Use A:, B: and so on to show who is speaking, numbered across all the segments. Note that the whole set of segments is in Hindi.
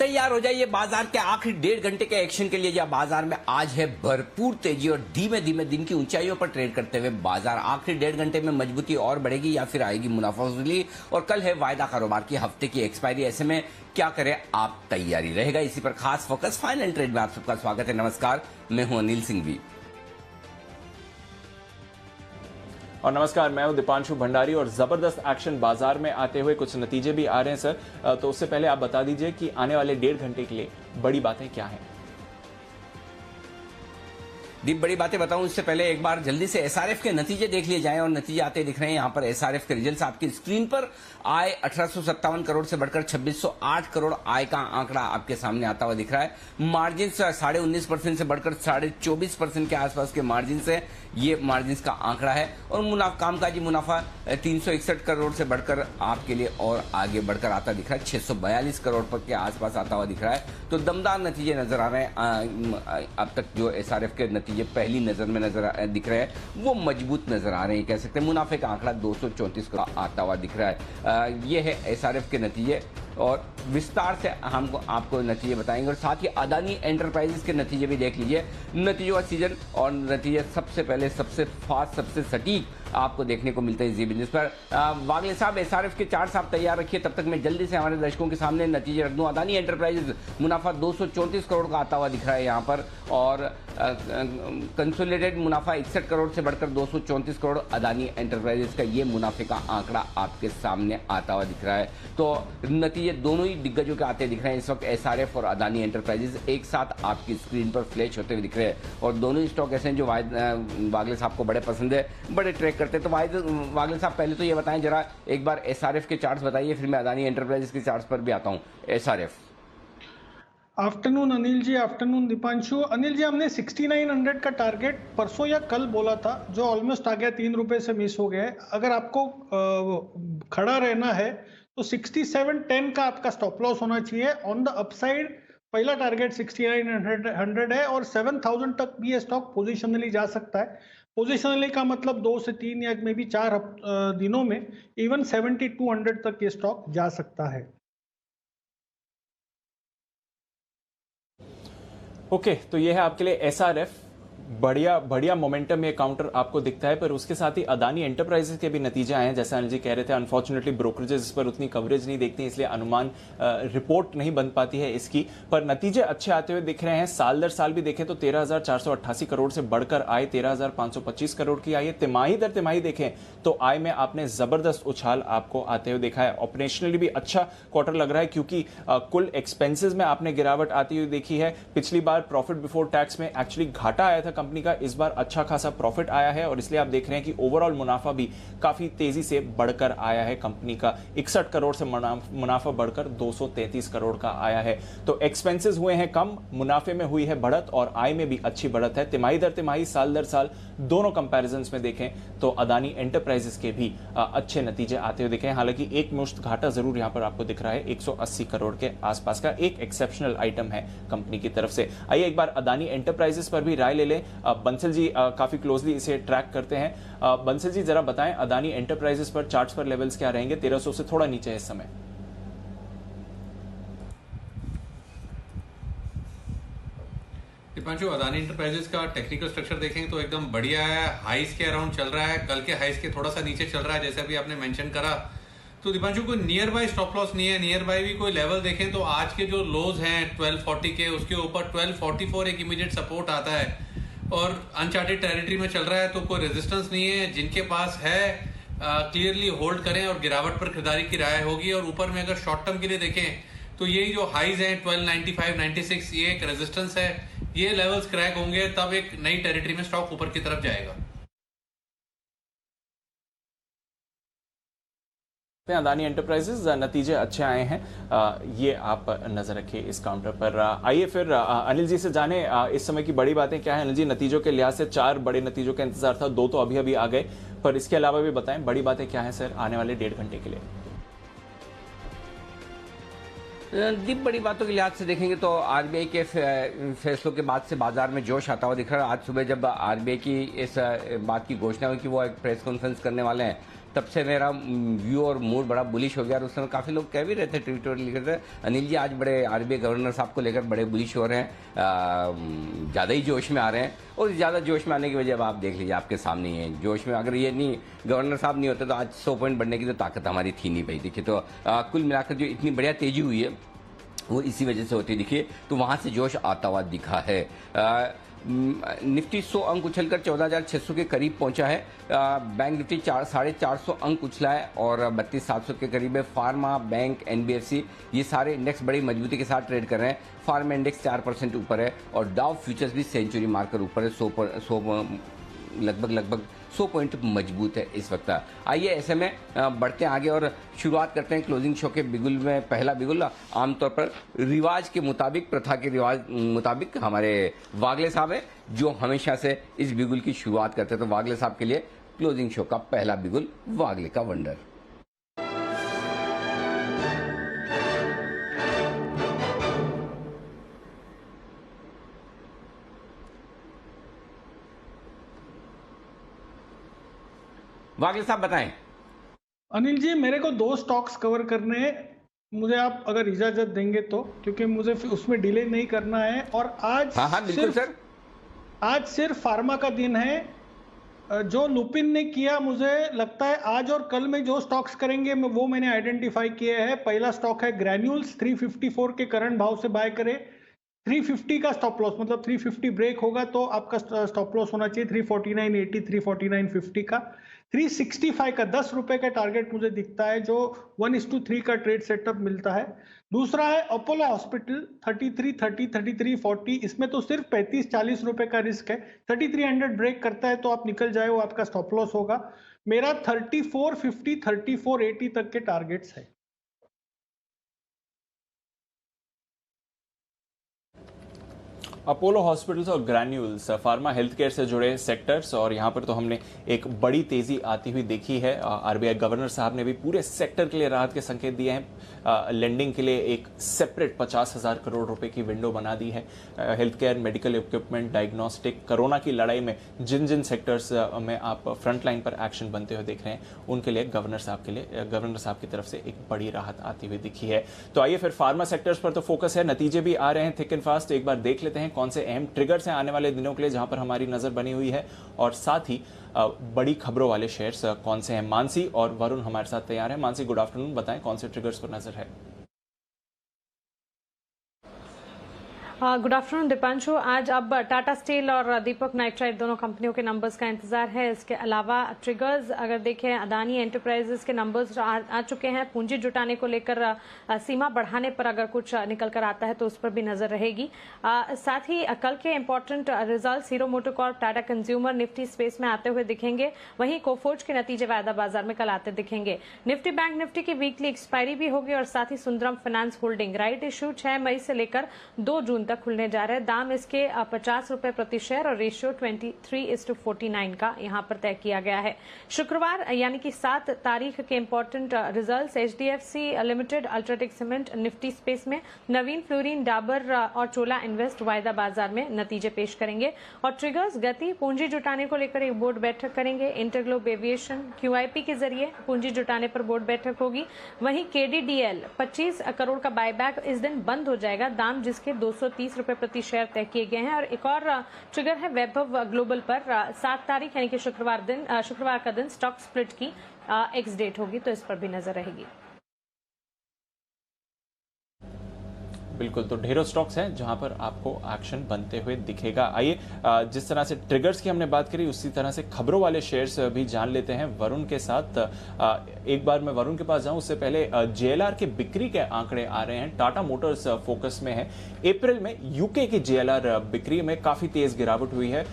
A: तैयार हो जाइए बाजार के आखिरी 1.5 घंटे के एक्शन के लिए। जहां बाजार में आज है भरपूर तेजी और धीमे धीमे दिन की ऊंचाइयों पर ट्रेड करते हुए बाजार आखिरी 1.5 घंटे में मजबूती और बढ़ेगी या फिर आएगी मुनाफा वसूली। और कल है वायदा कारोबार की हफ्ते की एक्सपायरी, ऐसे में क्या करें आप, तैयारी रहेगा इसी पर खास फोकस। फाइनल ट्रेड में आप सबका स्वागत है। नमस्कार, मैं हूं अनिल सिंघवी
B: और नमस्कार, मैं हूं दीपांशु भंडारी। और जबरदस्त एक्शन बाजार में आते हुए कुछ नतीजे भी आ रहे हैं सर, तो उससे पहले आप बता दीजिए कि आने वाले 1.5 घंटे के लिए बड़ी बातें क्या हैं।
A: दीप, बड़ी बातें बताऊं उससे पहले एक बार जल्दी से एसआरएफ के नतीजे देख लिए जाएं। और नतीजे आते दिख रहे हैं यहाँ पर एसआरएफ के रिजल्ट्स आपकी स्क्रीन पर। आय 1857 करोड़ से बढ़कर 2608 करोड़ आय का आंकड़ा आपके सामने आता हुआ दिख रहा है। मार्जिन 19.5% से बढ़कर 24.5% के आसपास के मार्जिन से ये मार्जिन का आंकड़ा है। और कामकाजी मुनाफा 361 करोड़ से बढ़कर आपके लिए और आगे बढ़कर आता दिख रहा है, 642 करोड़ पर के आसपास आता हुआ दिख रहा है। तो दमदार नतीजे नजर आ रहे हैं। अब तक जो एसआरएफ के नतीजे पहली नजर में दिख रहे हैं वो मजबूत नजर आ रहे हैं, कह सकते हैं। मुनाफे का आंकड़ा 234 करोड़ आता हुआ दिख रहा है। ये है एसआरएफ के नतीजे और विस्तार से हम आपको नतीजे बताएंगे। और साथ ही अदानी एंटरप्राइजेस के नतीजे भी देख लीजिए। नतीजों का सीजन और नतीजे सबसे पहले सबसे फास्ट सबसे सटीक आपको देखने को मिलते हैं जी बिजनेस पर। वागले साहब एसआरएफ के चार्ट आप तैयार रखिए, तब तक मैं जल्दी से हमारे दर्शकों के सामने नतीजे रख दूं। अदानी एंटरप्राइजेस मुनाफा 234 करोड़ का आता हुआ दिख रहा है यहाँ पर। और कंसोलिडेटेड मुनाफा 61 करोड़ से बढ़कर 234 करोड़ अदानी एंटरप्राइजेस का ये मुनाफे का आंकड़ा आपके सामने आता हुआ दिख रहा है। तो नतीजे दोनों ही दिग्गजों के आते दिख रहे हैं इस वक्त। एसआरएफ और अदानी एंटरप्राइजेस एक साथ आपकी स्क्रीन पर फ्लैश होते हुए दिख रहे हैं। और दोनों ही स्टॉक ऐसे हैं जो वागले साहब को बड़े पसंद है, बड़े ट्रैक करते हैं। तो वागले साहब पहले तो ये बताएं जरा एक बार एसआरएफ के चार्ट्स बताइए, फिर मैं अदानी एंटरप्राइजेस के चार्ट्स पर भी आता हूं। SRF.
C: Afternoon Anil ji, afternoon Deepanshu. Anil ji, हमने 6900 का टारगेट परसों या कल बोला था, जो ऑलमोस्ट आ गया, 3 रुपए से मिस हो गया है। अगर आपको खड़ा रहना है तो 6710 का आपका स्टॉप लॉस होना चाहिए। ऑन द अपसाइड पहला टारगेट 6900 है और 7000 तक भी ये स्टॉक पोजिशनली जा सकता है। पोजिशनली का मतलब 2 से 3 या मे बी 4 दिनों में इवन 7200 तक ये स्टॉक जा सकता है।
B: ओके, तो ये है आपके लिए एसआरएफ। बढ़िया मोमेंटम में काउंटर आपको दिखता है। पर उसके साथ ही अदानी एंटरप्राइजेस के भी नतीजे आए हैं। जैसा अनिल जी कह रहे थे, अनफॉर्चुनेटली ब्रोकरेजेस इस पर उतनी कवरेज नहीं देखती, इसलिए अनुमान रिपोर्ट नहीं बन पाती है इसकी। पर नतीजे अच्छे आते हुए दिख रहे हैं। साल दर साल भी देखें तो 13,488 करोड़ से बढ़कर आय 13,525 करोड़ की आई है। तिमाही दर तिमाही देखें तो आय में आपने जबरदस्त उछाल आपको आते हुए देखा है। ऑपरेशनली भी अच्छा क्वार्टर लग रहा है, क्योंकि कुल एक्सपेंसेस में आपने गिरावट आती हुई देखी है। पिछली बार प्रॉफिट बिफोर टैक्स में एक्चुअली घाटा आया था कंपनी का, इस बार अच्छा खासा प्रॉफिट आया है। और इसलिए आप देख रहे हैं कि ओवरऑल मुनाफा भी काफी तेजी से बढ़कर आया है कंपनी का। 61 करोड़ से मुनाफा बढ़कर 233 करोड़ का आया है। तो एक्सपेंसेस हुए हैं कम, मुनाफे में हुई है बढ़त और आय में भी अच्छी बढ़त है। तिमाही दर तिमाही, साल दर साल दोनों कंपैरिजंस में देखें तो अदानी एंटरप्राइजेस के भी अच्छे नतीजे आते हुए दिखे। हालांकि एक मुश्त घाटा जरूर यहां पर आपको दिख रहा है, 180 करोड़ के आसपास का एक एक्सेप्शनल आइटम है कंपनी की तरफ से। आइए एक बार अदानी एंटरप्राइजेस पर भी राय ले लें। बंसल जी काफी क्लोजली इसे ट्रैक करते हैं। बंसल जी जरा बताएं, अदानी एंटरप्राइजेस पर चार्ट्स पर लेवल्स क्या रहेंगे? 1300 से थोड़ा नीचे है इस समय।
D: दीपांशु, अदानी एंटरप्राइजेस का टेक्निकल स्ट्रक्चर देखें तो एकदम बढ़िया है। हाइस के अराउंड चल रहा है, कल के हाइस के थोड़ा सा नीचे चल रहा है, जैसे अभी आपने मेंशन करा। तो दीपांशु, कोई नियर बाय स्टॉप लॉस नहीं है। नियर बाय भी कोई लेवल देखें तो आज के जो लोज हैं 1240 के, उसके ऊपर 1244 एक इमीडिएट सपोर्ट आता है और अनचार्टेड टेरिटरी में चल रहा है, तो कोई रेजिस्टेंस नहीं है। जिनके पास है क्लियरली होल्ड करें और गिरावट पर खरीदारी की राय होगी। और ऊपर में अगर शॉर्ट टर्म के लिए देखें तो यही जो हाइज हैं 1295, 96, ये एक रेजिस्टेंस है। ये लेवल्स क्रैक होंगे तब एक नई टेरिटरी में स्टॉक ऊपर की तरफ जाएगा।
B: अदानी एंटरप्राइजेस नतीजे अच्छे आए हैं, ये आप नजर रखिए इस काउंटर पर। आइए फिर अनिल जी से जाने इस समय की बड़ी बातें क्या है। अनिल जी, नतीजों के लिहाज से 4 बड़े नतीजों का इंतजार था, 2 तो अभी अभी आ गए, पर इसके अलावा भी बताएं बड़ी बातें क्या है सर आने वाले 1.5 घंटे के लिए।
A: दीप, बड़ी बातों के लिहाज से देखेंगे तो आरबीआई के फैसलों के बाद से बाजार में जोश आता हुआ दिख रहा है। आज सुबह जब आरबीआई की इस बात की घोषणा हुई कि वो एक प्रेस कॉन्फ्रेंस करने वाले हैं, तब से मेरा व्यू और मूड बड़ा बुलिश हो गया। और उस समय काफ़ी लोग कह भी रहे थे, ट्विटर लिख रहे थे, अनिल जी आज बड़े आरबीआई गवर्नर साहब को लेकर बड़े बुलिश हो रहे हैं, ज़्यादा ही जोश में आ रहे हैं। और ज़्यादा जोश में आने की वजह अब आप देख लीजिए, आपके सामने ही है। जोश में अगर ये नहीं गवर्नर साहब नहीं होते तो आज 100 पॉइंट बढ़ने की तो ताकत हमारी थी नहीं भाई। देखिए तो कुल मिलाकर जो इतनी बढ़िया तेजी हुई है वो इसी वजह से होती दिखी, तो वहाँ से जोश आता हुआ दिखा है। निफ्टी 100 अंक उछलकर 14,600 के करीब पहुंचा है। बैंक निफ्टी 450 अंक उछला है और 32,700 के करीब है। फार्मा, बैंक, एनबीएफसी ये सारे इंडेक्स बड़ी मजबूती के साथ ट्रेड कर रहे हैं। फार्मा इंडेक्स 4% ऊपर है और डाउ फ्यूचर्स भी सेंचुरी मार्कर ऊपर है, 100 लगभग 100 पॉइंट मजबूत है इस वक्त। आइए ऐसे में बढ़ते हैं आगे और शुरुआत करते हैं क्लोजिंग शो के बिगुल में। पहला बिगुल आमतौर पर रिवाज के मुताबिक, प्रथा के रिवाज मुताबिक हमारे वागले साहब है जो हमेशा से इस बिगुल की शुरुआत करते हैं। तो वागले साहब के लिए क्लोजिंग शो का पहला बिगुल, वागले का वंडर। वागले साहब बताएं।
C: अनिल जी, मेरे को 2 स्टॉक्स कवर करने हैं, मुझे आप अगर इजाजत देंगे तो, क्योंकि मुझे उसमें डिले नहीं करना है। और आज
A: हाँ बिल्कुल सर,
C: आज सिर्फ फार्मा का दिन है। जो लुपिन ने किया, मुझे लगता है आज और कल में जो स्टॉक्स करेंगे वो मैंने आइडेंटिफाई किए हैं। पहला स्टॉक है ग्रैन्यूल्स, 354 के करंट भाव से बाय करें। 350 का स्टॉप लॉस, मतलब 350 ब्रेक होगा तो आपका स्टॉप लॉस होना चाहिए 349.80, 349.50 का। 365 का 10 रुपए का टारगेट मुझे दिखता है, जो 1:3 का ट्रेड सेटअप मिलता है। दूसरा है अपोलो हॉस्पिटल, 3330, 3340, इसमें तो सिर्फ 35-40 रुपए का रिस्क है। 3300 ब्रेक करता है तो आप निकल जाए, वो आपका स्टॉप लॉस होगा। मेरा 3450, 3480 तक के टारगेट्स है।
B: अपोलो हॉस्पिटल्स और ग्रैन्यूल्स फार्मा हेल्थ केयर से जुड़े सेक्टर्स, और यहाँ पर तो हमने एक बड़ी तेजी आती हुई देखी है। आरबीआई गवर्नर साहब ने भी पूरे सेक्टर के लिए राहत के संकेत दिए हैं। लेंडिंग के लिए एक सेपरेट 50,000 करोड़ रुपए की विंडो बना दी है। Health care, medical equipment, diagnostic, corona की लड़ाई में जिन जिन सेक्टर्स में आप फ्रंट लाइन पर एक्शन बनते हुए देख रहे हैं, उनके लिए गवर्नर साहब की तरफ से एक बड़ी राहत आती हुई दिखी है। तो आइए फिर फार्मा सेक्टर्स पर तो फोकस है, नतीजे भी आ रहे हैं थिक एंड फास्ट। एक बार देख लेते हैं कौन से अहम ट्रिगर्स हैं आने वाले दिनों के लिए जहां पर हमारी नजर बनी हुई है, और साथ ही बड़ी खबरों वाले शेयर्स कौन से हैं। मानसी और वरुण हमारे साथ तैयार हैं। मानसी, गुड आफ्टरनून, बताएं कौन से ट्रिगर्स पर नजर है।
E: Good afternoon Deepanshu. आज अब टाटा स्टील और दीपक नाइट्राइट दोनों कंपनियों के नंबर्स का इंतजार है। इसके अलावा ट्रिगर्स अगर देखें, अदानी एंटरप्राइजेस के नंबर्स आ चुके हैं। पूंजी जुटाने को लेकर सीमा बढ़ाने पर अगर कुछ निकल कर आता है तो उस पर भी नजर रहेगी। साथ ही कल के important result hero MotoCorp, Tata consumer Nifty space में आते हुए दिखेंगे। वहीं कोफोर्ज के नतीजे वायदा बाजार में कल आते दिखेंगे। निफ्टी बैंक निफ्टी की वीकली एक्सपायरी भी होगी और साथ ही Sundaram finance holding right issue 6 मई से लेकर 2 जून तक खुलने जा रहे हैं। दाम इसके 50 रुपए प्रति शेयर और रेशियो 23:49 का यहां पर तय किया गया है। शुक्रवार यानी कि 7 तारीख के important results, HDFC limited, UltraTech cement Nifty space में, नवीन फ्लोरीन, डाबर और चोला इन्वेस्ट वायदा बाजार में नतीजे पेश करेंगे। और ट्रिगर्स, गति पूंजी जुटाने को लेकर एक बोर्ड बैठक करेंगे। इंटरग्लोब एविएशन क्यूआईपी के जरिए पूंजी जुटाने पर बोर्ड बैठक होगी। वहीं केडीडीएल 25 करोड़ का बायबैक इस दिन बंद हो जाएगा, दाम जिसके 230 रुपए प्रति शेयर तय किए गए हैं। और एक और ट्रिगर है वैभव ग्लोबल पर 7 तारीख यानी कि शुक्रवार का दिन स्टॉक स्प्लिट की एक्स डेट होगी, तो इस पर भी नजर रहेगी।
B: बिल्कुल, तो ढेरों स्टॉक्स हैं जहां पर आपको एक्शन बनते हुए दिखेगा। आइए जिस तरह से ट्रिगर्स की हमने बात करी, उसी तरह से खबरों वाले शेयर्स भी जान लेते हैं वरुण के साथ। एक बार मैं वरुण के पास जाऊं उससे पहले जेएलआर के बिक्री के आंकड़े आ रहे हैं। टाटा मोटर्स फोकस में है। अप्रैल में यूके की जेएलआर बिक्री में काफी तेज गिरावट हुई है।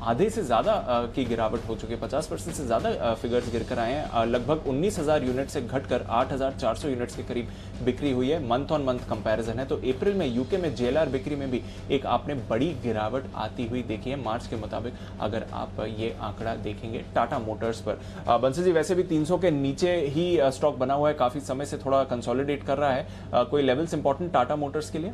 B: आधे से ज़्यादा की गिरावट हो चुकी है, 50% से ज़्यादा फिगर्स गिरकर आए हैं। लगभग 19,000 यूनिट से घटकर 8,400 यूनिट्स के करीब बिक्री हुई है। मंथ ऑन मंथ कंपैरिजन है तो अप्रैल में यूके में JLR बिक्री में भी एक आपने बड़ी गिरावट आती हुई देखी है मार्च के मुताबिक, अगर आप ये आंकड़ा देखेंगे टाटा मोटर्स पर। बंसल जी, वैसे भी 300 के नीचे ही स्टॉक बना हुआ है, काफ़ी समय से थोड़ा कंसोलिडेट कर रहा है। कोई लेवल्स इंपॉर्टेंट टाटा मोटर्स के लिए?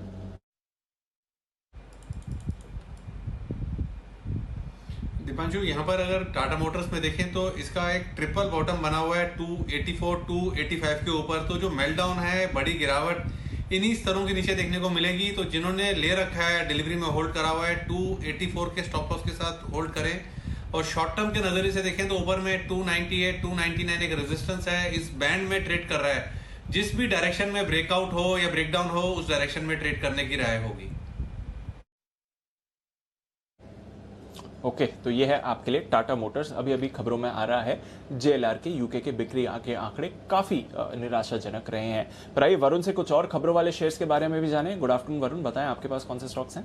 D: दीपांशु, यहाँ पर अगर टाटा मोटर्स में देखें तो इसका एक ट्रिपल बॉटम बना हुआ है 284 285 के ऊपर। तो जो मेल्टडाउन है, बड़ी गिरावट इन्हीं स्तरों के नीचे देखने को मिलेगी। तो जिन्होंने ले रखा है, डिलीवरी में होल्ड करा हुआ है, 284 के स्टॉप लॉस के साथ होल्ड करें। और शॉर्ट टर्म के नजरिए से देखें तो ऊपर में 298 299 एक रेजिस्टेंस है, इस बैंड में ट्रेड कर रहा है। जिस भी डायरेक्शन में ब्रेकआउट हो या ब्रेकडाउन हो, उस डायरेक्शन में ट्रेड करने की राय होगी।
B: ओके, तो ये है आपके लिए टाटा मोटर्स। अभी अभी खबरों में आ रहा है JLR के यूके के बिक्री के आंकड़े काफी निराशाजनक रहे हैं। पर आइए वरुण से कुछ और खबरों वाले शेयर्स के बारे में भी जानें। गुड आफ्टरनून वरुण, बताएं आपके पास कौन से स्टॉक्स हैं?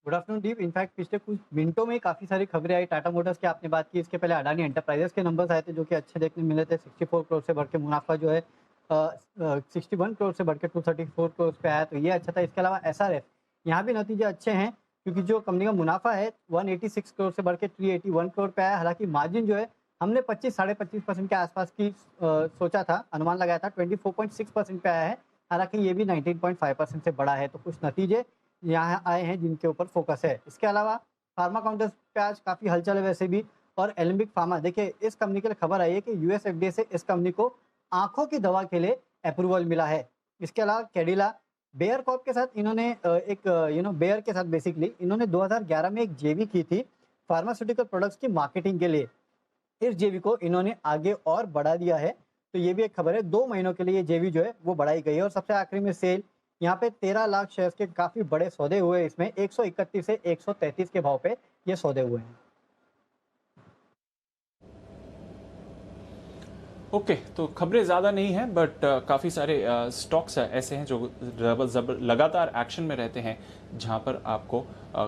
F: गुड आफ्टरनून दीप। इनफैक्ट पिछले कुछ मिनटों में काफ़ी सारी खबरें आई टाटा मोटर्स की, आपने बात की। इसके पहले अडानी एंटरप्राइजेस के नंबर्स आए थे जो कि अच्छे देखने मिले थे। 64 करोड़ से बढ़ के मुनाफा जो है 61 करोड़ से बढ़ के 234 करोड़ पे आया, तो ये अच्छा था। इसके अलावा SRF, यहाँ भी नतीजे अच्छे हैं क्योंकि जो कंपनी का मुनाफा है 186 करोड़ से बढ़ के 381 करोड़ पे आया। हालांकि मार्जिन जो है हमने 25-25.5% के आसपास की सोचा था, अनुमान लगाया था, 24.6% पे आया है। हालांकि ये भी 19.5% से बड़ा है। तो कुछ नतीजे यहाँ आए हैं जिनके ऊपर फोकस है। इसके अलावा फार्मा काउंटर्स पे आज काफ़ी हलचल है वैसे भी। और एलेम्बिक फार्मा, देखिए इस कंपनी के लिए खबर आई है कि US FDA से इस कंपनी को आंखों की दवा के लिए अप्रूवल मिला है। इसके अलावा कैडिला, बेयर कॉर्प के साथ इन्होंने बेयर के साथ बेसिकली इन्होंने 2011 में एक JV की थी फार्मास्यूटिकल प्रोडक्ट्स की मार्केटिंग के लिए। इस JV को इन्होंने आगे और बढ़ा दिया है, तो ये भी एक खबर है। 2 महीनों के लिए ये JV जो है वो बढ़ाई गई है। और सबसे आखिरी में सेल, यहाँ पे 13 लाख शेयर्स के काफी बड़े सौदे हुए। इसमें 131 से 133 के भाव पे ये सौदे हुए हैं।
B: ओके, तो खबरें ज़्यादा नहीं हैं बट काफ़ी सारे स्टॉक्स ऐसे हैं जो लगातार एक्शन में रहते हैं, जहां पर आपको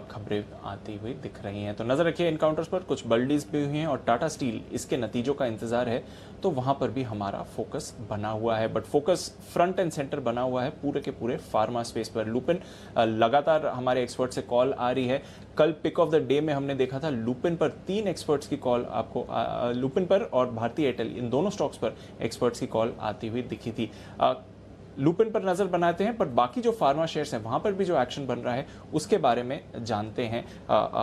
B: खबरें आती हुई दिख रही हैं। तो नज़र रखिए इन काउंटर्स पर। कुछ बल्डीज भी हुई हैं और टाटा स्टील, इसके नतीजों का इंतजार है, तो वहां पर भी हमारा फोकस बना हुआ है। But focus front end centre बना हुआ है पूरे के पूरे फार्मा स्पेस पर। लुपिन, लगातार हमारे एक्सपर्ट से कॉल आ रही है। कल पिक ऑफ द डे में हमने देखा था लुपिन पर 3 एक्सपर्ट्स की कॉल आपको, लुपिन पर और भारतीय एयरटेल, इन दोनों स्टॉक्स पर एक्सपर्ट्स की कॉल आती हुई दिखी थी। लुपिन पर नजर बनाते हैं, पर बाकी जो फार्मा शेयर्स हैं वहां पर भी जो एक्शन बन रहा है उसके बारे में जानते हैं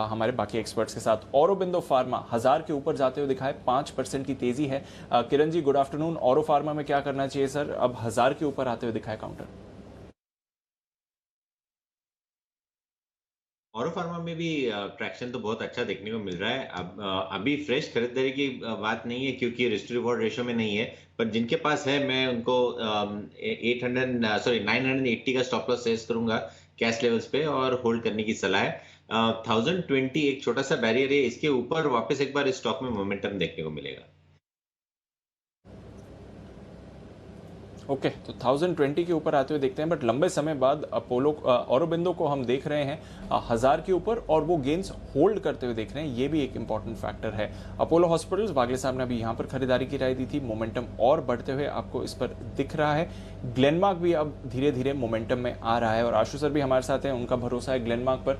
B: हमारे बाकी एक्सपर्ट्स के साथ। औरोबिंदो फार्मा 1000 के ऊपर जाते हुए दिखाए, 5% की तेजी है। Kiran ji, good afternoon. औरो फार्मा में क्या करना चाहिए सर? अब 1000 के ऊपर आते हुए दिखाए काउंटर।
G: औरो फार्मा में भी ट्रैक्शन तो बहुत अच्छा देखने को मिल रहा है। अब अभी फ्रेश खरीदारी की बात नहीं है क्योंकि रिस्क रिवॉर्ड रेशियो में नहीं है, पर जिनके पास है मैं उनको 980 का स्टॉप लॉस सेट करूंगा कैश लेवल्स पे और होल्ड करने की सलाह है। 1020 एक छोटा सा बैरियर है, इसके ऊपर वापस एक बार इस स्टॉक में मोमेंटम देखने को मिलेगा।
B: ओके, तो 1020 के ऊपर आते हुए देखते हैं, बट लंबे समय बाद अपोलो औरोबिंदो को हम देख रहे हैं 1000 के ऊपर और वो गेंस होल्ड करते हुए देख रहे हैं। ये भी एक इंपॉर्टेंट फैक्टर है। अपोलो हॉस्पिटल्स, वागले साहब ने अभी यहाँ पर खरीदारी की राय दी थी, मोमेंटम और बढ़ते हुए आपको इस पर दिख रहा है। ग्लेनमार्क भी अब धीरे धीरे मोमेंटम में आ रहा है और आशु सर भी हमारे साथ हैं, उनका भरोसा है ग्लेनमार्क पर।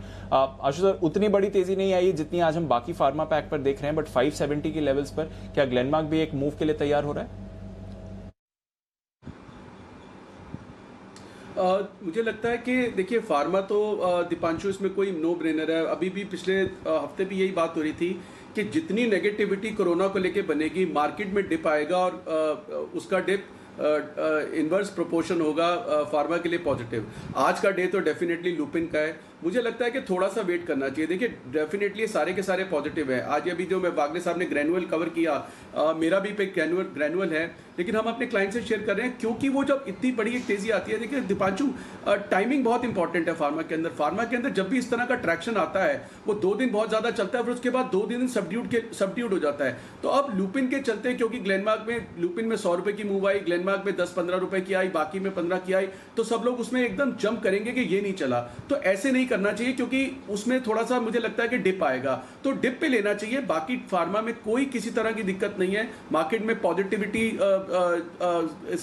B: आशु सर, उतनी बड़ी तेजी नहीं आई जितनी आज हम बाकी फार्मा पैक पर देख रहे हैं, बट 570 के लेवल्स पर क्या ग्लेनमार्क भी एक मूव के लिए तैयार हो रहा है?
H: मुझे लगता है कि देखिए फार्मा तो दीपांशु इसमें कोई नो ब्रेनर है। अभी भी पिछले हफ्ते भी यही बात हो रही थी कि जितनी नेगेटिविटी कोरोना को लेके बनेगी, मार्केट में डिप आएगा और उसका डिप इनवर्स प्रोपोर्शन होगा फार्मा के लिए पॉजिटिव। आज का डे तो डेफिनेटली लुपिन का है। मुझे लगता है कि थोड़ा सा वेट करना चाहिए। देखिए डेफिनेटली सारे के सारे पॉजिटिव है। आज अभी जो मैं वागले साहब ने ग्रैनुअल कवर किया, मेरा भी पे ग्रैनुअल है, लेकिन हम अपने क्लाइंट से शेयर कर रहे हैं क्योंकि वो जब इतनी बड़ी एक तेजी आती है, देखिए दीपांशु टाइमिंग बहुत इंपॉर्टेंट है फार्मा के अंदर। फार्मा के अंदर जब भी इस तरह का ट्रैक्शन आता है वो 2 दिन बहुत ज्यादा चलता है, फिर उसके बाद 2 दिन सबड्यूड हो जाता है। तो अब लुपिन के चलते, क्योंकि ग्लेनमार्क में लुपिन में 100 रुपए की मूव आई, ग्लेनमार्क में 10-15 रुपए की आई, बाकी में 15 की आई, तो सब लोग उसमें एकदम जंप करेंगे कि ये नहीं चला। तो ऐसे नहीं करना चाहिए, क्योंकि उसमें थोड़ा सा मुझे लगता है कि डिप आएगा, तो डिप पे लेना चाहिए। बाकी फार्मा में कोई किसी तरह की दिक्कत नहीं है। मार्केट में पॉजिटिविटी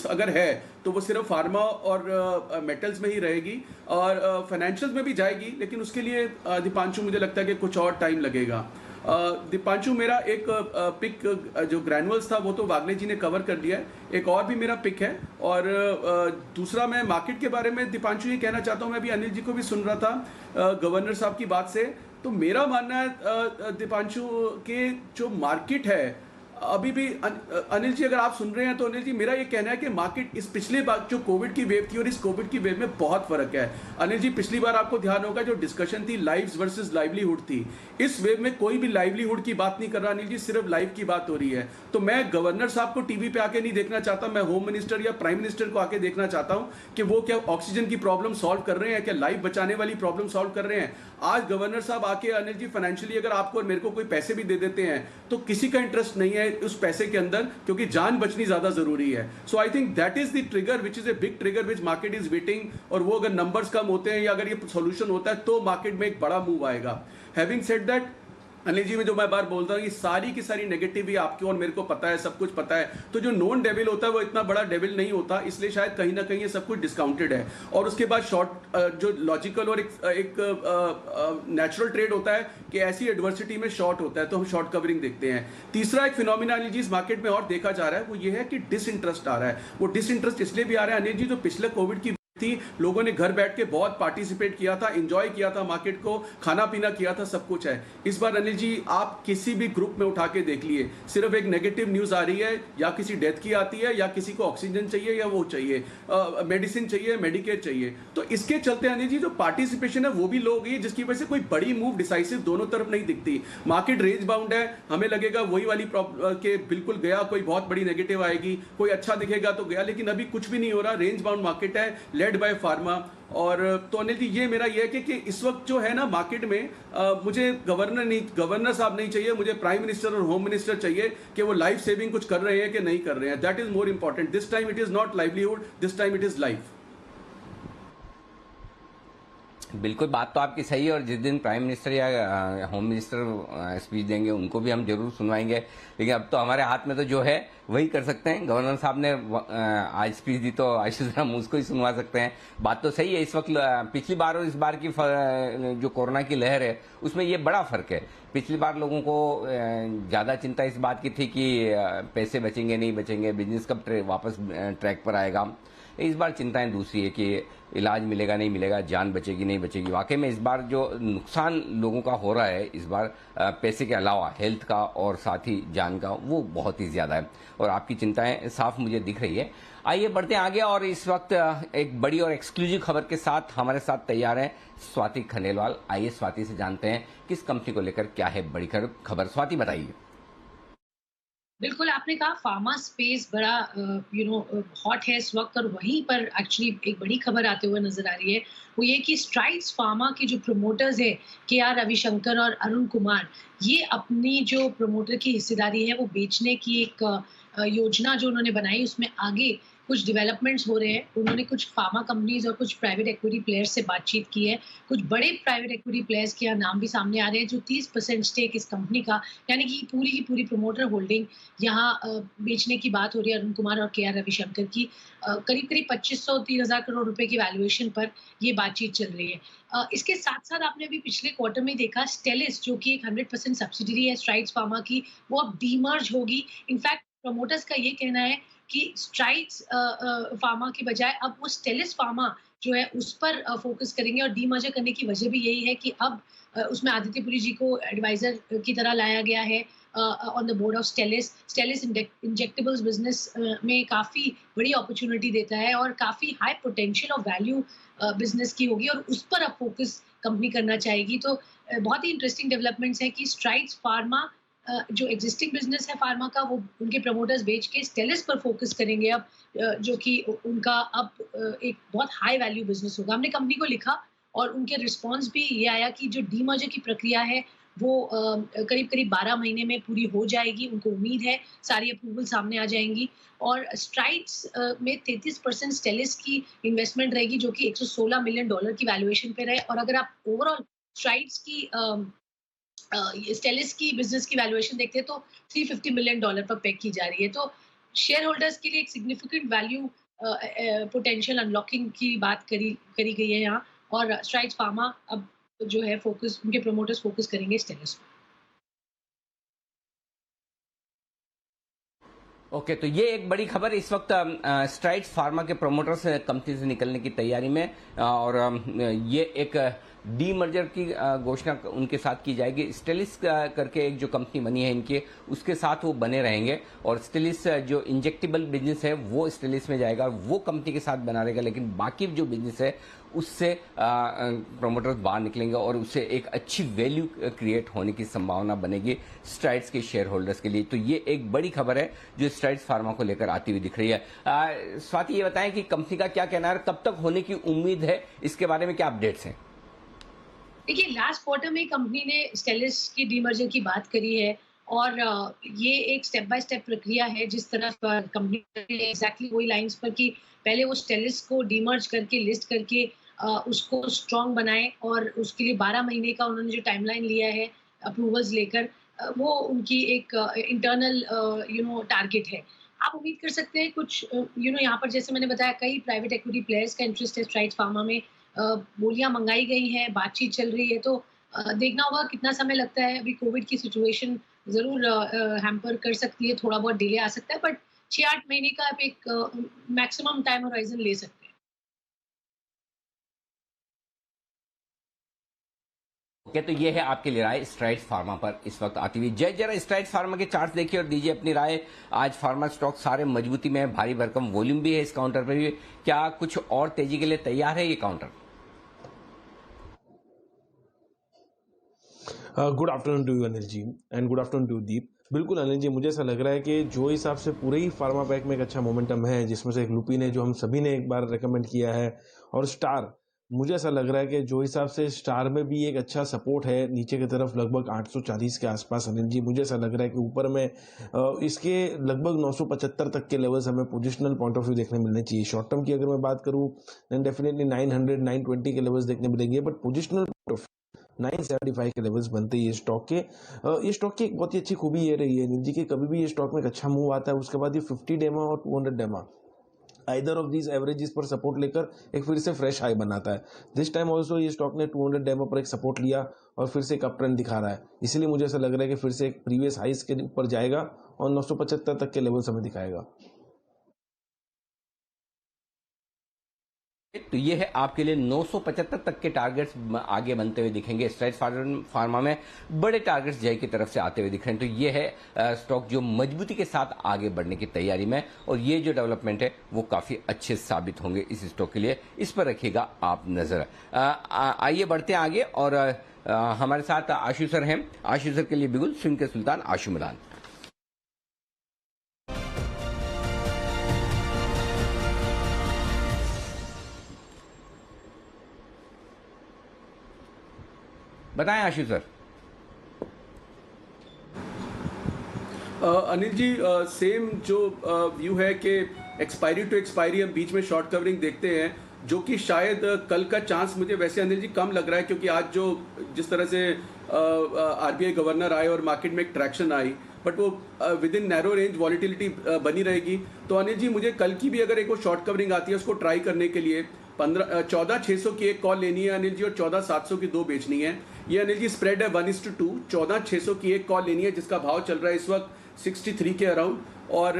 H: अगर है तो वो सिर्फ फार्मा और मेटल्स में ही रहेगी, और फाइनेंशियल्स में भी जाएगी, लेकिन उसके लिए दीपांशु मुझे लगता है कि कुछ और टाइम लगेगा। दीपांशु, मेरा एक पिक जो ग्रैनुअल्स था वो तो वागले जी ने कवर कर लिया है, एक और भी मेरा पिक है। और दूसरा मैं मार्केट के बारे में दीपांशु ये कहना चाहता हूँ, मैं अभी अनिल जी को भी सुन रहा था गवर्नर साहब की बात से, तो मेरा मानना है दीपांशु के जो मार्केट है अभी भी, अनिल जी अगर आप सुन रहे हैं तो अनिल जी मेरा ये कहना है कि मार्केट इस पिछले बार जो कोविड की वेव थी और इस कोविड की वेव में बहुत फर्क है। अनिल जी, पिछली बार आपको ध्यान होगा जो डिस्कशन थी लाइव्स वर्सेस लाइवलीहुड थी, इस वेव में कोई भी लाइवलीहुड की बात नहीं कर रहा अनिल जी, सिर्फ लाइव की बात हो रही है। तो मैं गवर्नर साहब को टीवी पे आके नहीं देखना चाहता, मैं होम मिनिस्टर या प्राइम मिनिस्टर को आके देखना चाहता हूं कि वो क्या ऑक्सीजन की प्रॉब्लम सॉल्व कर रहे हैं, क्या लाइफ बचाने वाली प्रॉब्लम सॉल्व कर रहे हैं। आज गवर्नर साहब आके अनिल जी फाइनेंशियली अगर आपको और मेरे को कोई पैसे भी दे देते हैं तो किसी का इंटरेस्ट नहीं है उस पैसे के अंदर, क्योंकि जान बचनी ज्यादा जरूरी है। So I think that is the trigger which is a big trigger which market is waiting, और वो अगर नंबर्स कम होते हैं या अगर ये सोल्यूशन होता है तो मार्केट में एक बड़ा मूव आएगा। Having said that, Anil ji, में जो मैं बार बोलता हूँ, ये सारी की सारी नेगेटिव ही आपको और मेरे को पता है, सब कुछ पता है, तो जो नॉन डेविल होता है वो इतना बड़ा डेविल नहीं होता, इसलिए शायद कहीं ना कहीं ये सब कुछ डिस्काउंटेड है। और उसके बाद शॉर्ट जो लॉजिकल और एक नेचुरल ट्रेड होता है कि ऐसी एडवर्सिटी में शॉर्ट होता है तो हम शॉर्ट कवरिंग देखते हैं। तीसरा एक फिनोमिना अनिल जी इस मार्केट में और देखा जा रहा है वो ये है कि डिसइंटरेस्ट आ रहा है। वो डिसइंटरेस्ट इसलिए भी आ रहा है अनिल जी, जो पिछले कोविड की थी, लोगों ने घर बैठ के बहुत पार्टिसिपेट किया था, एंजॉय किया था मार्केट को, खाना पीना किया था, सब कुछ है। इस बार अनिल जी आप किसी भी ग्रुप में उठा के देख लिए, सिर्फ एक नेगेटिव न्यूज आ रही है, या किसी डेथ की आती है, या किसी को ऑक्सीजन चाहिए, या वो चाहिए मेडिसिन चाहिए, मेडिकेट चाहिए। तो इसके चलते अनिल जी जो पार्टिसिपेशन है वो भी लो हो गई है, जिसकी वजह से कोई बड़ी मूव डिसाइसिव दोनों तरफ नहीं दिखती। मार्केट रेंज बाउंड है, हमें लगेगा वही वाली के बिल्कुल गया, कोई बहुत बड़ी नेगेटिव आएगी, कोई अच्छा दिखेगा तो गया, लेकिन अभी कुछ भी नहीं हो रहा। रेंज बाउंड मार्केट है, लेड बाय फार्मा। और तो अनिल जी ये मेरा ये है कि इस वक्त जो है ना मार्केट में मुझे गवर्नर साहब नहीं चाहिए, मुझे प्राइम मिनिस्टर और होम मिनिस्टर चाहिए कि वो लाइफ सेविंग कुछ कर रहे हैं कि नहीं कर रहे हैं। That is more important. This time it is not livelihood, this time it is life.
A: बिल्कुल, बात तो आपकी सही है, और जिस दिन प्राइम मिनिस्टर या होम मिनिस्टर स्पीच देंगे उनको भी हम जरूर सुनवाएंगे, लेकिन अब तो हमारे हाथ में तो जो है वही कर सकते हैं। गवर्नर साहब ने आज स्पीच दी तो आशीष हम उसको ही सुनवा सकते हैं। बात तो सही है, इस वक्त पिछली बार और इस बार की जो कोरोना की लहर है उसमें ये बड़ा फर्क है। पिछली बार लोगों को ज्यादा चिंता इस बात की थी कि पैसे बचेंगे नहीं बचेंगे, बिजनेस कब वापस ट्रैक पर आएगा। इस बार चिंताएं दूसरी है कि इलाज मिलेगा नहीं मिलेगा, जान बचेगी नहीं बचेगी। वाकई में इस बार जो नुकसान लोगों का हो रहा है इस बार पैसे के अलावा हेल्थ का और साथ ही जान का, वो बहुत ही ज्यादा है, और आपकी चिंताएं साफ मुझे दिख रही है। आइए बढ़ते हैं आगे, और इस वक्त एक बड़ी और एक्सक्लूसिव खबर के साथ हमारे साथ तैयार है स्वाति खंडेलवाल। आइए स्वाति से जानते हैं किस कंपनी को लेकर क्या है बड़ी खबर। स्वाति बताइए।
I: बिल्कुल, आपने कहा फार्मा स्पेस बड़ा हॉट है इस वक्त, और वहीं पर एक्चुअली एक बड़ी खबर आते हुए नजर आ रही है, वो ये कि स्ट्राइड्स फार्मा के जो प्रमोटर्स है के.आर. रविशंकर और अरुण कुमार, ये अपनी जो प्रमोटर की हिस्सेदारी है वो बेचने की एक योजना जो उन्होंने बनाई, उसमें आगे कुछ डेवलपमेंट्स हो रहे हैं। उन्होंने कुछ फार्मा कंपनीज और कुछ प्राइवेट इक्विटी प्लेयर्स से बातचीत की है। कुछ बड़े प्राइवेट इक्विटी प्लेयर्स के यहाँ नाम भी सामने आ रहे हैं जो 30% स्टेक इस कंपनी का, यानी कि पूरी की पूरी प्रमोटर होल्डिंग यहाँ बेचने की बात हो रही है। अरुण कुमार और के.आर. रविशंकर की करीब 2500-3000 करोड़ रुपए की वैल्यूएशन पर ये बातचीत चल रही है। इसके साथ साथ आपने अभी पिछले क्वार्टर में देखा स्टेलिस, जो कि एक 100% सब्सिडरी है स्ट्राइड्स फार्मा की, वो अब डीमर्ज होगी। इनफैक्ट प्रमोटर्स का ये कहना है कि स्ट्राइड्स फार्मा की बजाय अब वो स्टेलिस फार्मा जो है उस पर फोकस करेंगे, और डीमर्जर करने की वजह भी यही है कि अब उसमें आदित्य पुरी जी को एडवाइजर की तरह लाया गया है on the board of Stelis. Stelis injectables business में काफ़ी बड़ी अपॉर्चुनिटी देता है और काफ़ी हाई पोटेंशियल और वैल्यू बिजनेस की होगी, और उस पर अब फोकस कंपनी करना चाहेगी। तो बहुत ही इंटरेस्टिंग डेवलपमेंट्स हैं कि स्ट्राइड्स फार्मा जो एग्जिस्टिंग बिजनेस है फार्मा का, वो उनके प्रमोटर्स बेच के स्टेलिस पर फोकस करेंगे अब, जो कि उनका अब एक बहुत हाई वैल्यू बिजनेस होगा। हमने कंपनी को लिखा और उनके रिस्पांस भी ये आया कि जो डीमर्जर की प्रक्रिया है वो करीब करीब 12 महीने में पूरी हो जाएगी। उनको उम्मीद है सारी अप्रूवल सामने आ जाएंगी। और स्ट्राइड्स में 33% स्टेलिस की इन्वेस्टमेंट रहेगी, जो कि $116 मिलियन की वैल्यूएशन पे रहे। और अगर आप ओवरऑल स्ट्राइड्स की स्टेलिस की बिजनेस की वैल्यूएशन देखते हैं तो $350 मिलियन पर पेग की जा रही है। तो शेयर होल्डर्स के लिए एक सिग्निफिकेंट वैल्यू पोटेंशियल अनलॉकिंग की बात करी गई है यहाँ। और स्ट्राइड्स फार्मा अब जो है फोकस, उनके प्रोमोटर्स फोकस करेंगे स्टेलिस पर।
A: ओके, तो ये एक बड़ी खबर इस वक्त स्ट्राइड्स फार्मा के प्रोमोटर्स कंपनी से निकलने की तैयारी में, और ये एक डीमर्जर की घोषणा उनके साथ की जाएगी। स्टेलिस करके एक जो कंपनी बनी है इनके, उसके साथ वो बने रहेंगे। और स्टेलिस जो इंजेक्टेबल बिजनेस है वो स्टेलिस में जाएगा, वो कंपनी के साथ बना रहेगा। लेकिन बाकी जो बिजनेस है उससे प्रोमोटर्स बाहर निकलेंगे और उससे एक अच्छी वैल्यू क्रिएट होने की संभावना बनेगी स्ट्राइड्स के शेयर होल्डर्स के लिए। तो ये एक बड़ी खबर है जो स्ट्राइड्स फार्मा को लेकर आती हुई दिख रही है। स्वाति, ये बताएं कि कंपनी का क्या कहना है, कब तक होने की उम्मीद है, इसके बारे में क्या अपडेट्स हैं?
I: देखिए, लास्ट क्वार्टर में कंपनी ने स्टेलिस की डीमर्जर की बात करी है। और ये एक स्टेप बाय स्टेप प्रक्रिया है जिस तरफ कंपनी एग्जैक्टली वही लाइंस पर कि पहले वो स्टेलिस को डीमर्ज करके लिस्ट करके उसको स्ट्रांग बनाए। और उसके लिए 12 महीने का उन्होंने जो टाइमलाइन लिया है अप्रूवल्स लेकर, वो उनकी एक इंटरनल टारगेट है। आप उम्मीद कर सकते हैं कुछ यहाँ पर जैसे मैंने बताया कई प्राइवेट इक्विटी प्लेयर्स का इंटरेस्ट है स्ट्राइड्स फार्मा में। बोलियां मंगाई गई हैं, बातचीत चल रही है। तो देखना होगा कितना समय लगता है। अभी कोविड की सिचुएशन जरूर हैम्पर कर सकती है, थोड़ा बहुत डिले आ सकता है, बट 6-8 महीने का आप एक मैक्सिमम टाइम होराइजन ले सकते हैं।
A: ओके, तो ये है आपके लिए राय स्ट्राइड्स फार्मा पर इस वक्त आती हुई। जय, जरा स्ट्राइड्स फार्मा के चार्ट देखिए और दीजिए अपनी राय। आज फार्मा स्टॉक सारे मजबूती में है, भारी भरकम वॉल्यूम भी है इस काउंटर पर भी। क्या कुछ और तेजी के लिए तैयार है ये counter?
J: Good afternoon to you Anil ji and good afternoon to Deep. बिल्कुल अनिल जी, मुझे ऐसा लग रहा है कि जो हिसाब से पूरे ही फार्मा पैक में एक अच्छा मोमेंटम है, जिसमें से एक लुपिन है जो हम सभी ने एक बार रेकमेंड किया है, और स्टार, मुझे ऐसा लग रहा है कि जो हिसाब से स्टार में भी एक अच्छा सपोर्ट है नीचे की तरफ लगभग 840 के आसपास अनिल जी, मुझे ऐसा लग रहा है कि ऊपर में इसके लगभग 975 तक के लेवल्स हमें पोजिशनल पॉइंट ऑफ व्यू देखने मिलने चाहिए। शॉर्ट टर्म की अगर मैं बात करूँ देन डेफिनेटली 900 920 के लेवल्स देखने मिलेंगे, बट पोजिशनल पॉइंट ऑफ 975 के लेवल्स बनते हैं ये स्टॉक के। ये स्टॉक की एक बहुत ही अच्छी खूबी ये रही है निजी कि कभी भी ये स्टॉक में एक अच्छा मूव आता है उसके बाद ये 50 डेमा और 200 डेमा आइदर ऑफ दीज एवरेजेस पर सपोर्ट लेकर एक फिर से फ्रेश हाई बनाता है। दिस टाइम ऑल्सो ये स्टॉक ने 200 डेमा पर एक सपोर्ट लिया और फिर से एक अप ट्रेंड दिखा रहा है। इसीलिए मुझे ऐसा लग रहा है कि फिर से एक प्रीवियस हाइस के ऊपर जाएगा और 975 तक के लेवल्स हमें दिखाएगा।
A: तो ये है आपके लिए 975 तक के टारगेट्स आगे बनते हुए दिखेंगे। स्ट्राइड्स फार्मा में बड़े टारगेट्स जय की तरफ से आते हुए दिख रहे हैं। तो ये है स्टॉक जो मजबूती के साथ आगे बढ़ने की तैयारी में, और ये जो डेवलपमेंट है वो काफी अच्छे साबित होंगे इस स्टॉक के लिए। इस पर रखिएगा आप नजर। आइए बढ़ते हैं आगे, और हमारे साथ आशु सर हैं। आशु सर के लिए बिगुल स्विंग के सुल्तान आशु मदान। बताएं आशु सर।
H: अनिल जी, सेम जो व्यू है कि एक्सपायरी टू एक्सपायरी हम बीच में शॉर्ट कवरिंग देखते हैं, जो कि शायद कल का चांस मुझे वैसे अनिल जी कम लग रहा है, क्योंकि आज जो जिस तरह से आरबीआई गवर्नर आए और मार्केट में एक ट्रैक्शन आई, बट वो with in narrow range volatility बनी रहेगी। तो अनिल जी, मुझे कल की भी अगर एक वो शॉर्ट कवरिंग आती है उसको ट्राई करने के लिए 14,600 की एक कॉल लेनी है अनिल जी, और 14,700 की 2 बेचनी है। ये अनिल जी स्प्रेड है 1:2। 14,600 की एक कॉल लेनी है जिसका भाव चल रहा है इस वक्त 63 के अराउंड, और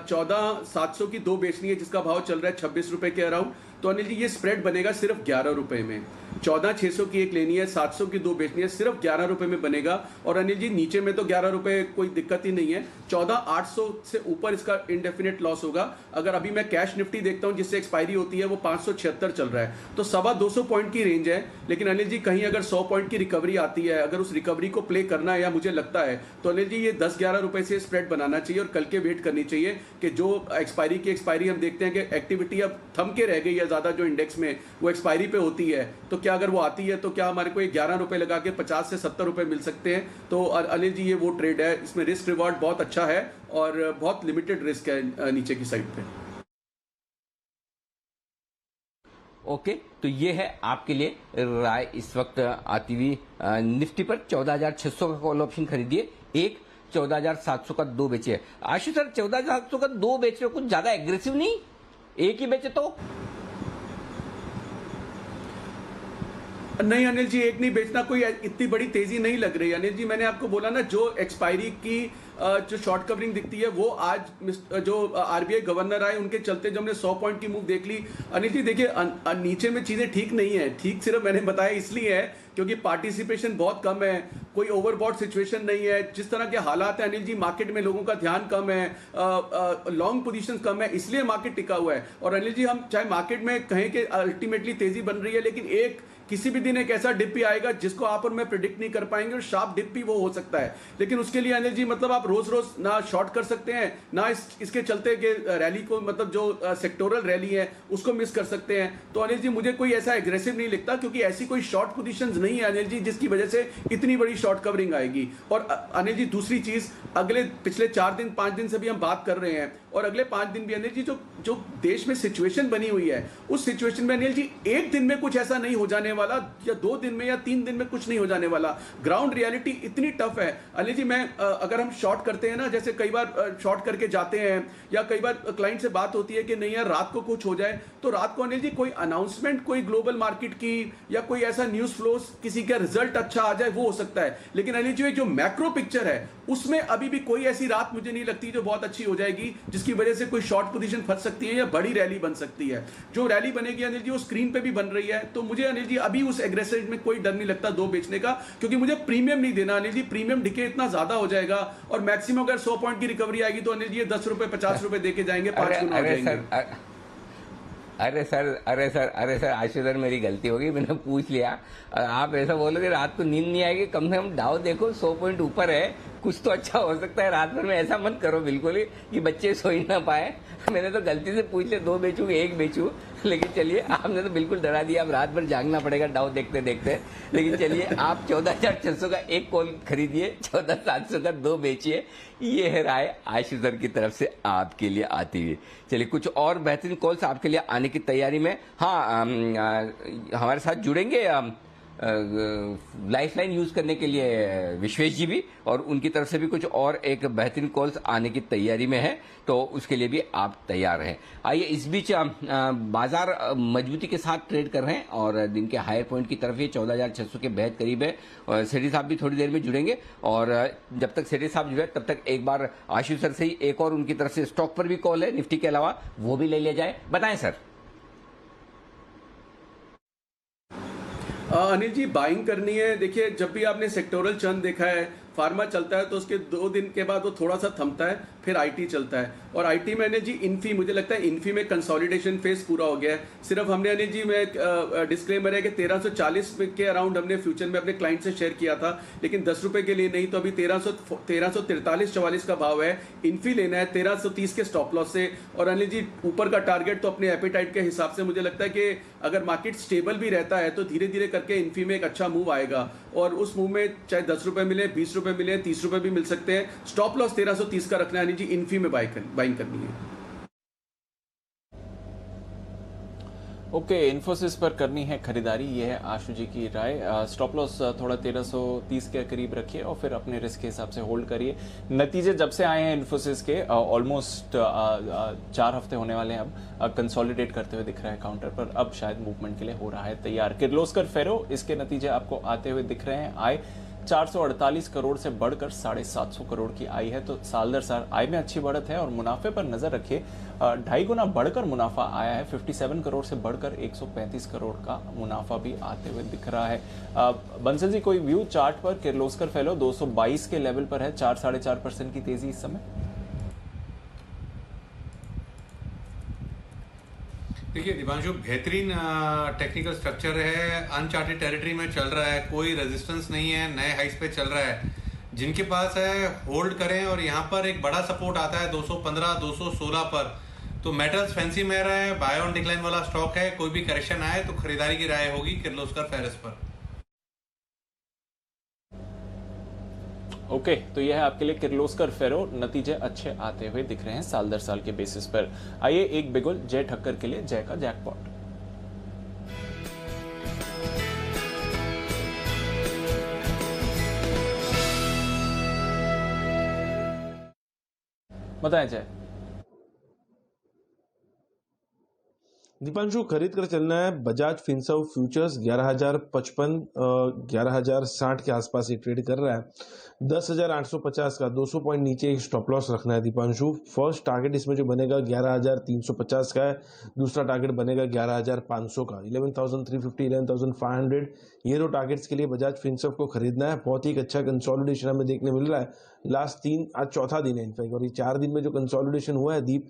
H: 14,700 की 2 बेचनी है जिसका भाव चल रहा है 26 रुपए के अराउंड। तो अनिल जी ये स्प्रेड बनेगा सिर्फ 11 रुपए में। 14,600 की एक लेनी है, 700 की 2 बेचनी है, सिर्फ 11 रुपए में बनेगा। और अनिल जी नीचे में तो 11 रुपए कोई दिक्कत ही नहीं है, 14,800 से ऊपर इसका इंडेफिनिट लॉस होगा। अगर अभी मैं कैश निफ्टी देखता हूं जिससे एक्सपायरी होती है वो 576 चल रहा है, तो 225 पॉइंट की रेंज है। लेकिन अनिल जी कहीं अगर 100 पॉइंट की रिकवरी आती है, अगर उस रिकवरी को प्ले करना है या मुझे लगता है, तो अनिल जी ये 10-11 रुपए से स्प्रेड बनाना चाहिए और कल के वेट करनी चाहिए कि जो एक्सपायरी हम देखते हैं कि एक्टिविटी अब थम के रह गई है ज्यादा, जो इंडेक्स में वो एक्सपायरी पे होती है, तो क्या अगर वो आती है तो क्या हमारे को 11 रुपए लगा के 50 से 70 रुपए मिल सकते हैं? तो अनिल जी ये वो ट्रेड है, इसमें रिस्क रिवॉर्ड बहुत अच्छा है और बहुत लिमिटेड रिस्क है नीचे की साइड पे।
A: ओके, तो ये है आपके लिए राय इस वक्त आती हुई निफ्टी पर 14,600 का कॉल ऑप्शन खरीदिए, एक 14,700 का 2 बेचे। आशु सर 14,700 का 2 बेच रहे हो, कुछ ज्यादा एग्रेसिव नहीं, एक ही बेचे तो?
H: नहीं अनिल जी, एक नहीं बेचना, कोई इतनी बड़ी तेजी नहीं लग रही। अनिल जी मैंने आपको बोला ना, जो एक्सपायरी की जो शॉर्ट कवरिंग दिखती है वो आज जो आरबीआई गवर्नर आए उनके चलते जो हमने 100 पॉइंट की मूव देख ली। अनिल जी देखिए नीचे में चीजें ठीक नहीं है, ठीक सिर्फ मैंने बताया इसलिए है क्योंकि पार्टिसिपेशन बहुत कम है, कोई ओवरबॉट सिचुएशन नहीं है। जिस तरह के हालात है अनिल जी, मार्केट में लोगों का ध्यान कम है, लॉन्ग पोजीशन कम है, इसलिए मार्केट टिका हुआ है। और अनिल जी हम चाहे मार्केट में कहें कि अल्टीमेटली तेजी बन रही है, लेकिन किसी भी दिन एक ऐसा डिप भी आएगा जिसको आप और मैं प्रिडिक्ट नहीं कर पाएंगे, और शार्प डिप भी वो हो सकता है। लेकिन उसके लिए अनिल जी मतलब आप रोज रोज ना शॉर्ट कर सकते हैं, ना इसके चलते के रैली को, मतलब जो सेक्टोरल रैली है उसको मिस कर सकते हैं। तो अनिल जी मुझे कोई ऐसा एग्रेसिव नहीं लगता, क्योंकि ऐसी कोई शॉर्ट पोजीशंस नहीं है अनिल जी जिसकी वजह से इतनी बड़ी शॉर्ट कवरिंग आएगी। और अनिल जी दूसरी चीज, पिछले 4 दिन 5 दिन से भी हम बात कर रहे हैं, और अगले 5 दिन भी अनिल जी जो देश में सिचुएशन बनी हुई है, उस सिचुएशन में अनिल जी एक दिन में कुछ ऐसा नहीं हो जाने वाला, या 2 दिन में या 3 दिन में कुछ नहीं हो जाने वाला। ग्राउंड रियलिटी इतनी टफ है अनिल जी। मैं अगर हम शॉर्ट करते हैं ना, जैसे कई बार शॉर्ट करके जाते हैं, या कई बार क्लाइंट से बात होती है कि नहीं यार रात को कुछ हो जाए, तो रात को अनिल जी कोई अनाउंसमेंट, कोई ग्लोबल मार्केट की या कोई ऐसा न्यूज फ्लोस, किसी का रिजल्ट अच्छा आ जाए, वो हो सकता है। लेकिन अनिल जी जो मैक्रो पिक्चर है उसमें अभी भी कोई ऐसी रात मुझे नहीं लगती जो बहुत अच्छी हो जाएगी जिसकी वजह से कोई शॉर्ट पोजीशन फंस सकती है या बड़ी रैली बन सकती है। जो रैली बनेगी अनिल जी वो स्क्रीन पे भी बन रही है, तो मुझे अनिल जी अभी उस एग्रेसिव में कोई डर नहीं लगता 2 बेचने का, क्योंकि मुझे प्रीमियम नहीं देना अनिल जी। प्रीमियम डिके इतना ज्यादा हो जाएगा, और मैक्सिमम अगर 100 पॉइंट की रिकवरी आएगी तो अनिल जी 10 रुपए 50 रुपए देके जाएंगे, 5 गुना हो जाएंगे।
A: अरे सर आशु सर मेरी गलती होगी, मैंने पूछ लिया। आप ऐसा बोलोगे रात को नींद नहीं आएगी, कम से कम डाउ देखो 100 पॉइंट ऊपर है, कुछ तो अच्छा हो सकता है रात भर में। ऐसा मत करो बिल्कुल ही कि बच्चे सो ही ना पाए। मैंने तो गलती से पूछ लिया 2 बेचूं कि 1 बेचूं, लेकिन चलिए आपने तो बिल्कुल डरा दिया। अब रात भर जागना पड़ेगा डाउ देखते देखते। लेकिन चलिए आप 14,600 का 1 कॉल खरीदिए, 14,700 का 2 बेचिए। ये है राय आशु सर की तरफ से आपके लिए आती हुई। चलिए कुछ और बेहतरीन कॉल्स आपके लिए आने की तैयारी में। हाँ, हमारे साथ जुड़ेंगे लाइफलाइन यूज करने के लिए विश्वेश जी भी, और उनकी तरफ से भी कुछ और एक बेहतरीन कॉल्स आने की तैयारी में है, तो उसके लिए भी आप तैयार रहें। आइए इस बीच बाजार मजबूती के साथ ट्रेड कर रहे हैं, और दिन के हायर पॉइंट की तरफ ये 14,600 के बेहद करीब है। और सेठी साहब भी थोड़ी देर में जुड़ेंगे, और जब तक सेठी साहब जुड़े तब तक एक बार आशु सर से ही एक और उनकी तरफ से स्टॉक पर भी कॉल है निफ्टी के अलावा, वो भी ले लिया जाए। बताएं सर।
H: अनिल जी बाइंग करनी है। देखिए जब भी आपने सेक्टोरल चर्न देखा है, फार्मा चलता है तो उसके 2 दिन के बाद वो थोड़ा सा थमता है, फिर आईटी चलता है। और आईटी में अनिल जी इन्फी, मुझे लगता है इन्फी में कंसोलिडेशन फेज पूरा हो गया है। सिर्फ हमने अनिल जी में डिस्क्लेमर है कि 1340 के अराउंड हमने फ्यूचर में अपने क्लाइंट से शेयर किया था, लेकिन 10 रुपए के लिए नहीं। तो अभी 1343-44 का भाव है। इन्फी लेना है 1330 के स्टॉप लॉस से। और अनिल जी ऊपर का टारगेट तो अपने एपेटाइट के हिसाब से मुझे लगता है कि अगर मार्केट स्टेबल भी रहता है तो धीरे धीरे करके इन्फी में एक अच्छा मूव आएगा, और उस मूव में चाहे 10 रुपए मिले, 20 रुपए मिले, 30 रुपए भी मिल सकते हैं। स्टॉप लॉस 1330 का रखना है अनिल जी, इन्फी में बाइंग करनी है।
B: ओके, इन्फोसिस पर करनी है खरीदारी, ये है आशु जी की राय। स्टॉप लॉस थोड़ा 1330 के करीब रखिए और फिर अपने रिस्क के हिसाब से होल्ड करिए। नतीजे जब से आए हैं इन्फोसिस के ऑलमोस्ट 4 हफ्ते होने वाले हैं, अब कंसोलिडेट करते हुए दिख रहा है काउंटर पर, अब शायद मूवमेंट के लिए हो रहा है तैयार। किर्लोस्कर फेरो, इसके नतीजे आपको आते हुए दिख रहे हैं। आय 448 करोड़ से बढ़कर 750 करोड़ की आई है, तो साल दर साल आय में अच्छी बढ़त है। और मुनाफे पर नजर रखिए, 2.5 गुना बढ़कर मुनाफा आया है, 57 करोड़ से बढ़कर 135 करोड़ का मुनाफा भी आते हुए दिख रहा है। बंसल जी कोई व्यू चार्ट पर? किर्लोस्कर फेलो 222 के लेवल पर है, 4-4.5% की तेजी इस समय।
D: देखिए दीपांशु, बेहतरीन टेक्निकल स्ट्रक्चर है, अनचार्टेड टेरिटरी में चल रहा है, कोई रेजिस्टेंस नहीं है, नए हाइट्स पे चल रहा है। जिनके पास है होल्ड करें, और यहाँ पर एक बड़ा सपोर्ट आता है 215-216 पर। तो मेटल्स फैंसी में रहा है, बाय ऑन डिक्लाइन वाला स्टॉक है, कोई भी करेक्शन आए तो खरीदारी की राय होगी किर्लोस्कर फेरस पर।
B: ओके, तो यह है आपके लिए किर्लोस्कर फेरो। नतीजे अच्छे आते हुए दिख रहे हैं साल दर साल के बेसिस पर। आइए एक बिगुल जय ठक्कर के लिए, जय का जैकपॉट। बताएं जय।
J: दीपांशु, खरीद कर चलना है बजाज फिनसर्व फ्यूचर्स 11,055 11,060 के आसपास ये ट्रेड कर रहा है। 10,850 का 200 पॉइंट नीचे एक स्टॉप लॉस रखना है दीपांशु। फर्स्ट टारगेट इसमें जो बनेगा 11,350 का है, दूसरा टारगेट बनेगा 11,500 का। 11,350 11,500 ये दो टारगेट्स के लिए बजाज फिनसर्व को खरीदना है। बहुत ही अच्छा कंसोलिडेशन हमें देखने मिल रहा है लास्ट आज चौथा दिन है इनफैक्ट, और ये 4 दिन में जो कंसोलिडेशन हुआ है दीप,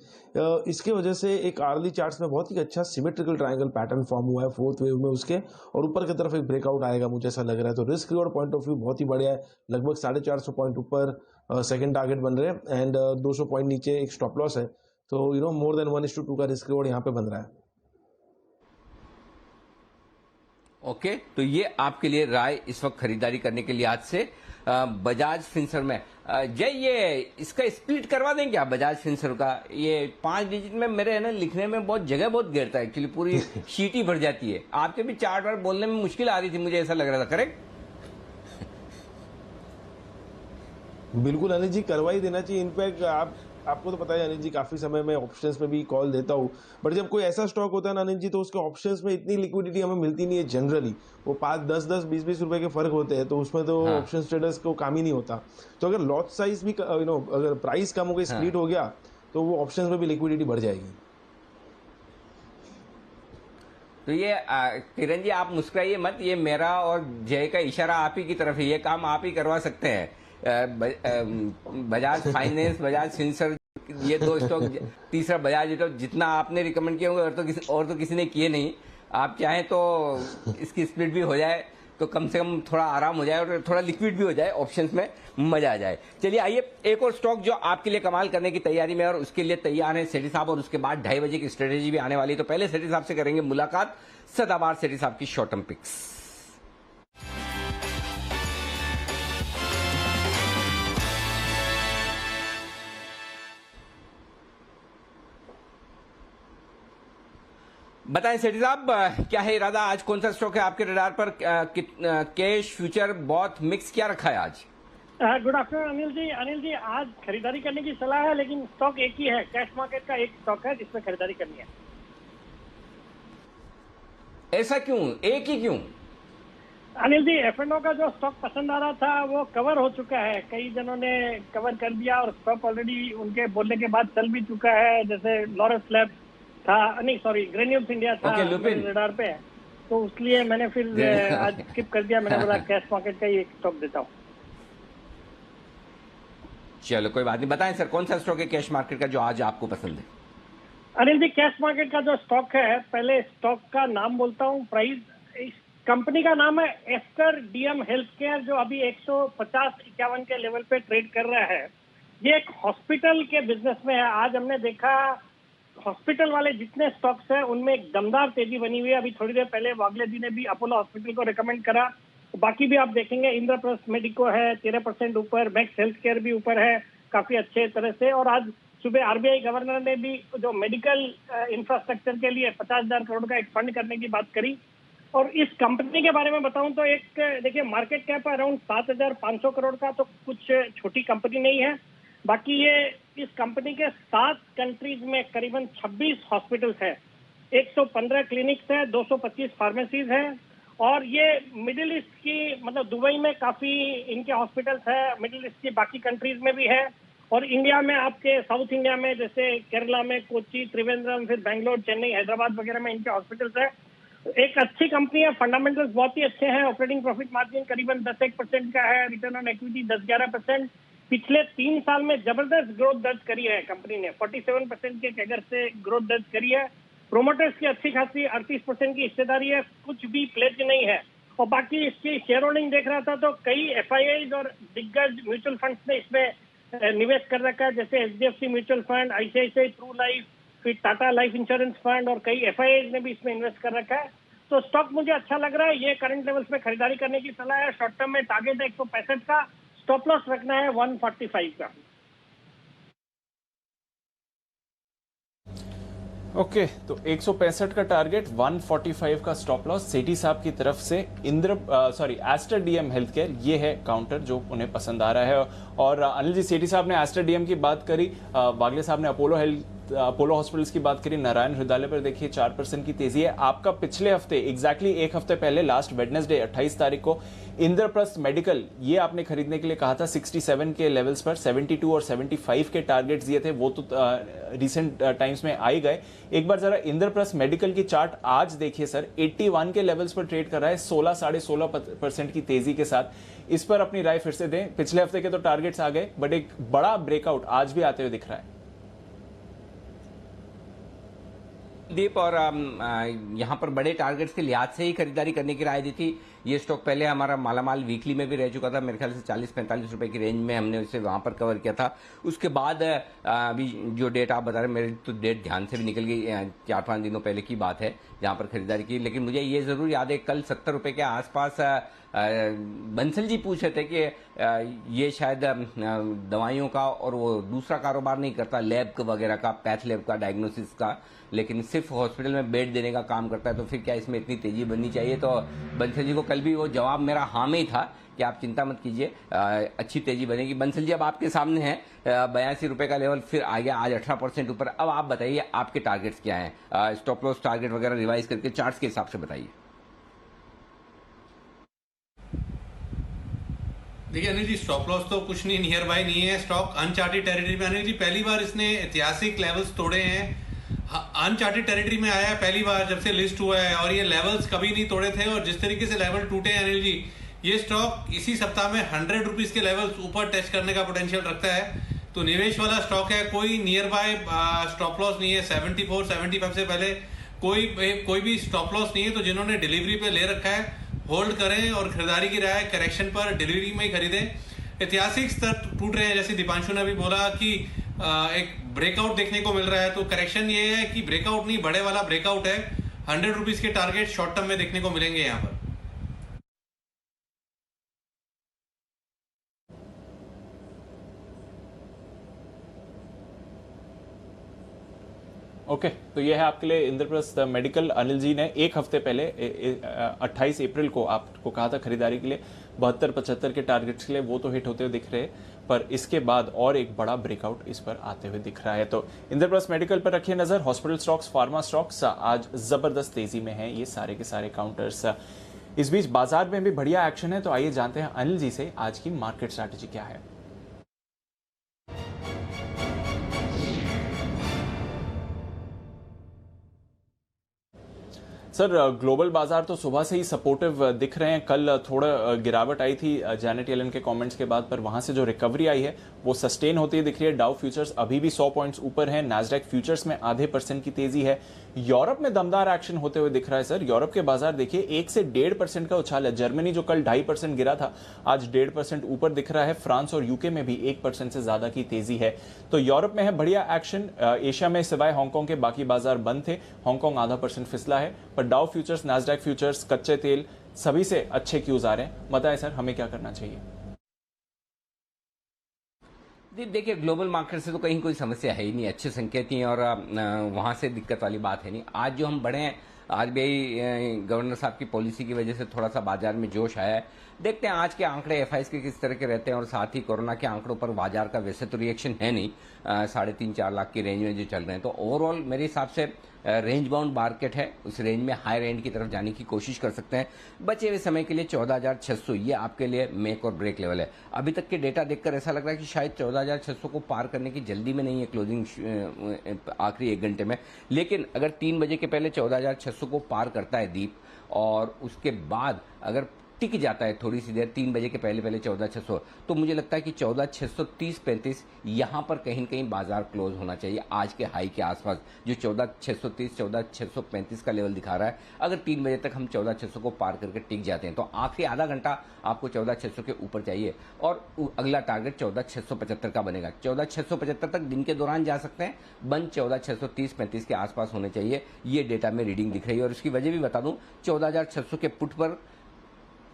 J: इसके वजह से एक आर्ली चार्ट्स में बहुत ही अच्छा सिमेट्रिकल ट्रायंगल पैटर्न फॉर्म हुआ है फोर्थ वेव में उसके, और ऊपर की तरफ एक ब्रेकआउट आएगा मुझे ऐसा लग रहा है। तो risk reward point of view बहुत ही बढ़िया है। लगभग 450 पॉइंट ऊपर सेकंड टारगेट बन रहे हैं एंड 200 पॉइंट नीचे एक स्टॉप लॉस है। तो मोर देन 1:2 का रिस्क रिवॉर्ड यहाँ पे बन रहा है।
A: ओके, तो ये आपके लिए राय इस वक्त खरीदारी करने के लिए आज से बजाज फिनसर्व में। जय, ये इसका स्प्लिट करवा दें क्या बजाज फिनसर्व का? ये 5 डिजिट में मेरे है ना लिखने में बहुत जगह बहुत घेरता है एक्चुअली, पूरी शीट ही भर जाती है। आपके भी 4 बार बोलने में मुश्किल आ रही थी, मुझे ऐसा लग रहा था, करेक्ट?
J: बिल्कुल अनिल जी, करवा ही देना चाहिए। इनफैक्ट आपको तो पता है अनिल जी, काफी समय में ऑप्शंस में भी कॉल देता हूँ, बट जब कोई ऐसा स्टॉक होता है ना अनिल जी, तो उसके ऑप्शंस में इतनी लिक्विडिटी हमें मिलती नहीं है जनरली। वो 5, 10, 20 रुपए के फर्क होते हैं, तो उसमें तो ऑप्शन ट्रेडर्स को काम ही नहीं होता। तो अगर लॉट साइज भी अगर प्राइस कम हो गई, स्प्लिट हो गया, तो वो ऑप्शंस में भी लिक्विडिटी बढ़ जाएगी।
A: तो ये किरण जी, आप मुस्कुराइए मत, ये मेरा और जय का इशारा आप ही की तरफ है। ये काम आप ही करवा सकते हैं। बजाज फाइनेंस, बजाज फिनसर्व, ये 2 स्टॉक, तीसरा बजाज स्टॉक, जितना आपने रिकमेंड किए होंगे और तो किसी ने किए नहीं। आप चाहें तो इसकी स्प्लिट भी हो जाए, तो कम से कम थोड़ा आराम हो जाए और थोड़ा लिक्विड भी हो जाए, ऑप्शंस में मजा आ जाए। चलिए आइए, एक और स्टॉक जो आपके लिए कमाल करने की तैयारी में और उसके लिए तैयार है सेठी साहब, और उसके बाद 2:30 बजे की स्ट्रेटेजी भी आने वाली है। तो पहले सेठी साहब से करेंगे मुलाकात, सदाबहार सेठी साहब की शॉर्ट टर्म पिक्स। बताएं सेठी साहब, क्या है इरादा? आज कौन सा स्टॉक है आपके रडार पर? कैश, फ्यूचर, बहुत मिक्स क्या रखा है आज?
K: गुड आफ्टरनून अनिल जी, आज खरीदारी करने की सलाह है, लेकिन स्टॉक एक ही है। कैश मार्केट का एक स्टॉक है जिसमें खरीदारी करनी है।
A: ऐसा क्यों, एक ही क्यों?
K: अनिल जी, F&O का जो स्टॉक पसंद आ रहा था वो कवर हो चुका है। कई जनों ने कवर कर दिया और स्टॉक ऑलरेडी उनके बोलने के बाद चल भी चुका है। जैसे लॉरेंस लैब था, नहीं सॉरी, ग्रेन्यूल्स इंडिया था मेरे रडार पे, तो इसलिए मैंने फिर आज स्किप कर दिया। मैंने बोला कैश मार्केट का ही एक स्टॉक देता हूँ।
A: चलो कोई बात नहीं, बताएं सर, कौन सा स्टॉक है कैश मार्केट का जो आज आपको पसंद है?
K: अनिल जी, कैश मार्केट का जो स्टॉक है, पहले स्टॉक का नाम बोलता हूँ, प्राइस। कंपनी का नाम है एस्कर डीएम हेल्थ केयर, जो अभी 150-51 के लेवल पे ट्रेड कर रहा है। ये एक हॉस्पिटल के बिजनेस में है। आज हमने देखा हॉस्पिटल वाले जितने स्टॉक्स हैं उनमें एक दमदार तेजी बनी हुई है। अभी थोड़ी देर पहले वागले जी ने भी अपोलो हॉस्पिटल को रिकमेंड करा। बाकी भी आप देखेंगे, इंद्रप्रस्थ मेडिको है 13% ऊपर, मैक्स हेल्थ केयर भी ऊपर है काफी अच्छे तरह से। और आज सुबह आरबीआई गवर्नर ने भी जो मेडिकल इंफ्रास्ट्रक्चर के लिए 50,000 करोड़ का एक फंड करने की बात करी। और इस कंपनी के बारे में बताऊं तो एक देखिए, मार्केट कैप अराउंड 7,500 करोड़ का, तो कुछ छोटी कंपनी नहीं है। बाकी ये इस कंपनी के 7 कंट्रीज में करीबन 26 हॉस्पिटल्स हैं, 115 क्लिनिक्स है, 225 फार्मेसीज हैं। और ये मिडिल ईस्ट की, मतलब दुबई में काफी इनके हॉस्पिटल्स है, मिडिल ईस्ट की बाकी कंट्रीज में भी है, और इंडिया में आपके साउथ इंडिया में जैसे केरला में कोची, त्रिवेंद्रम, फिर बैंगलोर, चेन्नई, हैदराबाद वगैरह में इनके हॉस्पिटल्स है। एक अच्छी कंपनी है, फंडामेंटल्स बहुत ही अच्छे हैं। ऑपरेटिंग प्रॉफिट मार्जिन करीबन 10-1% का है, रिटर्न ऑन इक्विटी 10-11%। पिछले 3 साल में जबरदस्त ग्रोथ दर्ज करी है कंपनी ने, 47% के कैगर से ग्रोथ दर्ज करी है। प्रोमोटर्स की अच्छी खासी 38% की हिस्सेदारी है, कुछ भी प्लेज नहीं है। और बाकी इसकी शेयर होल्डिंग देख रहा था तो कई एफआईआईज और दिग्गज म्यूचुअल फंड्स ने इसमें निवेश कर रखा है, जैसे HDFC mutual fund, ICICI, true life, फिर टाटा लाइफ इंश्योरेंस फंड और कई एफआईआई ने भी इसमें इन्वेस्ट कर रखा है। तो स्टॉक मुझे अच्छा लग रहा है, ये करंट लेवल्स में खरीदारी करने की सलाह है। शॉर्ट टर्म में टारगेट है 165 का, स्टॉप लॉस रखना है 145 का।
B: ओके, तो 165 का टारगेट, 145 का स्टॉप लॉस सेठी साहब की तरफ से। एस्टर डीएम हेल्थ केयर, ये है काउंटर जो उन्हें पसंद आ रहा है। और अनिल जी, सेठी साहब ने एस्टर डीएम की बात करी, वागले साहब ने अपोलो हॉस्पिटल्स की बात करी, नारायण हृदयालय पर देखिए 4% की तेजी है। आपका पिछले हफ्ते एग्जैक्टली एक हफ्ते पहले लास्ट वेडनेसडे 28 तारीख को इंद्रप्रस्थ मेडिकल, ये आपने खरीदने के लिए कहा था 67 के लेवल्स पर, 72 और 75 के टारगेट्स दिए थे, वो तो रिसेंट टाइम्स में आ ही गए। एक बार जरा इंद्रप्रस्थ मेडिकल की चार्ट आज देखिए सर, 81 के लेवल्स पर ट्रेड कर रहा है 16.5% की तेजी के साथ। इस पर अपनी राय फिर से दें। पिछले हफ्ते के तो टारगेट्स आ गए, बट एक बड़ा ब्रेकआउट आज भी आते हुए दिख रहा है।
A: दीप, और यहाँ पर बड़े टारगेट्स के लिहाज से ही खरीदारी करने की राय दी थी। ये स्टॉक पहले हमारा मालामाल वीकली में भी रह चुका था, मेरे ख्याल से 40-45 रुपए की रेंज में हमने उसे वहां पर कवर किया था। उसके बाद अभी जो डेट आप बता रहे, मेरी तो डेट ध्यान से भी निकल गई, 4-5 दिनों पहले की बात है जहां पर खरीदारी की। लेकिन मुझे ये जरूर याद है, कल 70 रुपए के आसपास बंसल जी पूछ रहे थे कि ये शायद दवाइयों का और वो दूसरा कारोबार नहीं करता, लैब वगैरह का, पैथ लैब का, डायग्नोसिस का, लेकिन सिर्फ हॉस्पिटल में बेड देने का काम करता है, तो फिर क्या इसमें इतनी तेजी बननी चाहिए? तो बंसल जी को कल भी वो जवाब मेरा हाँ में ही था कि आप चिंता मत कीजिए, अच्छी तेजी बनेगी। बंसल जी, अब आपके सामने है 82 रुपए का लेवल, फिर आ गया आज 18% ऊपर। अब आप बताइए आपके टारगेट्स क्या हैं, स्टॉप लॉस टारगेट वगैरह रिवाइज करके चार्ट्स के हिसाब से बताइए।
D: देखिए अनिल जी, स्टॉप लॉस तो कुछ नहीं, नियर बाय नहीं है, स्टॉक अनचार्टेड टेरिटरी में। अनिल जी, पहली बार इसने ऐतिहासिक लेवल्स तोड़े हैं, अनचार्टेड टेरिटरी में आया है पहली बार जब से लिस्ट हुआ है, और ये लेवल्स कभी नहीं तोड़े थे। और जिस तरीके से लेवल टूटे हैं अनिल जी, ये स्टॉक इसी सप्ताह में 100 रुपीज के लेवल्स ऊपर टच करने का पोटेंशियल रखता है। तो निवेश वाला स्टॉक है, कोई नियर बाय स्टॉप लॉस नहीं है। 74-75 से पहले कोई भी स्टॉप लॉस नहीं है। तो जिन्होंने डिलीवरी पे ले रखा है, होल्ड करें, और खरीदारी की राय करेक्शन पर डिलीवरी में ही खरीदें। ऐतिहासिक स्तर टूट रहे हैं, जैसे दीपांशु ने अभी बोला कि एक ब्रेकआउट देखने को मिल रहा है। तो करेक्शन ये है कि ब्रेकआउट नहीं, बड़े वाला ब्रेकआउट है। 100 रुपीज के टारगेट शॉर्ट टर्म में देखने को मिलेंगे यहाँ पर।
B: ओके, तो ये है आपके लिए इंद्रप्रस्थ मेडिकल। अनिल जी ने एक हफ्ते पहले 28 अप्रैल को आपको कहा था खरीदारी के लिए 72-75 के टारगेट्स के लिए, वो तो हिट होते हुए दिख रहे हैं, पर इसके बाद और एक बड़ा ब्रेकआउट इस पर आते हुए दिख रहा है। तो इंद्रप्रस्थ मेडिकल पर रखिए नजर। हॉस्पिटल स्टॉक्स, फार्मा स्टॉक्स आज जबरदस्त तेजी में है, ये सारे के सारे काउंटर्स। इस बीच बाजार में भी बढ़िया एक्शन है, तो आइए जानते हैं अनिल जी से आज की मार्केट स्ट्रैटेजी क्या है। सर, ग्लोबल बाजार तो सुबह से ही सपोर्टिव दिख रहे हैं। कल थोड़ा गिरावट आई थी जैनेट येलन के कमेंट्स के बाद, पर वहां से जो रिकवरी आई है वो सस्टेन होती है दिख रही है। डाउ फ्यूचर्स अभी भी 100 पॉइंट्स ऊपर है, नैस्डैक फ्यूचर्स में आधे % की तेजी है। यूरोप में दमदार एक्शन होते हुए दिख रहा है सर। यूरोप के बाजार देखिए 1 से 1.5% का उछाल है। जर्मनी जो कल 2.5% गिरा था, आज 1.5% ऊपर दिख रहा है। फ्रांस और यूके में भी 1% से ज्यादा की तेजी है। तो यूरोप में है बढ़िया एक्शन। एशिया में सिवाय हांगकांग के बाकी बाजार बंद थे, हांगकांग आधा % फिसला है, पर डाउ फ्यूचर्स, नैस्डैक फ्यूचर्स, कच्चे तेल सभी से अच्छे क्यूज आ रहे हैं। बताएं सर, हमें क्या करना चाहिए?
A: देखिए, ग्लोबल मार्केट से तो कहीं कोई समस्या है ही नहीं, अच्छे संकेत ही, और वहां से दिक्कत वाली बात है नहीं। आज जो हम बढ़े हैं, आरबीआई गवर्नर साहब की पॉलिसी की वजह से थोड़ा सा बाजार में जोश आया है। देखते हैं आज के आंकड़े एफआईएस के किस तरह के रहते हैं, और साथ ही कोरोना के आंकड़ों पर बाजार का वैसे तो रिएक्शन है नहीं, 3.5-4 लाख की रेंज में जो चल रहे हैं। तो ओवरऑल मेरे हिसाब से रेंज बाउंड मार्केट है, उस रेंज में हाई रेंज की तरफ जाने की कोशिश कर सकते हैं। बचे हुए समय के लिए 14,600 ये आपके लिए मेक और ब्रेक लेवल है। अभी तक के डेटा देखकर ऐसा लग रहा है कि शायद 14,600 को पार करने की जल्दी में नहीं है क्लोजिंग आखिरी 1 घंटे में, लेकिन अगर 3 बजे के पहले 14,600 को पार करता है दीप, और उसके बाद अगर टिक जाता है थोड़ी सी देर 3 बजे के पहले पहले 14,600, तो मुझे लगता है कि 14,630-35 यहाँ पर कहीं न कहीं बाजार क्लोज होना चाहिए आज के हाई के आसपास, जो 14,630 14,635 का लेवल दिखा रहा है। अगर 3 बजे तक हम 14,600 को पार करके टिक जाते हैं तो आखिरी आधा घंटा आपको 14,600 के ऊपर चाहिए और अगला टारगेट 14,675 का बनेगा। 14,675 तक दिन के दौरान जा सकते हैं, बंद 14,630-35 के आसपास होने चाहिए, ये डेटा में रीडिंग दिख रही है। और इसकी वजह भी बता दूं, 14,600 के पुट पर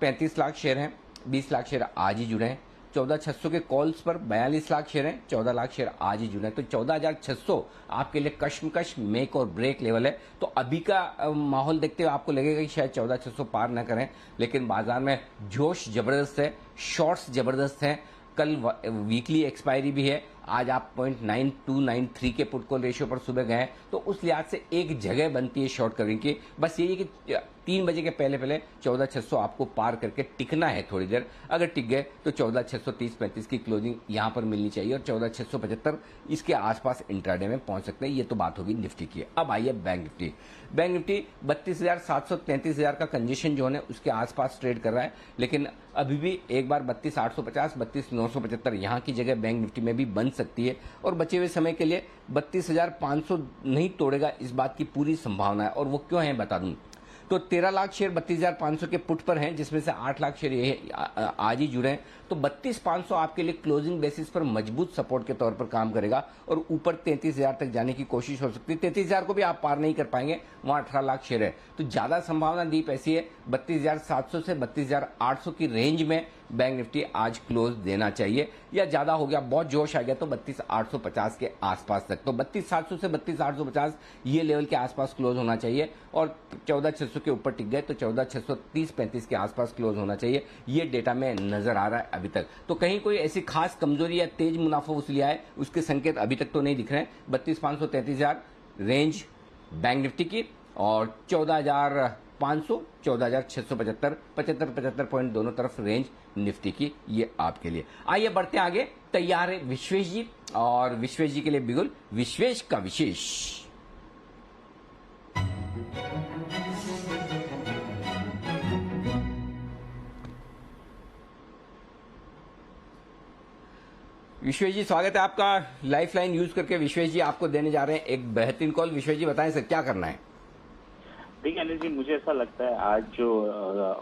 A: 35 लाख शेयर हैं, 20 लाख शेयर आज ही जुड़े हैं। 14,600 के कॉल्स पर 42 लाख शेयर हैं, 14 लाख शेयर आज ही जुड़े हैं। तो 14,600 आपके लिए कश्मकश मेक और ब्रेक लेवल है। तो अभी का माहौल देखते हुए आपको लगेगा कि शायद 14,600 पार न करें, लेकिन बाजार में जोश जबरदस्त है, शॉर्ट्स जबरदस्त हैं। कल वीकली एक्सपायरी भी है, आज आप 0.9293 के पुट कॉल रेशियो पर सुबह गए, तो उस लिहाज से एक जगह बनती है शॉर्ट कवरिंग की। बस यही है कि 3 बजे के पहले पहले 14,600 आपको पार करके टिकना है थोड़ी देर। अगर टिक गए तो 14,630-35 की क्लोजिंग यहां पर मिलनी चाहिए और 14,675 इसके आसपास इंट्राडे में पहुंच सकते हैं। ये तो बात होगी निफ्टी की। अब आइए बैंक निफ्टी। बैंक निफ्टी 32,700 33,000 का कंजेशन जोन है, उसके आसपास ट्रेड कर रहा है, लेकिन अभी भी एक बार 32,850 32,975 यहां की जगह बैंक निफ्टी में भी बन सकती है और बचे हुए समय के लिए 32,500 नहीं तोड़ेगा, इस बात की पूरी संभावना है। और वो क्यों है बता दूं, तो 13 लाख शेयर 32,500 के पुट पर हैं, जिसमें से 8 लाख शेयर ये आज ही जुड़े हैं। तो 32,500 आपके लिए क्लोजिंग बेसिस पर मजबूत सपोर्ट के तौर पर काम करेगा और ऊपर 33,000 तक जाने की कोशिश हो सकती है। 33,000 को भी आप पार नहीं कर पाएंगे, वहां 18 लाख शेयर है। तो ज्यादा संभावना दीप ऐसी है 32,700 से 32,800 की रेंज में बैंक निफ्टी आज क्लोज देना चाहिए, या ज्यादा हो गया, बहुत जोश आ गया तो 32,850 के आसपास तक। तो 32,700 से 32,850 ये लेवल के आसपास क्लोज होना चाहिए और 14,600 के ऊपर टिक गए तो 14,630-35 के आसपास क्लोज होना चाहिए। ये डेटा में नजर आ रहा है अभी तक। तो कहीं कोई ऐसी खास कमजोरी या तेज मुनाफा वसूली आए उसके संकेत अभी तक तो नहीं दिख रहे हैं। 32,500 33,000 रेंज बैंक निफ्टी की और 14,500 14,675 75 पॉइंट दोनों तरफ रेंज निफ्टी की, ये आपके लिए। आइए बढ़ते आगे। तैयार है विश्वेश जी, और विश्वेश जी के लिए बिगुल विश्वेश का विशेष। विश्वेश जी स्वागत है आपका लाइफलाइन यूज करके। विश्वेश जी आपको देने जा रहे हैं एक बेहतरीन कॉल। विश्वेश जी बताएं सर क्या करना है।
L: देखिए अनिल जी, मुझे ऐसा लगता है आज जो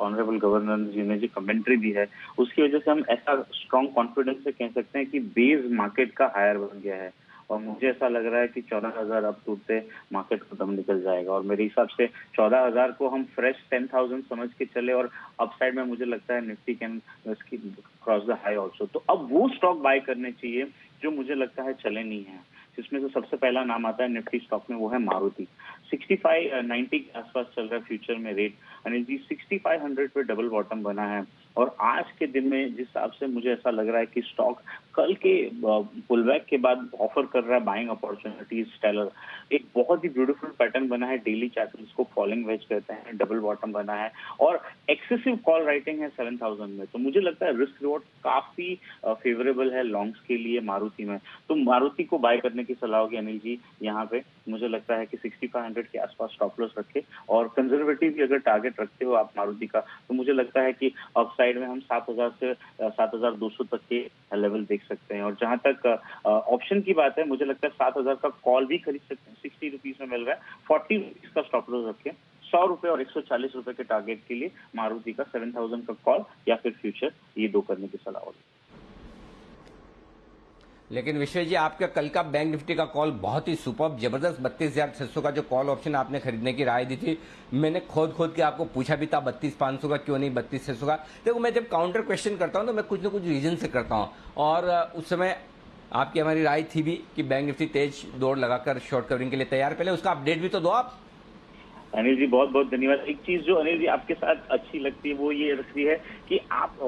L: ऑनरेबल गवर्नर जी ने जो कमेंट्री दी है उसकी वजह से हम ऐसा स्ट्रॉन्ग कॉन्फिडेंस से कह सकते हैं कि बेस मार्केट का हायर बन गया है और मुझे ऐसा लग रहा है कि 14,000 अब टूटते मार्केट खत्म निकल जाएगा और मेरे हिसाब से 14,000 को हम फ्रेश 10,000 समझ के चले और अपसाइड में मुझे लगता है Nifty can cross the high also. तो अब वो स्टॉक बाय करने चाहिए जो मुझे लगता है चले नहीं है, जिसमें से सबसे पहला नाम आता है निफ्टी स्टॉक में, वो है मारुति। 6590 के आसपास चल रहा है फ्यूचर में रेट। अनिल जी 6500 पे डबल बॉटम बना है और आज के दिन में जिस हिसाब से मुझे ऐसा लग रहा है कि स्टॉक कल के पुलबैक के बाद ऑफर कर रहा है बाइंग अपॉर्चुनिटीज स्टेलर। एक बहुत ही ब्यूटीफुल पैटर्न बना है, डेली चार्ट जिसको फॉलिंग वेज कहते हैं, डबल बॉटम बना है और एक्सेसिव कॉल राइटिंग है 7,000 में। तो मुझे लगता है रिस्क रिवॉर्ड काफी फेवरेबल है लॉन्ग्स के लिए मारुति में। तो मारुति को बाय करने की सलाह होगी अनिल जी। यहाँ पे मुझे लगता है कि 6500 के आसपास स्टॉप लॉस रखे और कंजर्वेटिव भी अगर टारगेट रखते हो आप मारुति का, तो मुझे लगता है कि अपसाइड में हम 7,000 से 7,200 तक के लेवल देख सकते हैं। और जहां तक ऑप्शन की बात है, मुझे लगता है 7,000 का कॉल भी खरीद सकते हैं, 60 रुपीज में मिल रहा है। 40 रुपीज का स्टॉप लॉस रखें, 100 रुपए और 140 रुपए के टारगेट के लिए मारुति का 7,000 का कॉल या फिर फ्यूचर, ये दो करने की सलाह होगी।
A: लेकिन विश्वेश जी आपका कल का बैंक निफ्टी का कॉल बहुत ही सुपर्ब जबरदस्त। 32,600 का जो कॉल ऑप्शन आपने खरीदने की राय दी थी, मैंने खोद के आपको पूछा भी था 32,500 का क्यों नहीं 32,600 का। देखो मैं जब काउंटर क्वेश्चन करता हूं तो मैं कुछ ना कुछ रीजन से करता हूं और उस समय आपकी हमारी राय थी भी कि बैंक निफ्टी तेज दौड़ लगाकर शॉर्ट कवरिंग के लिए तैयार। पहले उसका अपडेट भी तो दो आप।
L: अनिल जी बहुत बहुत धन्यवाद। एक चीज जो अनिल जी आपके साथ अच्छी लगती है वो ये लगती है कि आप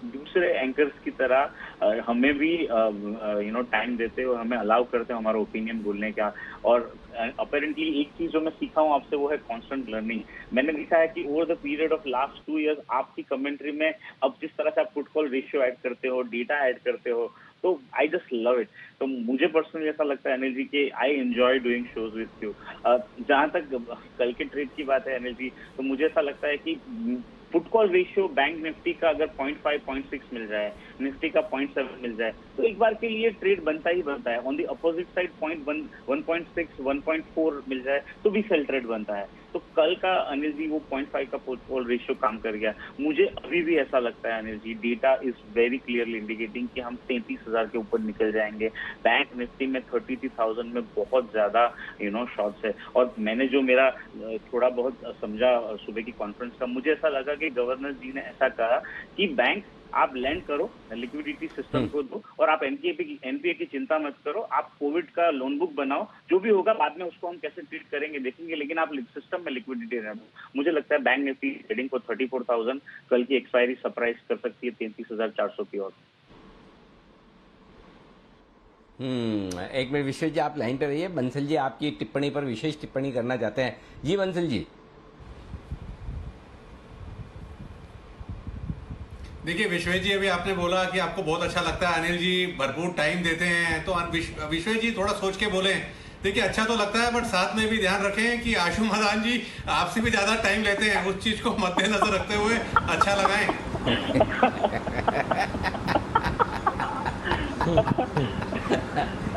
L: दूसरे एंकर्स की तरह हमें भी टाइम देते हो, हमें अलाउ करते हो हमारा ओपिनियन बोलने का। और अपेरेंटली एक चीज जो मैं सीखा हूँ आपसे वो है कांस्टेंट लर्निंग। मैंने देखा है कि over the period of last 2 years आपकी कमेंट्री में अब जिस तरह से आप पुट कॉल रेशियो ऐड करते हो, डेटा ऐड करते हो, तो आई जस्ट लव इट। तो मुझे पर्सनली ऐसा लगता है अनिल जी कि I enjoy doing shows with you. जहां तक कल के ट्रेड की बात है अनिल जी, तो मुझे ऐसा लगता है कि put call ratio bank Nifty का अगर 0.5 0.6 मिल जाए, निफ्टी का 0.7 मिल जाए, तो एक बार के लिए ट्रेड बनता ही बनता है। ऑन दी अपोजिट साइड 0.1 1.6 1.4 मिल जाए तो भी सेल ट्रेड बनता है। तो कल का अनिल जी वो 0.5 का पुट कॉल रेशियो काम कर गया। मुझे अभी भी ऐसा लगता है Anil ji, data is very clearly indicating कि हम 33,000 के ऊपर निकल जाएंगे। बैंक निफ्टी में 33,000 में बहुत ज्यादा शॉर्ट्स है। और मैंने जो मेरा थोड़ा बहुत समझा सुबह की कॉन्फ्रेंस का, मुझे ऐसा लगा कि गवर्नर जी ने ऐसा कहा कि बैंक आप लैंड करो, लिक्विडिटी सिस्टम को दो, और आप एनपीए की चिंता मत करो, आप कोविड का लोन बुक बनाओ, जो भी होगा बाद में उसको हम कैसे ट्रीट करेंगे देखेंगे, लेकिन आप सिस्टम में लिक्विडिटी रहने दो। मुझे लगता है बैंक निफ्टी ट्रेडिंग को 34,000, कल की एक्सपायरी सरप्राइज कर सकती है 33,400 की ओर।
A: एक मिनट विश्वेश जी, आप लाइन पे रहिए। बंसल जी आपकी टिप्पणी पर विशेष टिप्पणी करना चाहते हैं। जी बंसल जी।
D: देखिए विश्वेश जी, अभी आपने बोला कि आपको बहुत अच्छा लगता है, अनिल जी भरपूर टाइम देते हैं, तो विश्वेश जी थोड़ा सोच के बोले। देखिए अच्छा तो लगता है, बट साथ में भी ध्यान रखें कि आशु मदान जी आपसे भी ज्यादा टाइम लेते हैं, उस चीज को मद्देनजर रखते हुए अच्छा लगाएं।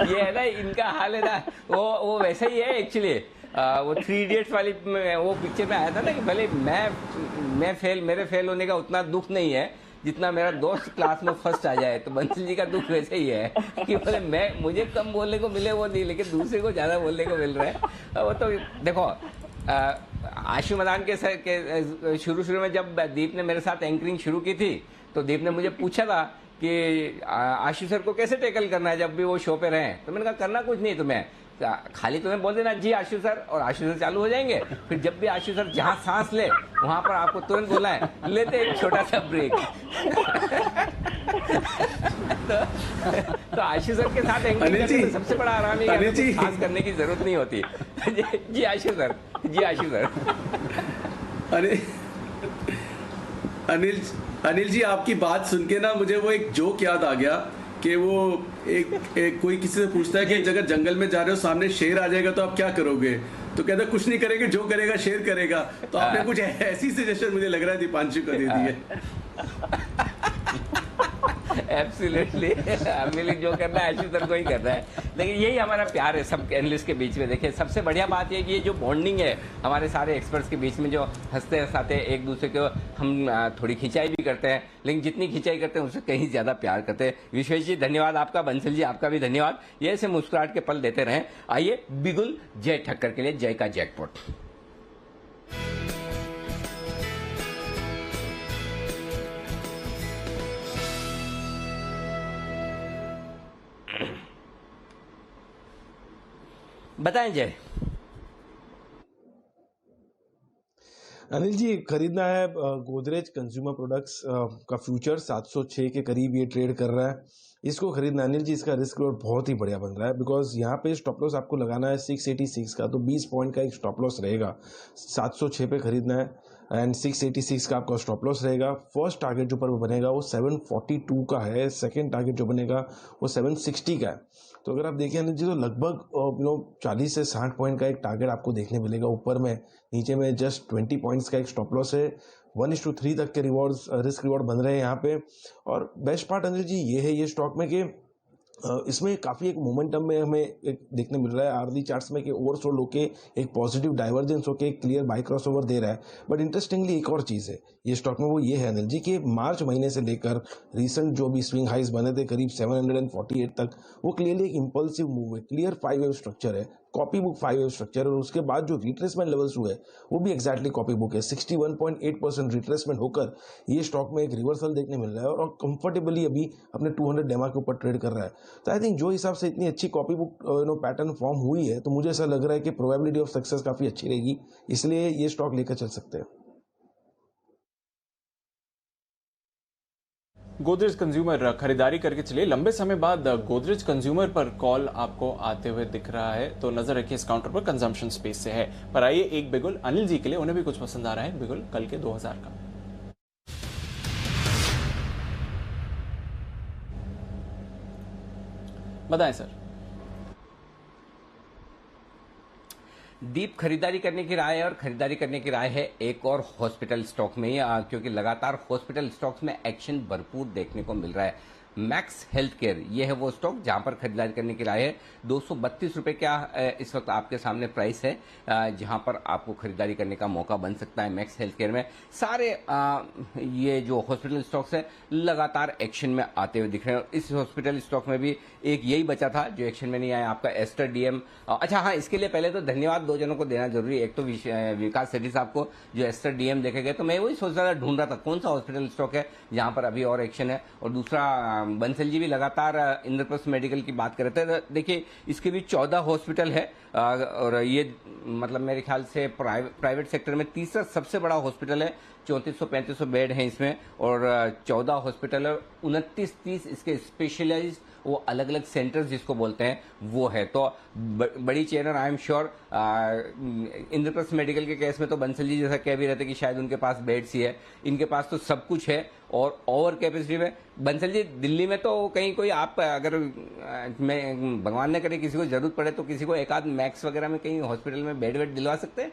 A: ये है ना, इनका हाल है ना, वो वैसा ही है एक्चुअली। वो 3 इडियट्स वाली वो पिक्चर में आया था ना कि भले मेरे फेल होने का उतना दुख नहीं है जितना मेरा दोस्त क्लास में फर्स्ट आ जाए। तो बंसल जी का दुख वैसे ही है कि बोले मुझे कम बोलने को मिले वो नहीं, लेकिन दूसरे को ज्यादा बोलने को मिल रहा है। वो तो देखो, आशु मदान के शुरू में जब दीप ने मेरे साथ एंकरिंग शुरू की थी तो दीप ने मुझे पूछा था कि आशु सर को कैसे टैकल करना है जब भी वो शो पे रहे। तो मैंने कहा करना कुछ नहीं, तुम्हें खाली तुम्हें बोल देना जी आशु सर, और आशु सर चालू हो जाएंगे। फिर जब भी आशु सर जहां सांस ले वहां पर आपको तुरंत बोलना है लेते एक छोटा सा ब्रेक। तो आशु सर के साथ एंकरिंग करने में सबसे बड़ा आराम है कि कुछ खास करने की जरूरत नहीं होती। जी आशु सर, जी आशु सर।
H: अनिल जी, आपकी बात सुन के ना मुझे वो एक जोक याद आ गया कि वो एक कोई किसी से पूछता है कि अगर जंगल में जा रहे हो, सामने शेर आ जाएगा तो आप क्या करोगे? तो कहता है कुछ नहीं करेंगे, जो करेगा शेर करेगा। तो आपने कुछ ऐसी सजेशन मुझे लग रहा है दीपांशु को दे दी है।
A: एब्सोल्युटली, हमें जो करना है आशु सर को ही करना है। लेकिन यही हमारा प्यार है सब एनालिस्ट के बीच में। देखिए सबसे बढ़िया बात ये कि ये जो बॉन्डिंग है हमारे सारे एक्सपर्ट्स के बीच में, जो हंसते हंसाते एक दूसरे को हम थोड़ी खिंचाई भी करते हैं, लेकिन जितनी खिंचाई करते हैं उससे कहीं ज्यादा प्यार करते हैं। विश्वेश जी धन्यवाद आपका, बंसल जी आपका भी धन्यवाद। ये ऐसे मुस्कुराहट के पल देते रहें। आइए बिगुल जय ठक्कर के लिए जय का जैकपॉट। बताएं जय।
J: अनिल जी, खरीदना है गोदरेज कंज्यूमर प्रोडक्ट्स का फ्यूचर 706 के करीब ये ट्रेड कर रहा है। इसको खरीदना अनिल जी, इसका रिस्क रिवॉर्ड बहुत ही बढ़िया बन रहा है, बिकॉज यहाँ पे स्टॉप लॉस आपको लगाना है 686 का, तो 20 पॉइंट का एक स्टॉप लॉस रहेगा। 706 पे खरीदना है एंड 686 का आपका स्टॉप लॉस रहेगा। फर्स्ट टारगेट जो पर वो बनेगा वो 742 का है, सेकंड टारगेट जो बनेगा वो 760 का है। तो अगर आप देखें अनिल जी तो लगभग 40 से 60 पॉइंट का एक टारगेट आपको देखने मिलेगा ऊपर में। नीचे में जस्ट 20 पॉइंट्स का एक स्टॉप लॉस है। 1:3 तक के रिस्क रिवॉर्ड बन रहे हैं यहाँ पे। और बेस्ट पार्ट अनिल जी ये है ये स्टॉक में कि इसमें काफी एक मोमेंटम में हमें एक देखने मिल रहा है आरडी चार्ट्स में कि ओवरसोल्ड होके एक पॉजिटिव डाइवर्जेंस होके एक क्लियर बाय क्रॉसओवर दे रहा है। बट इंटरेस्टिंगली एक और चीज है ये स्टॉक में, वो ये है अनिल जी कि मार्च महीने से लेकर रिसेंट जो भी स्विंग हाइज बने थे करीब 748 तक, वो क्लियरली एक इंपल्सिव मूव है, क्लियर 5 वेव स्ट्रक्चर है, कॉपी बुक 5 वेव स्ट्रक्चर। और उसके बाद जो रिट्रेसमेंट लेवल्स हुए वो भी एक्जैक्टली कॉपी बुक है। 61.8% रिट्रेसमेंट होकर ये स्टॉक में एक रिवर्सल देखने मिल रहा है और कंफर्टेबली अभी अपने 200 डेमा के ऊपर ट्रेड कर रहा है। तो आई थिंक जो हिसाब से इतनी अच्छी कॉपी बुक पैटर्न फॉर्म हुई है, तो मुझे ऐसा लग रहा है कि प्रोबेबिलिटी ऑफ सक्सेस काफी अच्छी रहेगी, इसलिए ये स्टॉक लेकर चल सकते हैं।
B: गोदरेज कंज्यूमर खरीदारी करके चलिए। लंबे समय बाद गोदरेज कंज्यूमर पर कॉल आपको आते हुए दिख रहा है, तो नजर रखिए इस काउंटर पर, कंजम्पशन स्पेस से है। पर आइए एक बिगुल अनिल जी के लिए, उन्हें भी कुछ पसंद आ रहा है बिगुल कल के 2000 का। बताएं सर।
A: दीप, खरीदारी करने की राय है, और खरीदारी करने की राय है एक और हॉस्पिटल स्टॉक में ही, क्योंकि लगातार हॉस्पिटल स्टॉक्स में एक्शन भरपूर देखने को मिल रहा है। मैक्स हेल्थ केयर, ये है वो स्टॉक जहां पर खरीदारी करने की राय है। 232 रुपए का इस वक्त आपके सामने प्राइस है, जहां पर आपको खरीदारी करने का मौका बन सकता है। मैक्स हेल्थ केयर में सारे ये जो हॉस्पिटल स्टॉक्स है लगातार एक्शन में आते हुए दिख रहे हैं। इस हॉस्पिटल स्टॉक में भी एक यही बचा था जो एक्शन में नहीं आया, आपका एस्टर डीएम। अच्छा हाँ, इसके लिए पहले तो धन्यवाद दो जनों को देना जरूरी है। एक तो विकास सेठी साहब को जो एस्टर डीएम देखे गए, तो मैं वही सोच रहा था, ढूंढ रहा था कौन सा हॉस्पिटल स्टॉक है जहां पर अभी और एक्शन है। और दूसरा बंसल जी भी लगातार इंद्रप्रस्थ मेडिकल की बात कर रहे थे। देखिए इसके भी 14 हॉस्पिटल है, और ये मतलब मेरे ख्याल से प्राइवेट सेक्टर में तीसरा सबसे बड़ा हॉस्पिटल है। 3400-3500 बेड हैं इसमें, और 14 हॉस्पिटल और 29-30 इसके स्पेशलाइज्ड वो अलग अलग सेंटर्स जिसको बोलते हैं वो है। तो बड़ी chain, I am sure Indraprastha medical के केस में तो बंसल जी जैसा कह भी रहते कि शायद उनके पास बेड्स ही है, इनके पास तो सब कुछ है और ओवर कैपेसिटी में। बंसल जी, दिल्ली में तो कहीं कोई आप अगर मैं भगवान ने करे किसी को जरूरत पड़े तो किसी को एक आध मैक्स वगैरह में कहीं हॉस्पिटल में बेड वेड दिलवा सकते हैं?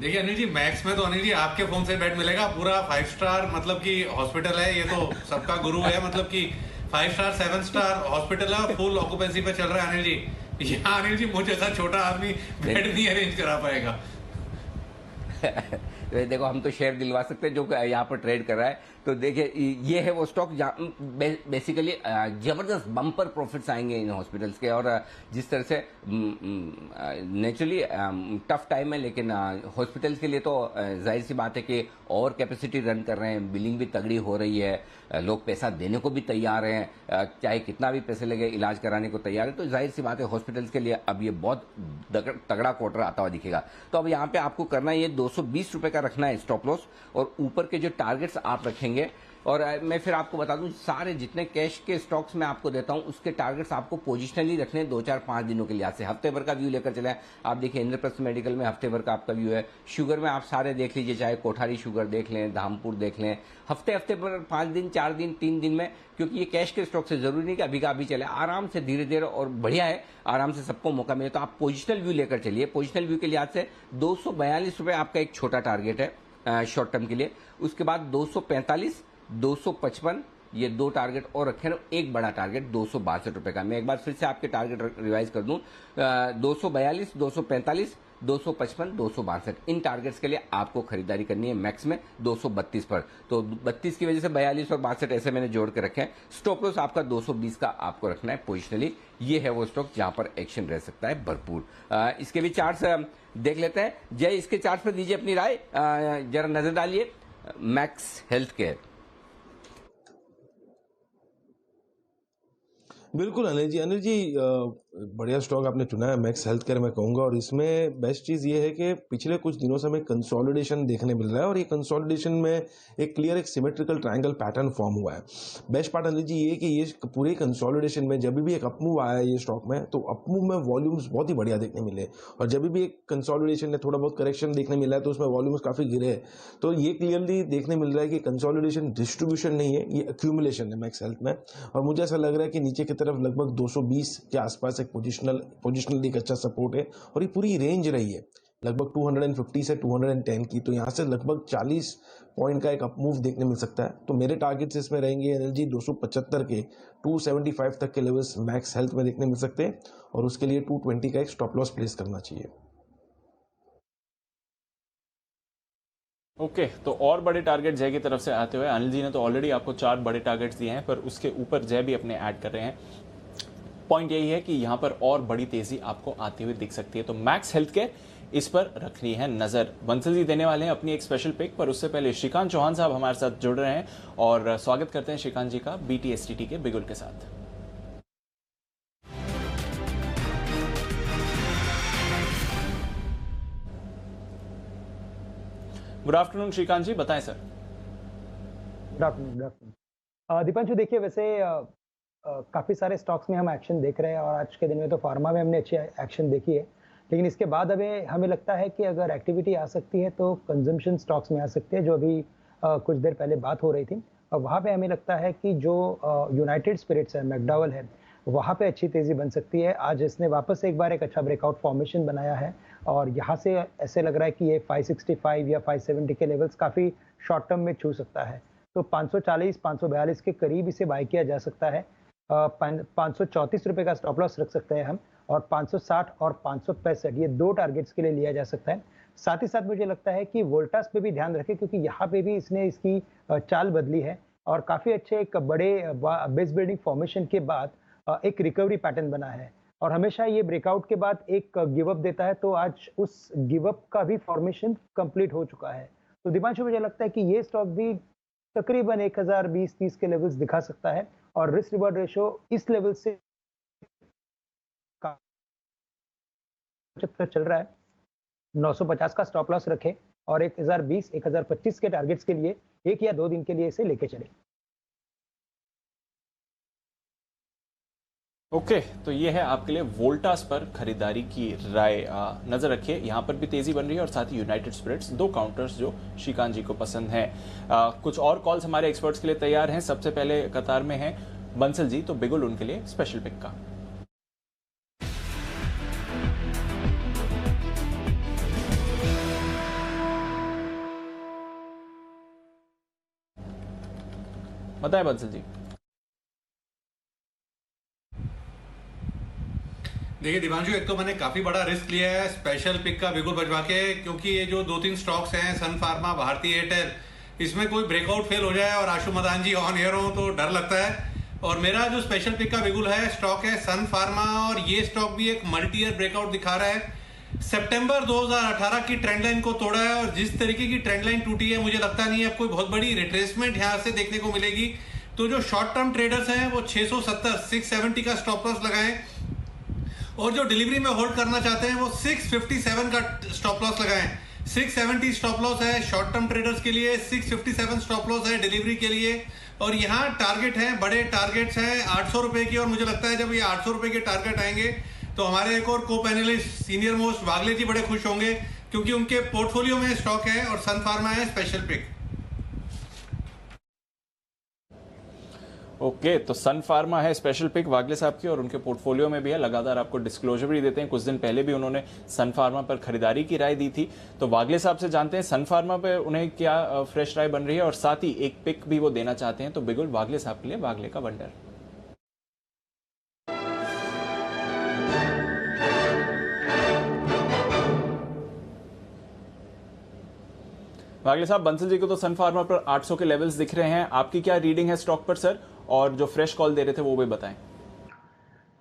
D: देखिए अनिल जी, मैक्स में तो अनिल जी आपके फोन से बेड मिलेगा, पूरा 5 स्टार मतलब कि हॉस्पिटल है, ये तो सबका गुरु है, मतलब कि 5 स्टार 7 स्टार हॉस्पिटल है, फुल ऑक्यूपेंसी पे चल रहा है अनिल जी। यहाँ अनिल जी मुझे जैसा छोटा आदमी बेड नहीं अरेंज करा पाएगा।
A: देखो हम तो शेयर दिलवा सकते हैं जो यहाँ पर ट्रेड कर रहा है। तो देखिए ये है वो स्टॉक बेसिकली जबरदस्त बम्पर प्रॉफिट्स आएंगे इन हॉस्पिटल्स के। और जिस तरह से नेचुरली टफ टाइम है, लेकिन हॉस्पिटल्स के लिए तो जाहिर सी बात है कि ओवर कैपेसिटी रन कर रहे हैं, बिलिंग भी तगड़ी हो रही है, लोग पैसा देने को भी तैयार हैं, चाहे कितना भी पैसे लगे इलाज कराने को तैयार है। तो जाहिर सी बात है हॉस्पिटल्स के लिए अब ये बहुत तगड़ा क्वार्टर आता हुआ दिखेगा। तो अब यहाँ पे आपको करना है, ये 220 रुपए का रखना है स्टॉप लॉस, और ऊपर के जो टारगेट्स आप रखेंगे। और मैं फिर आपको बता दूं, सारे जितने कैश के स्टॉक्स मैं आपको देता हूं उसके टारगेट्स आपको पोजिशनली रखने 2-4-5 दिनों के लिए, से हफ्ते भर का व्यू लेकर चले। आप देखिए इंद्रप्रस्थ मेडिकल में हफ्ते भर का आपका व्यू है, शुगर में आप सारे देख लीजिए, चाहे कोठारी शुगर देख लें, धामपुर देख लें, हफ्ते पर 5 दिन 4 दिन 3 दिन में, क्योंकि ये कैश के स्टॉक से जरूरी नहीं कि अभी का अभी चले, आराम से धीरे धीरे, और बढ़िया है आराम से सबको मौका मिले। तो आप पोजिशनल व्यू लेकर चलिए। पोजिशनल व्यू के लिहाज से 242 रुपए आपका एक छोटा टारगेट है शॉर्ट टर्म के लिए। उसके बाद 245, 255 ये दो टारगेट और रखे हैं। एक बड़ा टारगेट 262 रुपए का। मैं एक बार फिर से आपके टारगेट रिवाइज कर दूं, 242, 245, 255, 262 इन टारगेट्स के लिए आपको खरीदारी करनी है मैक्स में 232 पर। तो 32 की वजह से 42 और 62 ऐसे मैंने जोड़ के रखे हैं। स्टॉप लॉस आपका 220 का आपको रखना है पोजिशनली। ये है वो स्टॉक जहां पर एक्शन रह सकता है भरपूर। इसके भी चार्ट्स देख लेते हैं। जय, इसके चार्ट पर दीजिए अपनी राय, जरा नजर डालिए। मैक्स हेल्थ केयर,
J: बिल्कुल अनिल जी बढ़िया स्टॉक आपने चुना है मैक्स हेल्थ केयर मैं कहूँगा। और इसमें बेस्ट चीज़ ये है कि पिछले कुछ दिनों से हमें कंसोलिडेशन देखने मिल रहा है, और ये कंसोलिडेशन में एक क्लियर एक सिमेट्रिकल ट्रायंगल पैटर्न फॉर्म हुआ है। बेस्ट पार्ट अनिल जी ये कि ये पूरे कंसोलिडेशन में जब भी एक अपमूव आया है ये स्टॉक में, तो अपमूव में वॉल्यूम्स बहुत ही बढ़िया देखने मिले, और जब भी एक कंसोलिडेशन में थोड़ा बहुत करेक्शन देखने मिला है तो उसमें वॉल्यूम्स काफ़ी गिरे हैं। तो ये क्लियरली देखने मिल रहा है कि कंसोलिडेशन डिस्ट्रीब्यूशन नहीं है, ये एक्यूमुलेशन है मैक्स हेल्थ में। और मुझे ऐसा लग रहा है कि नीचे की तरफ लगभग 220 के आसपास एक पोजिशनल एक अच्छा सपोर्ट है, और ये पूरी रेंज रही है लगभग 250 से 210 की। तो यहाँ से लगभग 40 पॉइंट का एक अपमूव देखने मिल सकता है। तो मेरे टारगेट्स इसमें रहेंगे एनर्जी 275 के 275 तक के लेवल्स मैक्स हेल्थ में देखने मिल सकते हैं, और उसके लिए 220 का एक स्टॉप लॉस प्लेस करना चाहिए।
B: ओके, तो और बड़े टारगेट जय की तरफ से आते हुए अनिल जी ने तो ऑलरेडी आपको 4 बड़े टारगेट्स दिए हैं, पर उसके ऊपर जय भी अपने ऐड कर रहे हैं। पॉइंट यही है कि यहां पर और बड़ी तेजी आपको आती हुई दिख सकती है। तो मैक्स हेल्थ केयर, इस पर रखनी है नजर। बंसल जी देने वाले हैं अपनी एक स्पेशल पिक, पर उससे पहले श्रीकांत चौहान साहब हमारे साथ जुड़ रहे हैं, और स्वागत करते हैं श्रीकांत जी का BTSTT के बिगुल के साथ। गुड आफ्टरनून श्रीकांत जी, बताएं सर।
M: Good afternoon Deepanshu. देखिए वैसे काफ़ी सारे स्टॉक्स में हम एक्शन देख रहे हैं, और आज के दिन में तो फार्मा में हमने अच्छी एक्शन देखी है, लेकिन इसके बाद हमें लगता है कि अगर एक्टिविटी आ सकती है तो कंजम्पशन स्टॉक्स में आ सकती है, जो अभी कुछ देर पहले बात हो रही थी। और वहाँ पे हमें लगता है कि जो यूनाइटेड स्पिरिट्स है, मैकडॉवेल है, वहाँ पे अच्छी तेजी बन सकती है। आज इसने वापस एक बार एक अच्छा ब्रेकआउट फॉर्मेशन बनाया है और यहाँ से ऐसे लग रहा है कि ये 565 या 570 के लेवल्स काफ़ी शॉर्ट टर्म में छू सकता है। तो 540, 542 के करीब इसे बाय किया जा सकता है। 534 रुपए का स्टॉप लॉस रख सकते हैं हम और 560 और 565 ये 2 टारगेट्स के लिए लिया जा सकता है। साथ ही साथ मुझे लगता है कि वोल्टास पे भी ध्यान रखें क्योंकि यहाँ पे भी इसने इसकी चाल बदली है और काफ़ी अच्छे एक बड़े बेस बिल्डिंग फॉर्मेशन के बाद एक रिकवरी पैटर्न बना है और हमेशा ये ब्रेकआउट के बाद एक गिव अप देता है, तो आज उस गिव अप का भी फॉर्मेशन कंप्लीट हो चुका है। तो दीपांशु मुझे लगता है कि ये स्टॉक भी तकरीबन 1020-30 के लेवल्स दिखा सकता है और रिस्क रिवॉर्ड रेशो इस लेवल से चल रहा है। 950 का स्टॉप लॉस रखें और 1020, 1025 के टारगेट्स के लिए 1 या 2 दिन के लिए इसे लेके चले।
B: ओके तो ये है आपके लिए वोल्टास पर खरीदारी की राय। नजर रखिए यहाँ पर भी तेजी बन रही है और साथ ही यूनाइटेड स्पिरिट्स 2 काउंटर्स जो श्रीकांत जी को पसंद है। कुछ और कॉल्स हमारे एक्सपर्ट्स के लिए तैयार हैं। सबसे पहले कतार में हैं बंसल जी, तो बिगुल उनके लिए स्पेशल पिक का। बताएं बंसल जी।
D: देखिए दिवांशु, एक तो मैंने काफी बड़ा रिस्क लिया है स्पेशल पिक का बिगुल बजवा के, क्योंकि ये जो 2-3 स्टॉक्स हैं सन फार्मा, भारती एयरटेल, इसमें कोई ब्रेकआउट फेल हो जाए और आशु मदान जी ऑन एयर हो तो डर लगता है। और मेरा जो स्पेशल पिक का बिगुल है स्टॉक है सन फार्मा और ये स्टॉक भी एक मल्टी ईयर ब्रेकआउट दिखा रहा है। सितंबर 2018 की ट्रेंड लाइन को तोड़ा है और जिस तरीके की ट्रेंड लाइन टूटी है मुझे लगता नहीं है अब कोई बहुत बड़ी रिट्रेसमेंट यहां से देखने को मिलेगी। तो जो शॉर्ट टर्म ट्रेडर्स हैं वो 670, 670 का स्टॉप लॉस लगाएं और जो डिलीवरी में होल्ड करना चाहते हैं वो 657 का स्टॉप लॉस लगाएं। 670 स्टॉप लॉस है शॉर्ट टर्म ट्रेडर्स के लिए, 657 स्टॉप लॉस है डिलीवरी के लिए। और यहाँ टारगेट है, बड़े टारगेट्स हैं 800 रुपए की, और मुझे लगता है जब ये 800 रुपए के टारगेट आएंगे तो हमारे एक और को पैनलिस्ट सीनियर मोस्ट वागले जी बड़े खुश होंगे, क्योंकि उनके पोर्टफोलियो में स्टॉक है और सन फार्मा है स्पेशल पिक।
B: ओके तो सन फार्मा है स्पेशल पिक वागले साहब की और उनके पोर्टफोलियो में भी है। लगातार आपको डिस्क्लोजर भी देते हैं। कुछ दिन पहले भी उन्होंने सन फार्मा पर खरीदारी की राय दी थी। तो वागले साहब से जानते हैं सन फार्मा पे उन्हें क्या फ्रेश राय बन रही है और साथ ही एक पिक भी वो देना चाहते हैं। तो बिगुल वागले साहब के लिए वागले का वंडर। वागले साहब, बंसल जी को तो सन फार्मा पर 800 के लेवल्स दिख रहे हैं, आपकी क्या रीडिंग है स्टॉक पर सर? और जो फ्रेश कॉल दे रहे थे वो भी बताएं।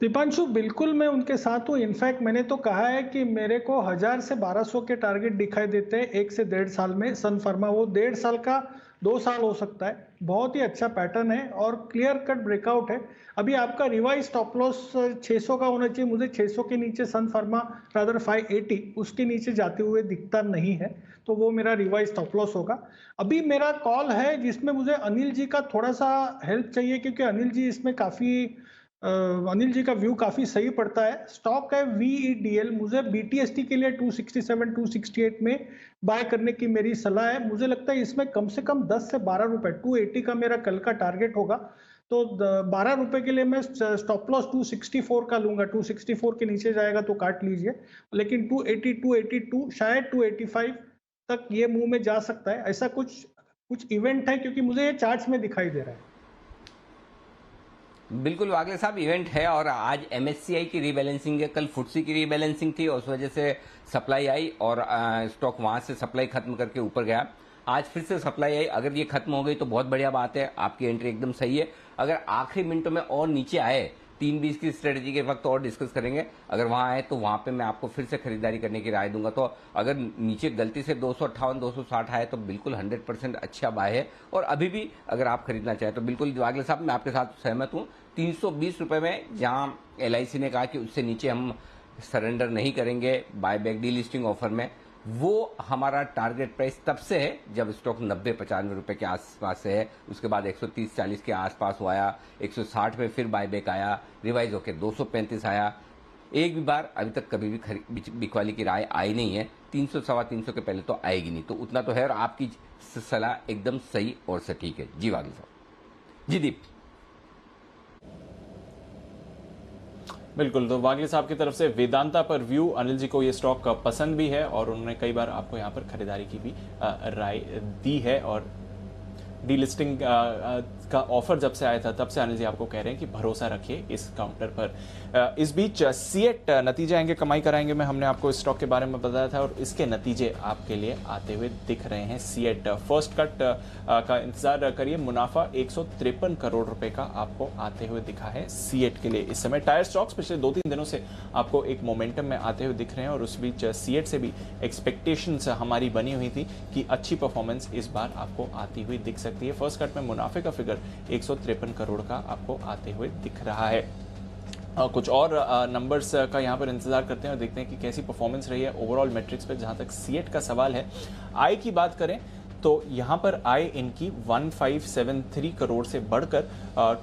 C: दीपांशु, बिल्कुल मैं उनके साथ हूँ। इनफैक्ट मैंने तो कहा है कि मेरे को 1000 से 1200 के टारगेट दिखाई देते हैं 1 से 1.5 साल में। सन फार्मा वो 1.5 साल का 2 साल हो सकता है। बहुत ही अच्छा पैटर्न है और क्लियर कट ब्रेकआउट है। अभी आपका रिवाइज स्टॉप लॉस 600 का होना चाहिए। मुझे 600 के नीचे सन फार्मा रादर 580 उसके नीचे जाते हुए दिखता नहीं है, तो वो मेरा रिवाइज स्टॉप लॉस होगा। अभी मेरा कॉल है जिसमें मुझे अनिल जी का थोड़ा सा हेल्प चाहिए, क्योंकि अनिल जी इसमें अनिल जी का व्यू काफी सही पड़ता है। स्टॉक है VEDL, मुझे BTST के लिए 267, 268 में बाय करने की मेरी सलाह है। मुझे लगता है इसमें कम से कम 10 से 12 रुपए, 280 का मेरा कल का टारगेट होगा, तो 12 रुपए के लिए मैं स्टॉप लॉस 264 का लूंगा। 264 के नीचे जाएगा तो काट लीजिए, लेकिन 280, 282 शायद 285 तक ये मूव में जा सकता है। ऐसा कुछ इवेंट है, क्योंकि मुझे ये चार्ट्स में दिखाई दे रहा है।
A: बिल्कुल वागले साहब, इवेंट है और आज MSCI की रीबैलेंसिंग है, कल फुटसी की रीबैलेंसिंग थी और उस वजह से सप्लाई आई और स्टॉक वहां से सप्लाई खत्म करके ऊपर गया। आज फिर से सप्लाई आई, अगर ये खत्म हो गई तो बहुत बढ़िया बात है, आपकी एंट्री एकदम सही है। अगर आखिरी मिनटों में और नीचे आए, 3-20 की स्ट्रेटेजी के वक्त और डिस्कस करेंगे, अगर वहां आए तो वहां पे मैं आपको फिर से खरीदारी करने की राय दूंगा। तो अगर नीचे गलती से 258, 260 आए तो बिल्कुल 100% अच्छा बाय है। और अभी भी अगर आप खरीदना चाहें तो बिल्कुल वागले साहब मैं आपके साथ सहमत हूं। 320 रुपए में जहां LIC ने कहा कि उससे नीचे हम सरेंडर नहीं करेंगे बायबैक डीलिस्टिंग ऑफर में, वो हमारा टारगेट प्राइस तब से है जब स्टॉक 90-95 रुपए के आसपास से है। उसके बाद 130-40 के आसपास वो आया, 160 में फिर बायबैक आया, रिवाइज होकर 235 आया। एक भी बार अभी तक कभी भी बिकवाली की राय आई नहीं है। 300, 350 के पहले तो आएगी नहीं, तो उतना तो है और आपकी सलाह एकदम सही और सटीक है। जी वागले साहब। जी दीप।
B: बिल्कुल, तो वागले साहब की तरफ से वेदांता पर व्यू, अनिल जी को ये स्टॉक पसंद भी है और उन्होंने कई बार आपको यहाँ पर खरीदारी की भी राय दी है। और डीलिस्टिंग का ऑफर जब से आया था तब से अनिल जी आपको कह रहे हैं कि भरोसा रखिए इस काउंटर पर। इस बीच सीएट नतीजे आएंगे, कमाई कराएंगे में हमने आपको इस स्टॉक के बारे में बताया था और इसके नतीजे आपके लिए आते हुए दिख रहे हैं। सीएट फर्स्ट कट का इंतजार करिए, मुनाफा 153 करोड़ रुपए का आपको आते हुए दिखा है सीएट के लिए। इस समय टायर स्टॉक्स पिछले 2-3 दिनों से आपको एक मोमेंटम में आते हुए दिख रहे हैं और उस बीच सीएट से भी एक्सपेक्टेशंस हमारी बनी हुई थी कि अच्छी परफॉर्मेंस इस बार आपको आती हुई दिख सकती है। फर्स्ट कट में मुनाफे का फिगर 153 करोड़ का आपको आते हुए दिख रहा है। कुछ और नंबर्स का यहाँ पर इंतजार करते हैं और देखते हैं कि कैसी परफॉर्मेंस रही है ओवरऑल मैट्रिक्स पर। जहां तक सीएट का सवाल है, आय की बात करें तो यहाँ पर आय इनकी 1573 करोड़ से बढ़कर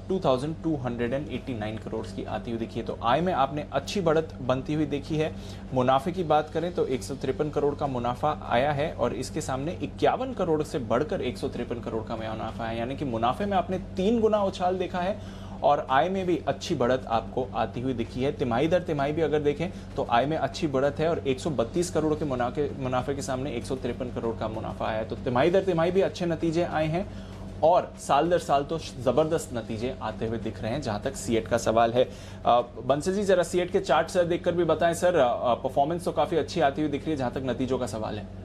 B: 2289 करोड़ की आती हुई दिखी है। तो आय में आपने अच्छी बढ़त बनती हुई देखी है। मुनाफे की बात करें तो 153 करोड़ का मुनाफा आया है और इसके सामने 51 करोड़ से बढ़कर 153 करोड़ का मुनाफा है, यानी कि मुनाफे में आपने 3 गुना उछाल देखा है और आय में भी अच्छी बढ़त आपको आती हुई दिखी है। तिमाही दर तिमाही भी अगर देखें तो आय में अच्छी बढ़त है और 132 करोड़ के मुनाफे के सामने 153 करोड़ का मुनाफा आया है। तो तिमाही दर तिमाही भी अच्छे नतीजे आए हैं और साल दर साल तो जबरदस्त नतीजे आते हुए दिख रहे हैं जहां तक सीएट का सवाल है। बंसल जी जरा सीएट के चार्ट सर देखकर भी बताएं सर, परफॉर्मेंस तो काफी अच्छी आती हुई दिख रही है जहां तक नतीजों का सवाल है।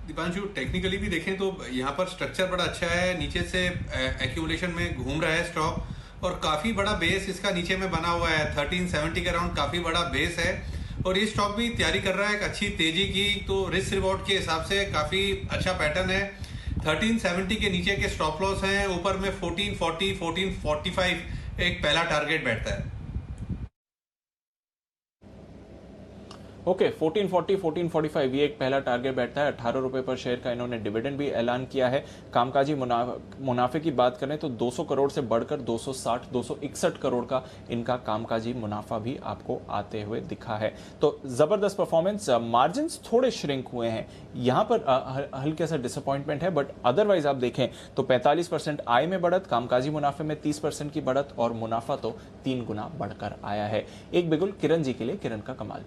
D: दीपांशु, टेक्निकली भी देखें तो यहाँ पर स्ट्रक्चर बड़ा अच्छा है, नीचे से एक्यूमुलेशन में घूम रहा है स्टॉक और काफी बड़ा बेस इसका नीचे में बना हुआ है। 1370 के अराउंड काफी बड़ा बेस है और ये स्टॉक भी तैयारी कर रहा है एक अच्छी तेजी की, तो रिस्क रिवॉर्ड के हिसाब से काफी अच्छा पैटर्न है। 1370 के नीचे के स्टॉप लॉस हैं, ऊपर में 1440, 1445 एक पहला टारगेट बैठता है।
B: ओके, 1440, 1445 ये एक पहला टारगेट बैठता है। 18 रुपए पर शेयर का इन्होंने डिविडेंड भी ऐलान किया है। कामकाजी मुनाफे की बात करें तो 200 करोड़ से बढ़कर 260, 261 करोड़ का इनका कामकाजी मुनाफा भी आपको आते हुए दिखा है। तो जबरदस्त परफॉर्मेंस। मार्जिन्स थोड़े श्रिंक हुए हैं, यहाँ पर हल्के सा डिसअपॉइंटमेंट है, बट अदरवाइज आप देखें तो 45% आय में बढ़त, कामकाजी मुनाफे में 30% की बढ़त और मुनाफा तो 3 गुना बढ़कर आया है। एक बिगुल किरण जी के लिए, किरण का कमाल।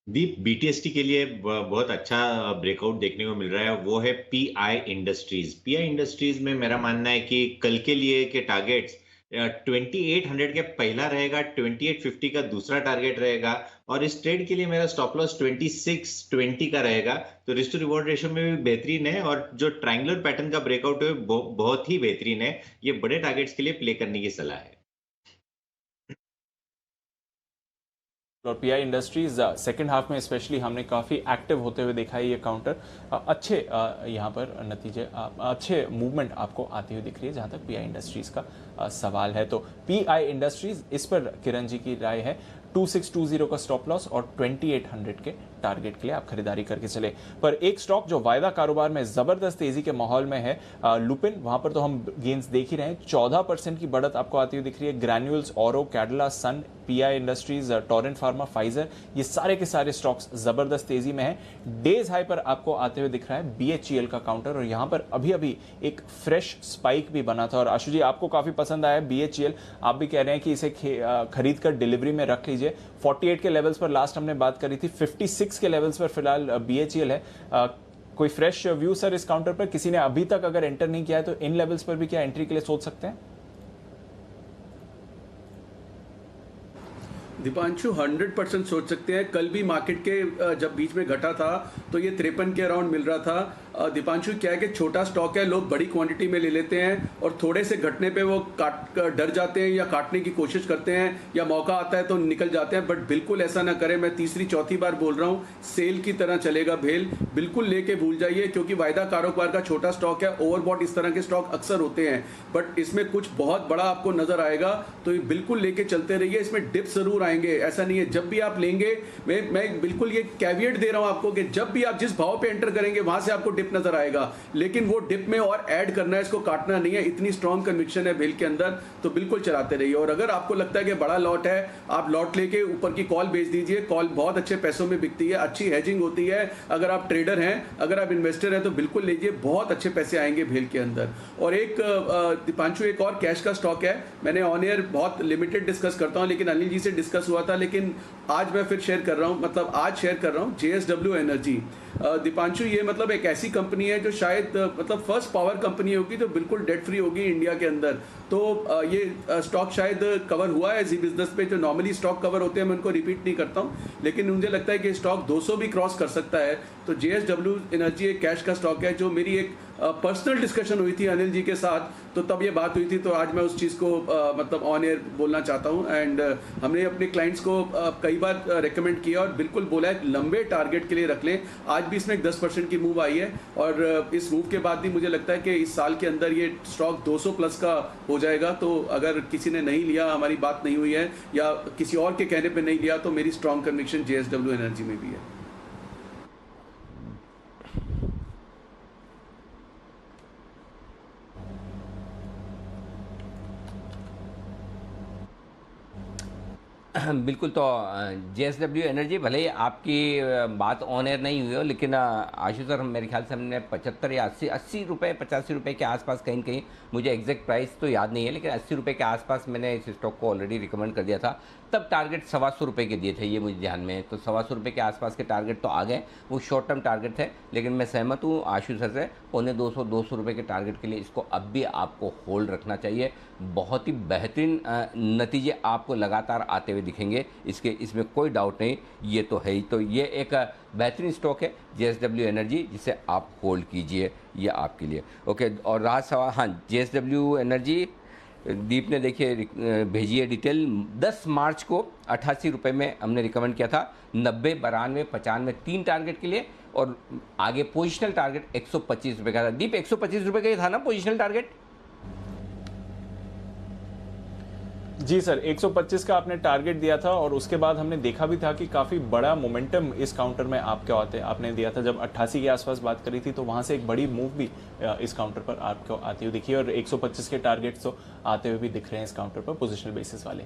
G: दीप, बीटीएसटी के लिए बहुत अच्छा ब्रेकआउट देखने को मिल रहा है, वो है पीआई इंडस्ट्रीज। पीआई इंडस्ट्रीज में मेरा मानना है कि कल के लिए के टारगेट्स 2800 के पहला रहेगा, 2850 का दूसरा टारगेट रहेगा और इस ट्रेड के लिए मेरा स्टॉप लॉस 2620 का रहेगा। तो रिस्क टू रिवॉर्ड रेशियो में भी बेहतरीन है और जो ट्रायंगुलर पैटर्न का ब्रेकआउट है बहुत ही बेहतरीन है। ये बड़े टारगेट्स के लिए प्ले करने की सलाह है।
B: और पीआई इंडस्ट्रीज सेकंड हाफ में स्पेशली हमने काफ़ी एक्टिव होते हुए देखा है। ये काउंटर अच्छे यहाँ पर नतीजे, अच्छे मूवमेंट आपको आती हुई दिख रही है जहाँ तक पीआई इंडस्ट्रीज का सवाल है। तो पीआई इंडस्ट्रीज, इस पर किरण जी की राय है 2620 का स्टॉप लॉस और 2800 के टारगेट के लिए आप खरीदारी करके चले। पर एक स्टॉक जो वायदा कारोबार में जबरदस्त तेजी के माहौल में है, लुपिन, वहां पर तो हम गेंस देख ही रहे हैं। 14% की बढ़त आपको आती हुई दिख रही है। Granules, Auro, Cadila, Sun, PI Industries, Torrent Pharma, Pfizer, ये सारे के सारे स्टॉक्स जबरदस्त तेजी में है। डेज हाई पर आपको आते हुए दिख रहा है बीएचईएल का काउंटर और यहां पर अभी अभी एक फ्रेश स्पाइक भी बना था। और आशु जी, आपको काफी पसंद आया बीएचईएल, आप भी कह रहे हैं कि इसे खरीद कर डिलीवरी में रख लीजिए। 48 के लेवल्स पर लास्ट हमने बात करी थी, 56 के लेवल्स पर फिलहाल बीएचईएल है। कोई फ्रेश व्यू सर इस काउंटर पर? किसी ने अभी तक अगर एंटर नहीं किया है तो इन लेवल्स पर भी क्या एंट्री के लिए सोच सकते हैं?
H: दीपांशु 100% सोच सकते हैं। कल भी मार्केट के जब बीच में घटा था तो ये 53 के अराउंड मिल रहा था। दीपांशु क्या है कि छोटा स्टॉक है, लोग बड़ी क्वांटिटी में ले लेते हैं और थोड़े से घटने पे वो डर जाते हैं या काटने की कोशिश करते हैं या मौका आता है तो निकल जाते हैं। बट बिल्कुल ऐसा ना करें, मैं तीसरी चौथी बार बोल रहा हूँ, सेल की तरह चलेगा भेल, बिल्कुल लेके भूल जाइए क्योंकि वायदा कारोबार का छोटा स्टॉक है। ओवरबॉट इस तरह के स्टॉक अक्सर होते हैं बट इसमें कुछ बहुत बड़ा आपको नजर आएगा तो ये बिल्कुल लेके चलते रहिए। इसमें डिप जरूर आएंगे, ऐसा नहीं है। जब भी आप लेंगे, मैं बिल्कुल ये कैविएट दे रहा हूं आपको कि जब भी आप जिस भाव पे एंटर करेंगे वहां से आपको डिप डिप नजर आएगा, लेकिन वो डिप में और ऐड करना है, इसको काटना नहीं है। इतनी स्ट्रॉन्ग कन्विक्शन है भेल के अंदर, तो बिल्कुल चलाते रहिए। और अगर आपको लगता है कि बड़ा लॉट है, आप लॉट लेके ऊपर की कॉल बेच दीजिए। कॉल बहुत अच्छे पैसों में बिकती है, अच्छी हेजिंग होती है। अगर आप ट्रेडर हैं, अगर आप इन्वेस्टर हैं, तो बिल्कुल लीजिए, बहुत अच्छे पैसे आएंगे भेल के अंदर। और एक दीपांशु, एक और कैश का स्टॉक है, मैंने ऑन एयर बहुत लिमिटेड डिस्कस करता हूं, लेकिन अनिल जी से डिस्कस हुआ था, लेकिन आज मैं फिर शेयर कर रहा हूं, मतलब आज शेयर कर रहा हूं, JSW एनर्जी। दीपांशु, ये मतलब एक ऐसी कंपनी है जो शायद मतलब फर्स्ट पावर कंपनी होगी जो बिल्कुल डेट फ्री होगी इंडिया के अंदर। तो ये स्टॉक शायद कवर हुआ है जी बिजनेस पे, जो नॉर्मली स्टॉक कवर होते हैं मैं उनको रिपीट नहीं करता हूं, लेकिन मुझे लगता है कि स्टॉक 200 भी क्रॉस कर सकता है। तो JSW एनर्जी एक कैश का स्टॉक है, जो मेरी एक पर्सनल डिस्कशन हुई थी अनिल जी के साथ, तो तब ये बात हुई थी, तो आज मैं उस चीज़ को मतलब ऑन एयर बोलना चाहता हूँ। एंड हमने अपने क्लाइंट्स को कई बार रेकमेंड किया और बिल्कुल बोला है लंबे टारगेट के लिए रख लें। आज भी इसमें 10% की मूव आई है, और इस मूव के बाद भी मुझे लगता है कि इस साल के अंदर ये स्टॉक 200 प्लस का हो जाएगा। तो अगर किसी ने नहीं लिया, हमारी बात नहीं हुई है या किसी और के कहने पर नहीं लिया, तो मेरी स्ट्रॉन्ग कन्विक्शन JSW एनर्जी में भी है।
A: बिल्कुल। तो JSW एनर्जी, भले ही आपकी बात ऑन एयर नहीं हुई हो, लेकिन आशु सर, मेरे ख्याल से हमने 75 या 80 रुपये, 85 रुपये के आसपास, कहीं कहीं मुझे एग्जैक्ट प्राइस तो याद नहीं है, लेकिन 80 रुपये के आसपास मैंने इस स्टॉक को ऑलरेडी रिकमेंड कर दिया था। तब टारगेट 125 रुपये के दिए थे, ये मुझे ध्यान में है। तो 125 रुपये के आसपास के टारगेट तो आ गए, वो शॉर्ट टर्म टारगेट थे, लेकिन मैं सहमत हूँ आशु सर से, 200 रुपये के टारगेट के लिए इसको अब भी आपको होल्ड रखना चाहिए। बहुत ही बेहतरीन नतीजे आपको लगातार आते हुए दिखेंगे, इसमें कोई डाउट नहीं, ये तो है ही। तो ये एक बेहतरीन स्टॉक है JSW एनर्जी, जिसे आप होल्ड कीजिए, ये आपके लिए। ओके, और रहा सवाल, हाँ, JSW एनर्जी दीप ने देखिए भेजी है डिटेल। 10 मार्च को 88 रुपये में हमने रिकमेंड किया था, 90, 92, 95 3 टारगेट के लिए, और आगे पोजिशनल टारगेट 125 रुपये का था। दीप, 125 रुपये का ही था ना पोजिशनल टारगेट?
B: जी सर, 125 का आपने टारगेट दिया था, और उसके बाद हमने देखा भी था कि काफ़ी बड़ा मोमेंटम इस काउंटर में आपने दिया था। जब 88 के आसपास बात करी थी, तो वहाँ से एक बड़ी मूव भी इस काउंटर पर आपको आती हुई दिखी, और 125 के टारगेट्स तो आते हुए भी दिख रहे हैं इस काउंटर पर पोजिशनल बेसिस वाले।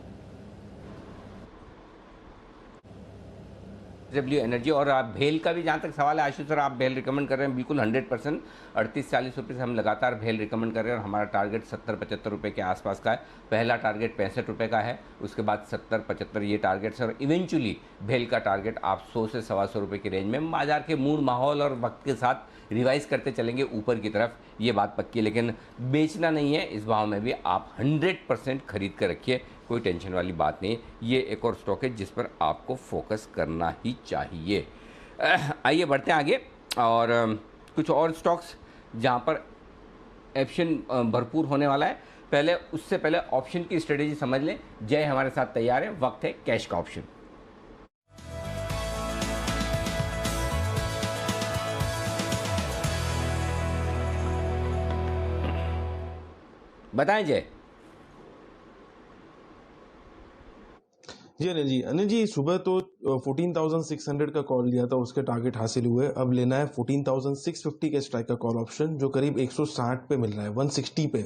J: जी अनिल जी, सुबह तो 14,600 का कॉल लिया था, उसके टारगेट हासिल हुए। अब लेना है 14,650 के स्ट्राइक का कॉल ऑप्शन, जो करीब 160 पे मिल रहा है, 160 पे।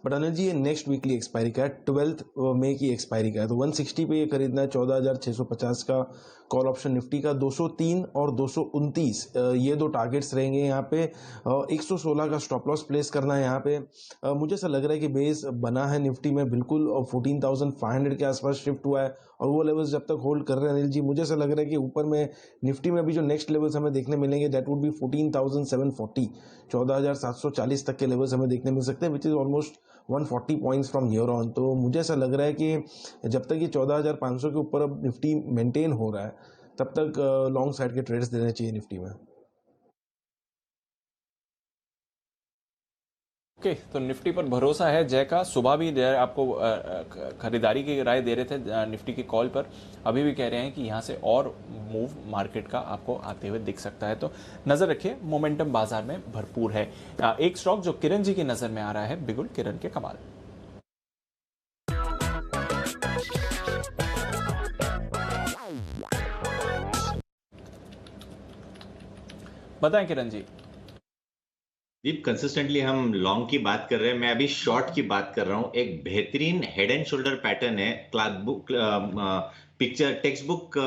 J: बट अनिल जी, ये नेक्स्ट वीकली एक्सपायरी का है, 12 मई की एक्सपायरी का है, तो 160 पे ये खरीदना है। 14,650 का कॉल ऑप्शन निफ्टी का, 203 और 229 ये दो टारगेट्स रहेंगे यहाँ पे। 116 का स्टॉप लॉस प्लेस करना है यहाँ पे। मुझे ऐसा लग रहा है कि बेस बना है निफ्टी में बिल्कुल, 14,500 के आसपास शिफ्ट हुआ है, और वो लेवल्स जब तक होल्ड कर रहे हैं अनिल जी, मुझे ऐसा लग रहा है कि ऊपर में निफ्टी में भी जो नेक्स्ट लेवल्स हमें देखने मिलेंगे, दैट वुड बी 14,740, 14,740 तक के लेवल्स हमें देखने मिल सकते हैं, which is almost 140 points from here on. तो मुझे ऐसा लग रहा है कि जब तक ये 14,500 के ऊपर अब निफ्टी मेंटेन हो रहा है, तब तक लॉन्ग साइड के ट्रेड्स देने चाहिए निफ्टी में।
B: ओके, तो निफ्टी पर भरोसा है जय का। सुबह भी जय आपको खरीदारी की राय दे रहे थे निफ्टी की कॉल पर, अभी भी कह रहे हैं कि यहाँ से और मूव मार्केट का आपको आते हुए दिख सकता है। तो नजर रखिए, मोमेंटम बाजार में भरपूर है। एक स्टॉक जो किरण जी की नजर में आ रहा है, बिगुल किरण के कमाल। बताएं किरण जी।
G: दीप, कंसिस्टेंटली हम लॉन्ग की बात कर रहे हैं, मैं अभी शॉर्ट की बात कर रहा हूँ। एक बेहतरीन हेड एंड शोल्डर पैटर्न है, class book picture text book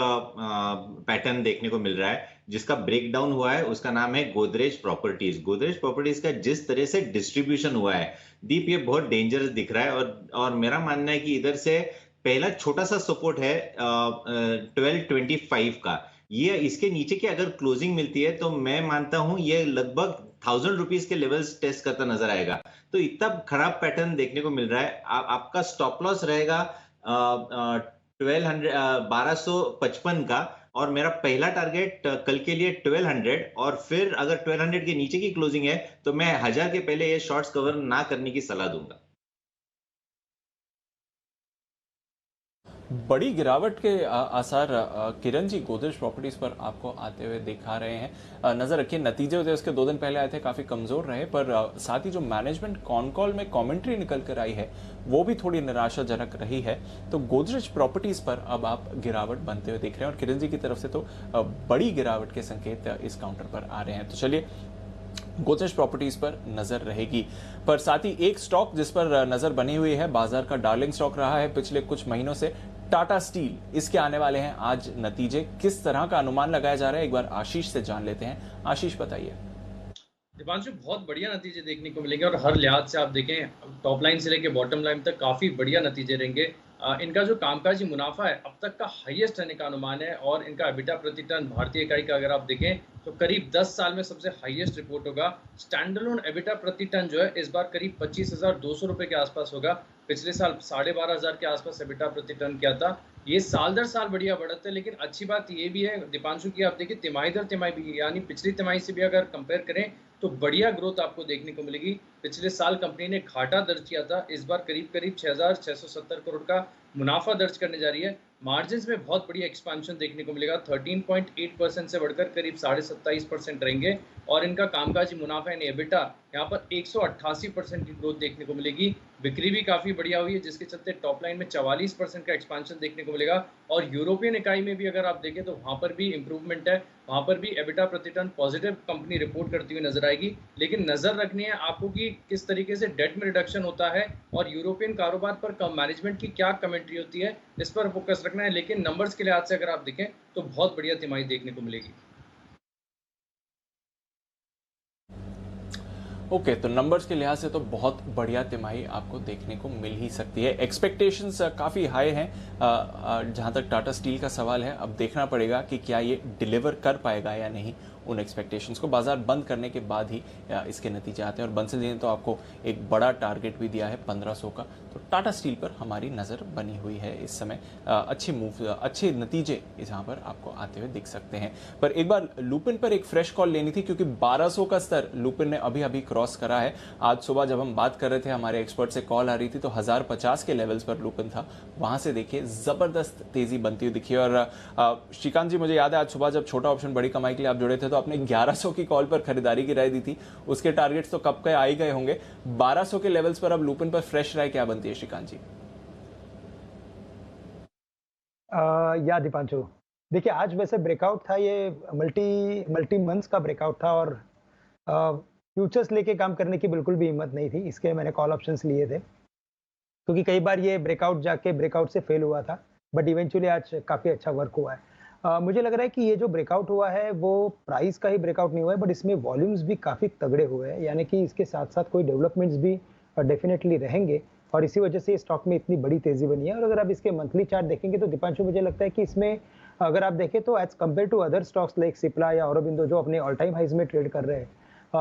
G: pattern देखने को मिल रहा है, जिसका ब्रेक डाउन हुआ है। उसका नाम है गोदरेज प्रॉपर्टीज। गोदरेज प्रॉपर्टीज का जिस तरह से डिस्ट्रीब्यूशन हुआ है दीप, ये बहुत डेंजरस दिख रहा है। और मेरा मानना है कि इधर से पहला छोटा सा सपोर्ट है 1225 का। ये इसके नीचे की अगर क्लोजिंग मिलती है तो मैं मानता हूं ये लगभग 1000 रुपीज के लेवल्स टेस्ट करता नजर आएगा। तो इतना खराब पैटर्न देखने को मिल रहा है। आपका स्टॉप लॉस रहेगा 1255 का, और मेरा पहला टारगेट कल के लिए 1200। और फिर अगर 1200 के नीचे की क्लोजिंग है तो मैं 1000 के पहले ये शॉर्ट्स कवर ना करने की सलाह दूंगा।
B: बड़ी गिरावट के आसार किरण जी गोदरेज प्रॉपर्टीज पर आपको आते हुए दिखा रहे हैं। नजर रखिए, नतीजे होते उसके 2 दिन पहले आए थे, काफी कमजोर रहे, पर साथ ही जो मैनेजमेंट कॉन कॉल में कमेंट्री निकल कर आई है वो भी थोड़ी निराशाजनक रही है। तो गोदरेज प्रॉपर्टीज पर अब आप गिरावट बनते हुए दिख रहे हैं, और किरण जी की तरफ से तो बड़ी गिरावट के संकेत इस काउंटर पर आ रहे हैं। तो चलिए, गोदरेज प्रॉपर्टीज पर नजर रहेगी। पर साथ ही एक स्टॉक जिस पर नजर बनी हुई है, बाजार का डार्लिंग स्टॉक रहा है पिछले कुछ महीनों से, टाटा स्टील। इसके आने वाले हैं आज नतीजे, किस तरह का अनुमान लगाया जा रहा है, एक बार आशीष से जान लेते हैं। आशीष, बताइए।
N: दीपांशु, बहुत बढ़िया नतीजे देखने को मिलेंगे, और हर लिहाज से आप देखें, टॉप लाइन से लेके बॉटम लाइन तक काफी बढ़िया नतीजे रहेंगे। इनका जो कामकाजी मुनाफा है अब तक का हाईएस्ट रहने का अनुमान है, और इनका एबिटा प्रति टन भारतीय इकाई का अगर आप देखें तो करीब 10 साल में सबसे हाईएस्ट रिपोर्ट होगा। स्टैंडअलोन एबिटा प्रति टन जो है इस बार करीब 25,200 रुपए के आसपास होगा। पिछले साल 12,500 के आसपास एबिटा प्रति टन किया था। ये साल दर साल बढ़िया बढ़त है, लेकिन अच्छी बात ये भी है दीपांशु की, आप देखिए तिमाही दर तिमाही भी, यानी पिछली तिमाही से भी अगर कंपेयर करें तो बढ़िया ग्रोथ आपको देखने को मिलेगी। पिछले साल कंपनी ने घाटा दर्ज किया था, इस बार करीब करीब 6,670 करोड़ का मुनाफा दर्ज करने जा रही है। मार्जिन्स में बहुत बढ़िया एक्सपेंशन देखने को मिलेगा, 13.8% से बढ़कर करीब 27.5% रहेंगे, और इनका कामकाजी मुनाफा यानी एबिटा यहाँ पर 188% की ग्रोथ देखने को मिलेगी। बिक्री भी काफी बढ़िया हुई है, जिसके चलते टॉप लाइन में 44% का एक्सपेंशन देखने को मिलेगा। और यूरोपियन इकाई में भी अगर आप देखें तो वहां पर भी इंप्रूवमेंट है, वहां पर भी एबिटा प्रति टन पॉजिटिव कंपनी रिपोर्ट करती हुई नजर आएगी। लेकिन नजर रखनी है आपको कि किस तरीके से डेट में रिडक्शन होता है, और यूरोपियन कारोबार पर मैनेजमेंट की क्या कमेंट्री होती है, इस पर फोकस रखना है। लेकिन नंबर्स के लिहाज से अगर आप देखें तो बहुत बढ़िया तिमाही देखने को मिलेगी।
B: ओके, तो नंबर्स के लिहाज से तो बहुत बढ़िया तिमाही आपको देखने को मिल ही सकती है। एक्सपेक्टेशंस काफी हाई हैं जहां तक टाटा स्टील का सवाल है। अब देखना पड़ेगा कि क्या ये डिलीवर कर पाएगा या नहीं उन एक्सपेक्टेशंस को। बाजार बंद करने के बाद ही इसके नतीजे आते हैं, और बंसल जी ने तो आपको एक बड़ा टारगेट भी दिया है 1500 का। तो टाटा स्टील पर हमारी नजर बनी हुई है इस समय। अच्छे मूव, अच्छे नतीजे यहाँ पर आपको आते हुए दिख सकते हैं। पर एक बार लुपिन पर एक फ्रेश कॉल लेनी थी, क्योंकि 1200 का स्तर लुपिन ने अभी अभी क्रॉस करा है। आज सुबह जब हम बात कर रहे थे, हमारे एक्सपर्ट से कॉल आ रही थी तो 1050 के लेवल्स पर लुपिन था। वहां से देखिए जबरदस्त तेजी बनती हुई दिखी। और श्रीकांत जी, मुझे याद है आज सुबह जब छोटा ऑप्शन बड़ी कमाई के लिए आप जुड़े थे तो आपने 1100 की कॉल पर खरीदारी की राय दी थी। उसके टारगेट्स तो कब के आ ही गए होंगे। 1200 के लेवल्स पर अब लुपिन पर फ्रेश राय क्या बनती है श्रीकांत जी?
M: या दीपांशु, देखिए आज वैसे ब्रेकआउट था, ये मल्टी मंथ्स का ब्रेकआउट था, और फ्यूचर्स लेके काम करने की बिल्कुल भी हिम्मत नहीं थी। इसके मैंने कॉल ऑप्शंस लिए थे, क्योंकि कई बार ये ब्रेकआउट जाके ब्रेकआउट से फेल हुआ था, बट इवेंचुअली आज काफ़ी अच्छा वर्क हुआ है। मुझे लग रहा है कि ये जो ब्रेकआउट हुआ है वो प्राइस का ही ब्रेकआउट नहीं हुआ है, बट इसमें वॉल्यूम्स भी काफ़ी तगड़े हुए हैं, यानी कि इसके साथ साथ कोई डेवलपमेंट्स भी डेफिनेटली रहेंगे, और इसी वजह से स्टॉक में इतनी बड़ी तेजी बनी है। और अगर आप इसके मंथली चार्ट देखेंगे तो दीपांशु, मुझे लगता है कि इसमें अगर आप देखें तो as compare to other stocks like Cipla या औरोबिंदो जो अपने ऑल टाइम हाइज में ट्रेड कर रहे हैं,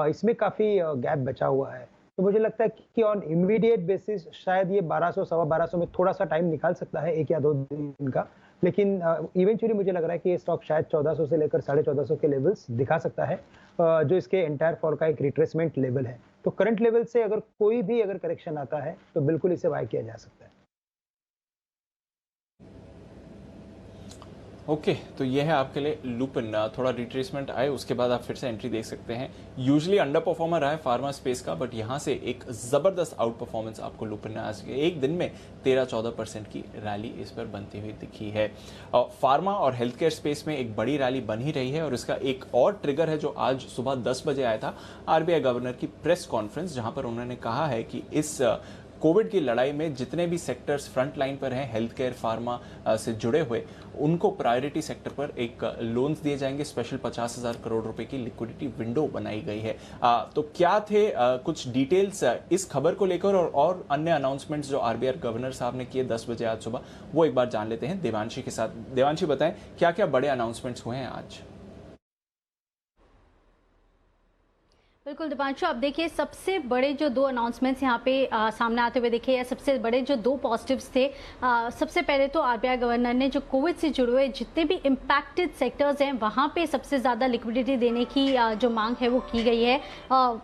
M: इसमें काफ़ी गैप बचा हुआ है। तो मुझे लगता है कि ऑन इमीडिएट बेसिस शायद ये 1200 सवा 1200 में थोड़ा सा टाइम निकाल सकता है, 1 या 2 दिन का, लेकिन इवेंचुअली मुझे लग रहा है कि ये स्टॉक शायद 1400 से लेकर 1450 के लेवल्स दिखा सकता है, जो इसके एंटायर फॉल का एक रिट्रेसमेंट लेवल है। तो करंट लेवल से अगर कोई भी अगर करेक्शन आता है तो बिल्कुल इसे बाय किया जा सकता है।
B: ओके तो ये है आपके लिए लुपिन। थोड़ा रिट्रेसमेंट आए उसके बाद आप फिर से एंट्री देख सकते हैं। यूजुअली अंडर परफॉर्मर रहा है फार्मा स्पेस का, बट यहाँ से एक जबरदस्त आउट परफॉर्मेंस आपको लुपिन ने आज एक दिन में 13-14% की रैली इस पर बनती हुई दिखी है। फार्मा और हेल्थ केयर स्पेस में एक बड़ी रैली बन ही रही है और इसका एक और ट्रिगर है जो आज सुबह 10 बजे आया था, आरबीआई गवर्नर की प्रेस कॉन्फ्रेंस, जहां पर उन्होंने कहा है कि इस कोविड की लड़ाई में जितने भी सेक्टर्स फ्रंट लाइन पर हैं हेल्थ केयर फार्मा से जुड़े हुए, उनको प्रायोरिटी सेक्टर पर एक लोन्स दिए जाएंगे। स्पेशल 50,000 करोड़ रुपए की लिक्विडिटी विंडो बनाई गई है। तो क्या थे कुछ डिटेल्स इस खबर को लेकर और अन्य अनाउंसमेंट्स जो आरबीआई गवर्नर साहब ने किए 10 बजे आज सुबह, वो एक बार जान लेते हैं देवांशी के साथ। देवांशी बताएं क्या क्या बड़े अनाउंसमेंट्स हुए हैं आज।
O: बिल्कुल दीपांशु, अब देखिए सबसे बड़े जो दो अनाउंसमेंट्स यहाँ पे सामने आते हुए दिखे, या सबसे बड़े जो दो पॉजिटिव्स थे, सबसे पहले तो आरबीआई गवर्नर ने जो कोविड से जुड़े हुए जितने भी इम्पैक्टेड सेक्टर्स हैं वहाँ पे सबसे ज़्यादा लिक्विडिटी देने की जो मांग है वो की गई है।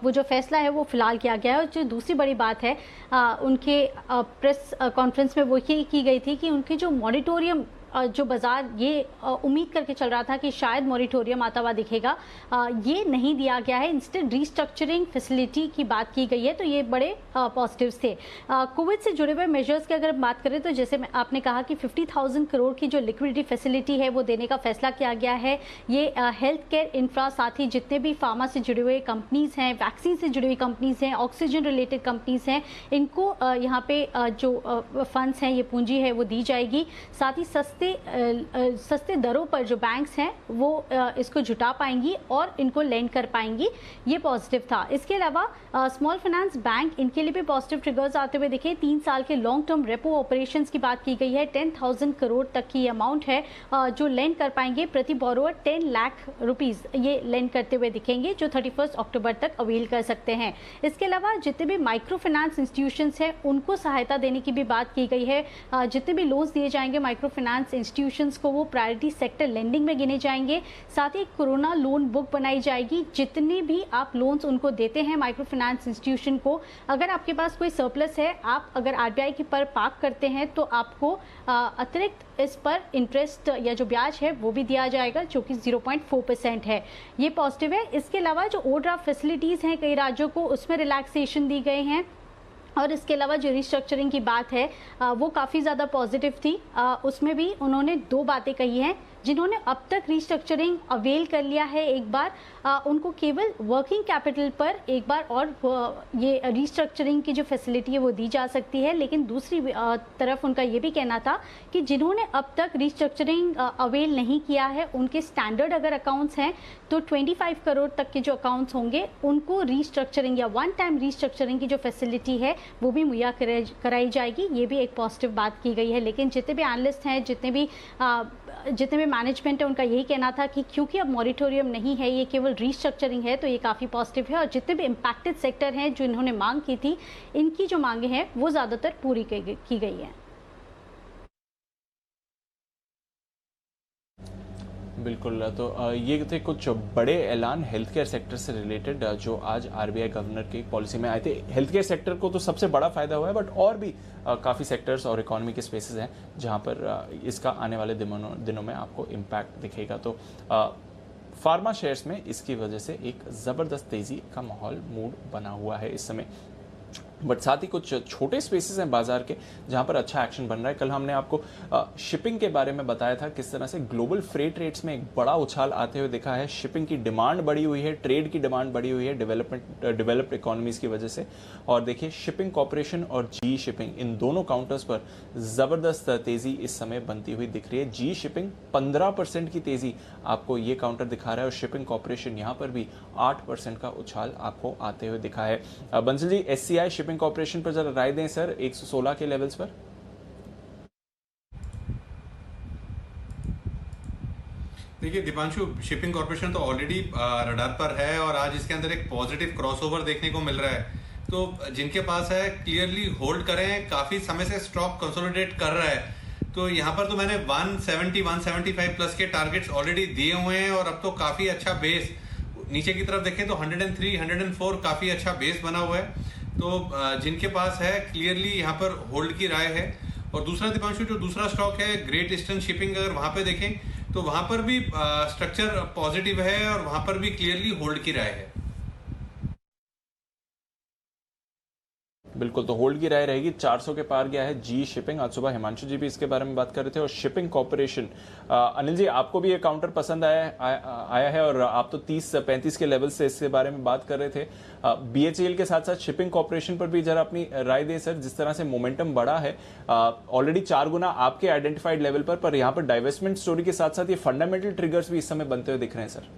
O: वो जो फैसला है वो फिलहाल किया गया है। और जो दूसरी बड़ी बात है, उनके प्रेस कॉन्फ्रेंस में वो ये की गई थी कि उनके जो मॉनिटोरियम जो बाजार ये उम्मीद करके चल रहा था कि शायद मॉरिटोरियम आता हुआ दिखेगा, ये नहीं दिया गया है। इंस्टेड रीस्ट्रक्चरिंग फैसिलिटी की बात की गई है। तो ये बड़े पॉजिटिव्स थे। कोविड से जुड़े हुए मेजर्स की अगर बात करें तो जैसे आपने कहा कि 50,000 करोड़ की जो लिक्विडिटी फैसिलिटी है वो देने का फैसला किया गया है। ये हेल्थ केयर इंफ्रा, साथ ही जितने भी फार्मा से जुड़े हुए कंपनीज हैं, वैक्सीन से जुड़ी हुई कंपनीज हैं, ऑक्सीजन रिलेटेड कंपनीज हैं, इनको यहाँ पे जो फंड्स हैं, ये पूंजी है वो दी जाएगी। साथ ही सस्ते दरों पर जो बैंक्स हैं वो इसको जुटा पाएंगी और इनको लेंड कर पाएंगी। ये पॉजिटिव था। इसके अलावा स्मॉल फाइनेंस बैंक, इनके लिए भी पॉजिटिव ट्रिगर्स आते हुए दिखे। 3 साल के लॉन्ग टर्म रेपो ऑपरेशंस की बात की गई है। 10,000 करोड़ तक की अमाउंट है जो लेंड कर पाएंगे। प्रति बोरोवर 10 लाख रुपीज ये लेंड करते हुए दिखेंगे, जो 31 अक्टूबर तक अवेल कर सकते हैं। इसके अलावा जितने भी माइक्रो फाइनेंस इंस्टीट्यूशंस हैं उनको सहायता देने की भी बात की गई है। जितने भी लोन्स दिए जाएंगे माइक्रो फाइनेंस इंस्टीट्यूशंस को, वो प्रायोरिटी सेक्टर लेंडिंग में गिने जाएंगे। साथ ही कोरोना लोन बुक बनाई जाएगी। जितने भी आप लोन्स उनको देते हैं माइक्रो फाइनेंस इंस्टीट्यूशन को, अगर आपके पास कोई सरप्लस है, आप अगर आरबीआई के पर पार्क करते हैं तो आपको अतिरिक्त इस पर इंटरेस्ट या जो ब्याज है वो भी दिया जाएगा, जो कि 0.4% है। ये पॉजिटिव है। इसके अलावा जो ओवरड्राफ्ट फैसिलिटीज हैं कई राज्यों को, उसमें रिलैक्सेशन दी गए हैं। और इसके अलावा जो रिस्ट्रक्चरिंग की बात है वो काफ़ी ज़्यादा पॉजिटिव थी। उसमें भी उन्होंने 2 बातें कही हैं। जिन्होंने अब तक रिस्ट्रक्चरिंग अवेल कर लिया है एक बार, उनको केवल वर्किंग कैपिटल पर एक बार और ये रिस्ट्रक्चरिंग की जो फैसिलिटी है वो दी जा सकती है। लेकिन दूसरी तरफ उनका ये भी कहना था कि जिन्होंने अब तक रिस्ट्रक्चरिंग अवेल नहीं किया है, उनके स्टैंडर्ड अगर अकाउंट्स हैं तो 25 करोड़ तक के जो अकाउंट्स होंगे उनको रिस्ट्रक्चरिंग या वन टाइम रिस्ट्रक्चरिंग की जो फैसिलिटी है वो भी मुहैया कराई जाएगी। ये भी एक पॉजिटिव बात की गई है। लेकिन जितने भी एनालिस्ट हैं, जितने भी मैनेजमेंट है, उनका यही कहना था कि क्योंकि अब मॉरिटोरियम नहीं है, ये केवल रीस्ट्रक्चरिंग है, तो ये काफ़ी पॉजिटिव है। और जितने भी इम्पैक्टेड सेक्टर हैं जो इन्होंने मांग की थी, इनकी जो मांगे हैं वो ज़्यादातर पूरी की गई हैं।
B: बिल्कुल। तो ये थे कुछ बड़े ऐलान हेल्थ केयर सेक्टर से रिलेटेड जो आज आरबीआई गवर्नर की पॉलिसी में आए थे। हेल्थ केयर सेक्टर को तो सबसे बड़ा फायदा हुआ है, बट और भी काफ़ी सेक्टर्स और इकोनॉमी के स्पेसेस हैं जहां पर इसका आने वाले दिनों में आपको इम्पैक्ट दिखेगा। तो फार्मा शेयर्स में इसकी वजह से एक ज़बरदस्त तेज़ी का माहौल मूड बना हुआ है इस समय। बट साथ ही कुछ छोटे स्पेसेस हैं बाजार के जहां पर अच्छा एक्शन बन रहा है। कल हमने आपको शिपिंग के बारे में बताया था, किस तरह से ग्लोबल फ्रेट रेट्स में एक बड़ा उछाल आते हुए दिखा है। शिपिंग की डिमांड बढ़ी हुई है, ट्रेड की डिमांड बढ़ी हुई है डेवलप्ड इकोनॉमीज की वजह से। और देखिए, शिपिंग कॉर्पोरेशन और जी शिपिंग, इन दोनों काउंटर्स पर जबरदस्त तेजी इस समय बनती हुई दिख रही है। जी शिपिंग 15% की तेजी आपको ये काउंटर दिखा रहा है और शिपिंग कॉर्पोरेशन यहां पर भी 8% का उछाल आपको आते हुए दिखा है। Bansal ji, SCI shipping corporation पर जरा राय दें सर, 116 के लेवल्स पर।
D: देखिए दीपांशु, शिपिंग कॉर्पोरेशन तो ऑलरेडी रडार पर है और आज इसके अंदर एक पॉजिटिव क्रॉसओवर देखने को मिल रहा है। तो जिनके पास है क्लियरली होल्ड करें, काफी समय से स्टॉक कंसोलिडेट कर रहा है। तो यहाँ पर तो मैंने 170-175 प्लस के टारगेट्स ऑलरेडी दिए हुए हैं और अब तो काफी अच्छा बेस, नीचे की तरफ देखें तो 103, 104 काफी अच्छा बेस बना हुआ है। तो जिनके पास है क्लियरली यहाँ पर होल्ड की राय है। और दूसरा दीपांशु, जो दूसरा स्टॉक है ग्रेट ईस्टर्न शिपिंग, अगर वहां पे देखें तो वहां पर भी स्ट्रक्चर पॉजिटिव है और वहां पर भी क्लियरली होल्ड की राय है।
B: बिल्कुल, तो होल्ड की राय रहेगी। 400 के पार गया है जी शिपिंग। आज सुबह हिमांशु जी भी इसके बारे में बात कर रहे थे। और शिपिंग कॉर्पोरेशन, अनिल जी आपको भी ये काउंटर पसंद आया है और आप तो 30-35 के लेवल से इसके बारे में बात कर रहे थे। BHEL के साथ साथ शिपिंग कॉर्पोरेशन पर भी जरा अपनी राय दें सर। जिस तरह से मोमेंटम बढ़ा है, ऑलरेडी 4 गुना आपके आइडेंटिफाइड लेवल पर यहाँ पर डाइवेस्टमेंट स्टोरी के साथ साथ ये फंडामेंटल ट्रिगर्स भी इस समय बनते हुए दिख रहे हैं सर।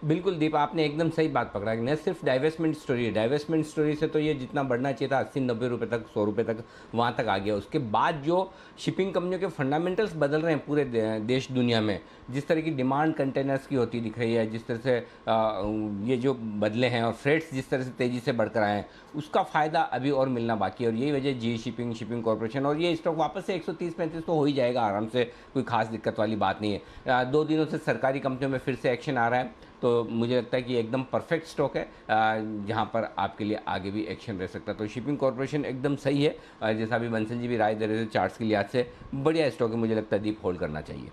A: बिल्कुल दीप, आपने एकदम सही बात पकड़ा कि न सिर्फ डाइवेस्टमेंट स्टोरी है, डाइवेस्टमेंट स्टोरी से तो ये जितना बढ़ना चाहिए था 80-90 रुपये तक, 100 रुपये तक, वहाँ तक आ गया। उसके बाद जो शिपिंग कंपनियों के फंडामेंटल्स बदल रहे हैं पूरे देश दुनिया में, जिस तरह की डिमांड कंटेनर्स की होती दिख रही है, जिस तरह से ये जो बदले हैं और फ्रेट्स जिस तरह से तेज़ी से बढ़कर आए हैं, उसका फ़ायदा अभी और मिलना बाकी है। और यही वजह जी शिपिंग कॉर्पोरेशन, और ये स्टॉक वापस से 130-135 तो हो ही जाएगा आराम से, कोई खास दिक्कत वाली बात नहीं है। 2 दिनों से सरकारी कंपनियों में फिर से एक्शन आ रहा है, तो मुझे लगता है कि एकदम परफेक्ट स्टॉक है जहां पर आपके लिए आगे भी एक्शन रह सकता है। तो शिपिंग कॉर्पोरेशन एकदम सही है, जैसा अभी बंसल जी भी राय दे रहे थे चार्ट्स के लिहाज से बढ़िया स्टॉक है, मुझे लगता है डीप होल्ड करना चाहिए।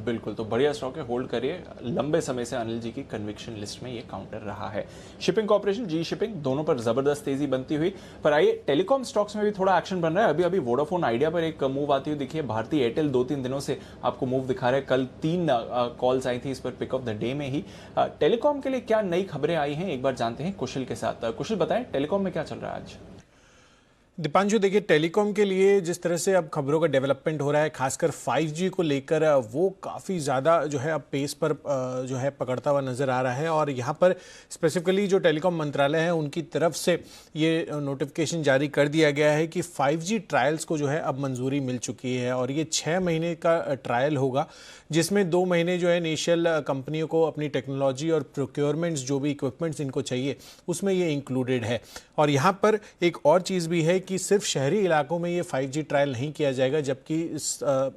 B: बिल्कुल, तो बढ़िया स्टॉक है, होल्ड करिए। लंबे समय से अनिल जी की कन्विक्शन लिस्ट में ये काउंटर रहा है। शिपिंग कॉर्पोरेशन, जी शिपिंग, दोनों पर जबरदस्त तेजी बनती हुई। पर आइए टेलीकॉम स्टॉक्स में भी थोड़ा एक्शन बन रहा है। अभी वोडाफोन आइडिया पर एक मूव आती हुई दिखी है। भारतीय एयरटेल 2-3 दिनों से आपको मूव दिखा रहे हैं। कल 3 कॉल्स आई थी इस पर पिक ऑफ द डे में ही। टेलीकॉम के लिए क्या नई खबरें आई हैं, एक बार जानते हैं कुशल के साथ। कुशल बताएं, टेलीकॉम में क्या चल रहा है आज?
P: दीपांशु, देखिए टेलीकॉम के लिए जिस तरह से अब खबरों का डेवलपमेंट हो रहा है, खासकर 5G को लेकर, वो काफ़ी ज़्यादा जो है अब पेस पर जो है पकड़ता हुआ नज़र आ रहा है। और यहाँ पर स्पेसिफिकली जो टेलीकॉम मंत्रालय है उनकी तरफ से ये नोटिफिकेशन जारी कर दिया गया है कि 5G ट्रायल्स को जो है अब मंजूरी मिल चुकी है। और ये 6 महीने का ट्रायल होगा, जिसमें 2 महीने जो है इनिशियल कंपनियों को अपनी टेक्नोलॉजी और प्रोक्योरमेंट्स, जो भी इक्विपमेंट्स इनको चाहिए, उसमें ये इंक्लूडेड है। और यहाँ पर एक और चीज़ भी है कि सिर्फ शहरी इलाकों में ये 5G ट्रायल नहीं किया जाएगा, जबकि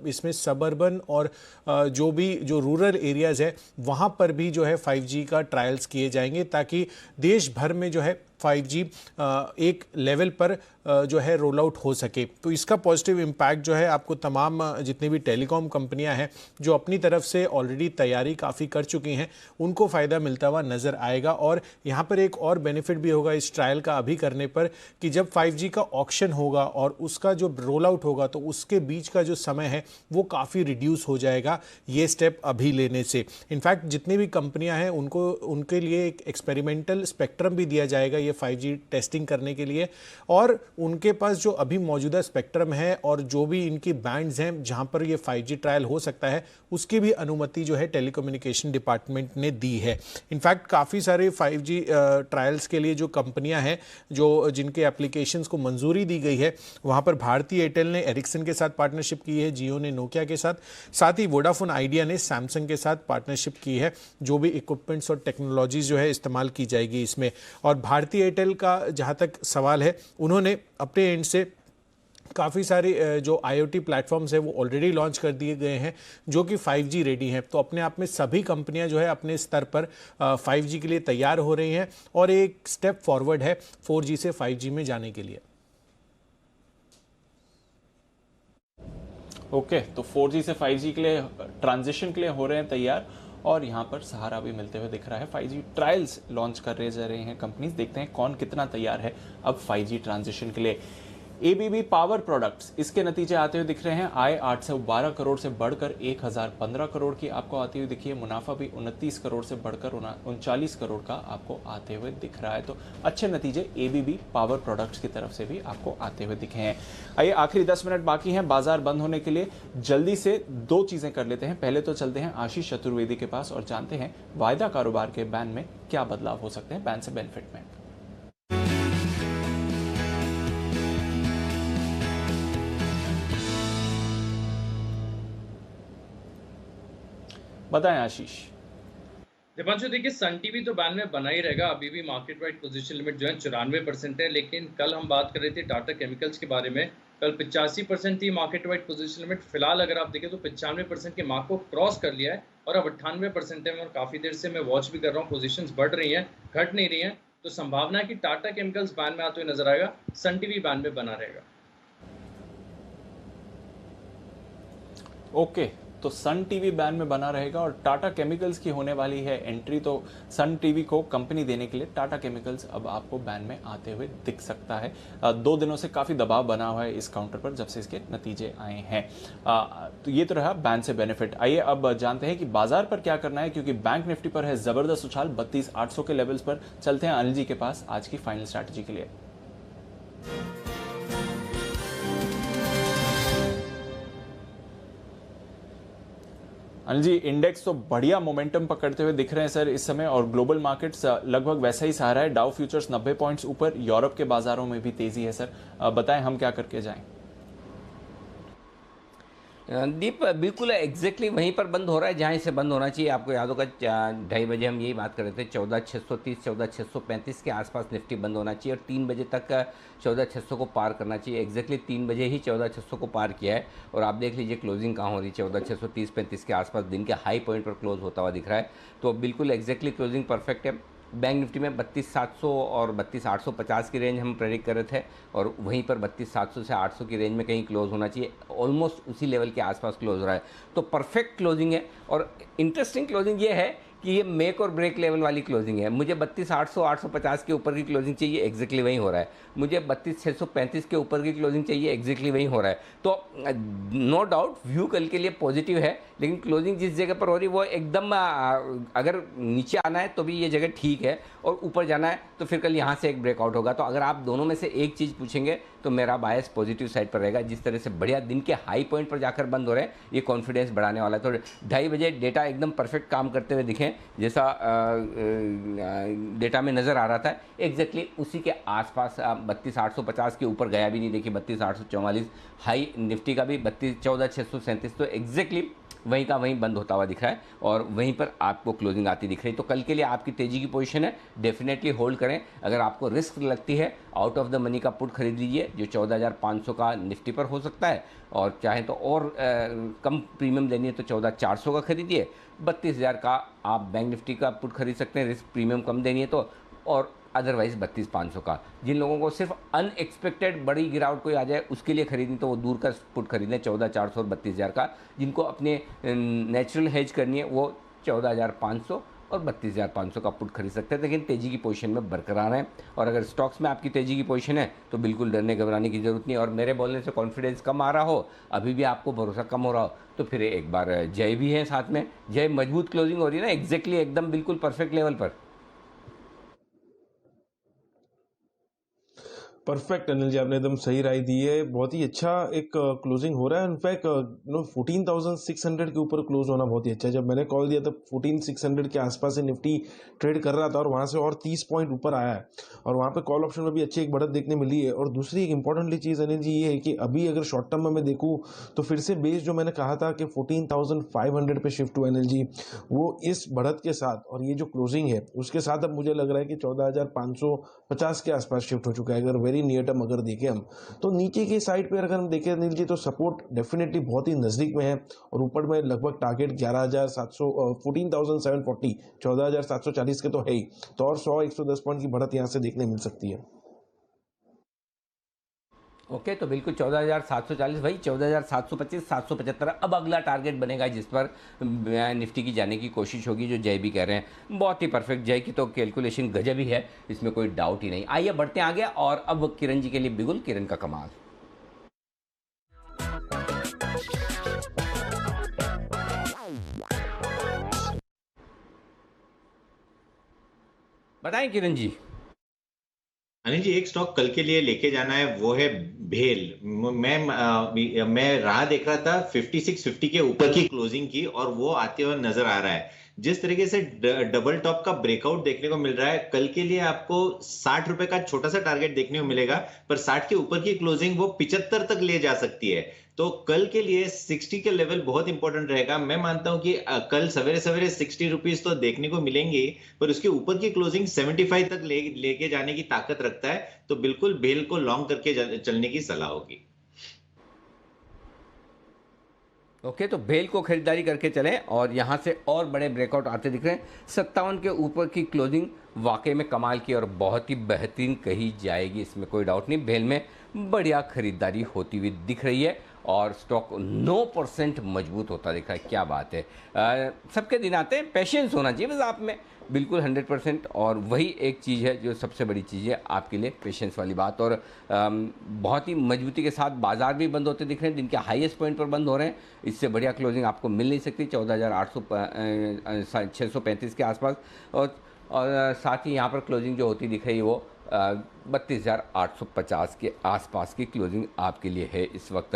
P: इसमें सबअर्बन और जो रूरल एरियाज़ है वहाँ पर भी जो है 5G का ट्रायल्स किए जाएंगे, ताकि देश भर में जो है 5G एक लेवल पर जो है रोल आउट हो सके। तो इसका पॉजिटिव इम्पैक्ट जो है आपको तमाम जितनी भी टेलीकॉम कंपनियां हैं जो अपनी तरफ से ऑलरेडी तैयारी काफ़ी कर चुकी हैं, उनको फ़ायदा मिलता हुआ नज़र आएगा। और यहाँ पर एक और बेनिफिट भी होगा इस ट्रायल का अभी करने पर, कि जब 5G का ऑक्शन होगा और उसका जो रोल आउट होगा, तो उसके बीच का जो समय है वो काफ़ी रिड्यूस हो जाएगा ये स्टेप अभी लेने से। इनफैक्ट जितनी भी कंपनियां हैं उनके लिए एक एक्सपेरिमेंटल स्पेक्ट्रम भी दिया जाएगा ये 5G टेस्टिंग करने के लिए। और उनके पास जो अभी मौजूदा स्पेक्ट्रम है और जो भी इनकी बैंड्स हैं जहां पर ये 5G ट्रायल हो सकता है, उसकी भी अनुमति जो है टेलीकम्युनिकेशन डिपार्टमेंट ने दी है। इनफैक्ट काफ़ी सारे 5G ट्रायल्स के लिए जो कंपनियां हैं जिनके एप्लीकेशंस को मंजूरी दी गई है, वहां पर भारतीय एयरटेल ने एरिक्सन के साथ पार्टनरशिप की है, जियो ने नोकिया के साथ ही वोडाफोन आइडिया ने सैमसंग के साथ पार्टनरशिप की है, जो भी इक्विपमेंट्स और टेक्नोलॉजीज जो है इस्तेमाल की जाएगी इसमें। और भारतीय एयरटेल का जहां तक सवाल है, उन्होंने अपने एंड से काफ़ी सारे जो IoT प्लेटफॉर्म्स है वो ऑलरेडी लॉन्च कर दिए गए हैं, जो कि 5G रेडी हैं। तो अपने आप में सभी कंपनियां जो है अपने स्तर पर 5G के लिए तैयार हो रही हैं और एक स्टेप फॉरवर्ड है 4G से 5G में जाने के लिए।
B: ओके, तो 4G से 5G के लिए ट्रांजिशन के लिए हो रहे हैं तैयार, और यहाँ पर सहारा भी मिलते हुए दिख रहा है। 5G ट्रायल्स लॉन्च कर रहे हैं कंपनीज। देखते हैं कौन कितना तैयार है अब 5G ट्रांजिशन के लिए। ABB पावर प्रोडक्ट्स, इसके नतीजे आते हुए दिख रहे हैं। आय 812 करोड़ से बढ़कर 1015 करोड़ की आपको आती हुई दिखी है। मुनाफा भी 29 करोड़ से बढ़कर 39 करोड़ का आपको आते हुए दिख रहा है। तो अच्छे नतीजे ABB पावर प्रोडक्ट्स की तरफ से भी आपको आते हुए दिखे हैं। आइए, आखिरी 10 मिनट बाकी हैं बाजार बंद होने के लिए, जल्दी से 2 चीजें कर लेते हैं। पहले तो चलते हैं आशीष चतुर्वेदी के पास और जानते हैं वायदा कारोबार के बैन में क्या बदलाव हो सकते हैं, बैन से बेनिफिट में। बताएं आशीष।
N: दीपांशु, देखिए सन टीवी तो बैन में बना ही रहेगा। अभी भी मार्केट वाइड पोजीशन लिमिट जो है 94% है, लेकिन कल हम बात कर रहे थे टाटा केमिकल्स के बारे में। कल 85% थी मार्केट वाइड पोजीशन लिमिट। फिलहाल अगर आप देखें तो 95% के मार्क को क्रॉस कर लिया है और अब 98% है। और काफ़ी देर से मैं वॉच भी कर रहा हूँ, पोजीशंस बढ़ रही हैं, घट नहीं रही हैं। तो संभावना है कि टाटा केमिकल्स बैन में आते हुए नजर आएगा, सन टीवी बैन में बना रहेगा।
B: ओके, तो सन टीवी बैन में बना रहेगा और टाटा केमिकल्स की होने वाली है एंट्री। तो सन टीवी को कंपनी देने के लिए टाटा केमिकल्स अब आपको बैन में आते हुए दिख सकता है। 2 दिनों से काफ़ी दबाव बना हुआ है इस काउंटर पर जब से इसके नतीजे आए हैं। तो ये तो रहा बैन से बेनिफिट। आइए अब जानते हैं कि बाजार पर क्या करना है, क्योंकि बैंक निफ्टी पर है ज़बरदस्त उछाल 32,800 के लेवल्स पर। चलते हैं अनिल जी के पास आज की फाइनल स्ट्रैटेजी के लिए। अनिल जी, इंडेक्स तो बढ़िया मोमेंटम पकड़ते हुए दिख रहे हैं सर इस समय, और ग्लोबल मार्केट्स लगभग वैसा ही सहारा है। डाउ फ्यूचर्स 90 पॉइंट्स ऊपर, यूरोप के बाजारों में भी तेजी है सर। बताएं हम क्या करके जाएं।
A: दीप बिल्कुल एग्जैक्टली वहीं पर बंद हो रहा है जहां इसे बंद होना चाहिए। आपको याद होगा 2:30 बजे हम यही बात कर रहे थे, 14,630 14,635 के आसपास निफ्टी बंद होना चाहिए और 3 बजे तक 14,600 को पार करना चाहिए। एग्जैक्टली 3 बजे ही 14,600 को पार किया है और आप देख लीजिए क्लोजिंग कहाँ हो रही है, 14,630-35 के आसपास दिन के हाई पॉइंट पर क्लोज होता हुआ दिख रहा है। तो बिल्कुल एग्जैक्टली क्लोजिंग परफेक्ट है। बैंक निफ्टी में 32,700 और 32,850 की रेंज हम प्रेडिक्ट कर रहे थे और वहीं पर 32,700 से 800 की रेंज में कहीं क्लोज होना चाहिए। ऑलमोस्ट उसी लेवल के आसपास क्लोज हो रहा है, तो परफेक्ट क्लोजिंग है। और इंटरेस्टिंग क्लोजिंग ये है कि ये मेक और ब्रेक लेवल वाली क्लोजिंग है। मुझे 32,800 850 के ऊपर की क्लोजिंग चाहिए, एग्जैक्टली वहीं हो रहा है। मुझे 32,635 के ऊपर की क्लोजिंग चाहिए, एग्जैक्टली वहीं हो रहा है। तो नो डाउट व्यू कल के लिए पॉजिटिव है, लेकिन क्लोजिंग जिस जगह पर हो रही है वो एकदम अगर नीचे आना है तो भी ये जगह ठीक है और ऊपर जाना है तो फिर कल यहाँ से एक ब्रेकआउट होगा। तो अगर आप दोनों में से एक चीज़ पूछेंगे तो मेरा बायस पॉजिटिव साइड पर रहेगा। जिस तरह से बढ़िया दिन के हाई पॉइंट पर जाकर बंद हो रहे हैं, ये कॉन्फिडेंस बढ़ाने वाला है। तो 2:30 बजे डेटा एकदम परफेक्ट काम करते हुए दिखें जैसा डेटा में नज़र आ रहा था, एग्जैक्टली उसी के आसपास 32,850 के ऊपर गया भी नहीं। देखिए 32,844 हाई निफ्टी का भी 14,637, तो एग्जैक्टली वहीं का वहीं बंद होता हुआ दिख रहा है और वहीं पर आपको क्लोजिंग आती दिख रही है। तो कल के लिए आपकी तेजी की पोजीशन है, डेफिनेटली होल्ड करें। अगर आपको रिस्क लगती है आउट ऑफ द मनी का पुट खरीद लीजिए जो 14,500 का निफ्टी पर हो सकता है, और चाहें तो और कम प्रीमियम लेनी है तो 14,400 का खरीदिए। 32,000 का आप बैंक निफ्टी का पुट खरीद सकते हैं, रिस्क प्रीमियम कम देनी है तो, और अदरवाइज 32,500 का। जिन लोगों को सिर्फ अनएक्सपेक्टेड बड़ी गिरावट कोई आ जाए उसके लिए खरीदनी तो वो दूर का पुट खरीदें 14,400 और 32,000 का। जिनको अपने नेचुरल हेज करनी है वो 14,500 और 32,500 का पुट खरीद सकते हैं, लेकिन तेजी की पोजीशन में बरकरार है। और अगर स्टॉक्स में आपकी तेजी की पोजीशन है तो बिल्कुल डरने घबराने की जरूरत नहीं। और मेरे बोलने से कॉन्फिडेंस कम आ रहा हो, अभी भी आपको भरोसा कम हो रहा हो, तो फिर एक बार जय भी है साथ में। जय मजबूत क्लोजिंग हो रही है ना, एग्जैक्टली एकदम बिल्कुल परफेक्ट लेवल पर।
J: परफेक्ट अनिल जी, आपने एकदम सही राय दी है। बहुत ही अच्छा एक क्लोजिंग हो रहा है। इनफैक्ट 14,600 के ऊपर क्लोज होना बहुत ही अच्छा है। जब मैंने कॉल दिया तब 14,600 के आसपास से निफ्टी ट्रेड कर रहा था और वहां से और 30 पॉइंट ऊपर आया है और वहां पे कॉल ऑप्शन में भी अच्छी एक बढ़त देखने मिली है। और दूसरी एक इंपॉर्टेंटली चीज अनिल जी ये है कि अभी अगर शॉर्ट टर्म में मैं देखूँ तो फिर से बेस जो मैंने कहा था कि 14,500 पे शिफ्ट हुआ अनिल जी, वो इस बढ़त के साथ और ये जो क्लोजिंग है उसके साथ अब मुझे लग रहा है कि 14,550 के आसपास शिफ्ट हो चुका है। अगर वेरी नियर टर्म अगर देखें हम तो नीचे की साइड पे अगर हम देखें अनिल जी तो सपोर्ट डेफिनेटली बहुत ही नजदीक में है और ऊपर में लगभग टारगेट 11,700 14,740 14,740 के तो है ही, तो और 100-110 पॉइंट की बढ़त यहां से देखने मिल सकती है।
A: ओके, तो बिल्कुल 14,740 भाई, 14,725 775 अब अगला टारगेट बनेगा जिस पर निफ्टी की जाने की कोशिश होगी, जो जय भी कह रहे हैं। बहुत ही परफेक्ट, जय की तो कैलकुलेशन गजब ही है, इसमें कोई डाउट ही नहीं। आइए बढ़ते हैं आगे और अब किरण जी के लिए बिगुल, किरण का कमाल। बताएं किरण जी।
G: अनिल जी, एक स्टॉक कल के लिए लेके जाना है, वो है भेल। मैं राह देख रहा था 5650 के ऊपर की क्लोजिंग की और वो आते हुए नजर आ रहा है। जिस तरीके से डबल टॉप का ब्रेकआउट देखने को मिल रहा है, कल के लिए आपको 60 रुपए का छोटा सा टारगेट देखने को मिलेगा, पर 60 के ऊपर की क्लोजिंग वो 75 तक ले जा सकती है। तो कल के लिए 60 के लेवल बहुत इंपॉर्टेंट रहेगा। मैं मानता हूं कि कल सवेरे सवेरे 60 रुपीज तो देखने को मिलेंगे, पर उसके ऊपर की क्लोजिंग 75 तक लेके जाने की ताकत रखता है। तो बिल्कुल भेल को लॉन्ग करके चलने की सलाह होगी।
A: ओके, तो भेल को खरीदारी करके चलें और यहाँ से और बड़े ब्रेकआउट आते दिख रहे हैं। 57 के ऊपर की क्लोजिंग वाकई में कमाल की और बहुत ही बेहतरीन कही जाएगी, इसमें कोई डाउट नहीं। भेल में बढ़िया खरीदारी होती हुई दिख रही है और स्टॉक 9% मजबूत होता दिख रहा है। क्या बात है, सबके दिन आते हैं, पेशेंस होना चाहिए बस आप में, बिल्कुल 100%। और वही एक चीज़ है जो सबसे बड़ी चीज़ है आपके लिए, पेशेंस वाली बात। और बहुत ही मजबूती के साथ बाजार भी बंद होते दिख रहे हैं, दिन के हाईएस्ट पॉइंट पर बंद हो रहे हैं। इससे बढ़िया क्लोजिंग आपको मिल नहीं सकती, 14,635 के आसपास। और साथ ही यहाँ पर क्लोजिंग जो होती दिख रही है वो 32,850 के आसपास की क्लोजिंग आपके लिए है इस वक्त।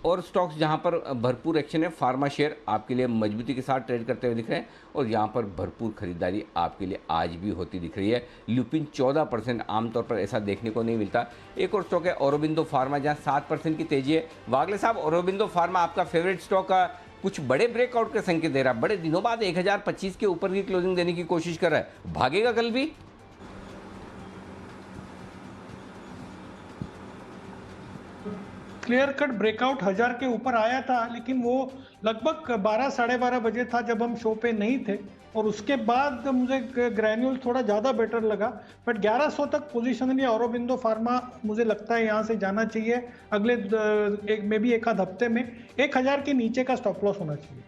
A: और स्टॉक्स जहां पर भरपूर एक्शन है, फार्मा शेयर आपके लिए मजबूती के साथ ट्रेड करते हुए दिख रहे हैं और यहां पर भरपूर खरीदारी आपके लिए आज भी होती दिख रही है। ल्यूपिन 14%, आमतौर पर ऐसा देखने को नहीं मिलता। एक और स्टॉक है औरोबिंदो फार्मा, जहां 7% की तेजी है। वागले साहब, औरोबिंदो फार्मा आपका फेवरेट स्टॉक का कुछ बड़े ब्रेकआउट का संकेत दे रहा है, बड़े दिनों बाद 1025 के ऊपर की क्लोजिंग देने की कोशिश कर रहा है, भागेगा कल भी?
C: क्लियर कट ब्रेकआउट 1000 के ऊपर आया था, लेकिन वो लगभग 12 साढ़े 12 बजे था जब हम शो पे नहीं थे, और उसके बाद मुझे ग्रैन्यूल थोड़ा ज़्यादा बेटर लगा। बट 1100 तक पोजीशनली औरोबिंदो फार्मा मुझे लगता है यहाँ से जाना चाहिए अगले एक आध हफ्ते में। 1000 के नीचे का स्टॉप लॉस होना चाहिए।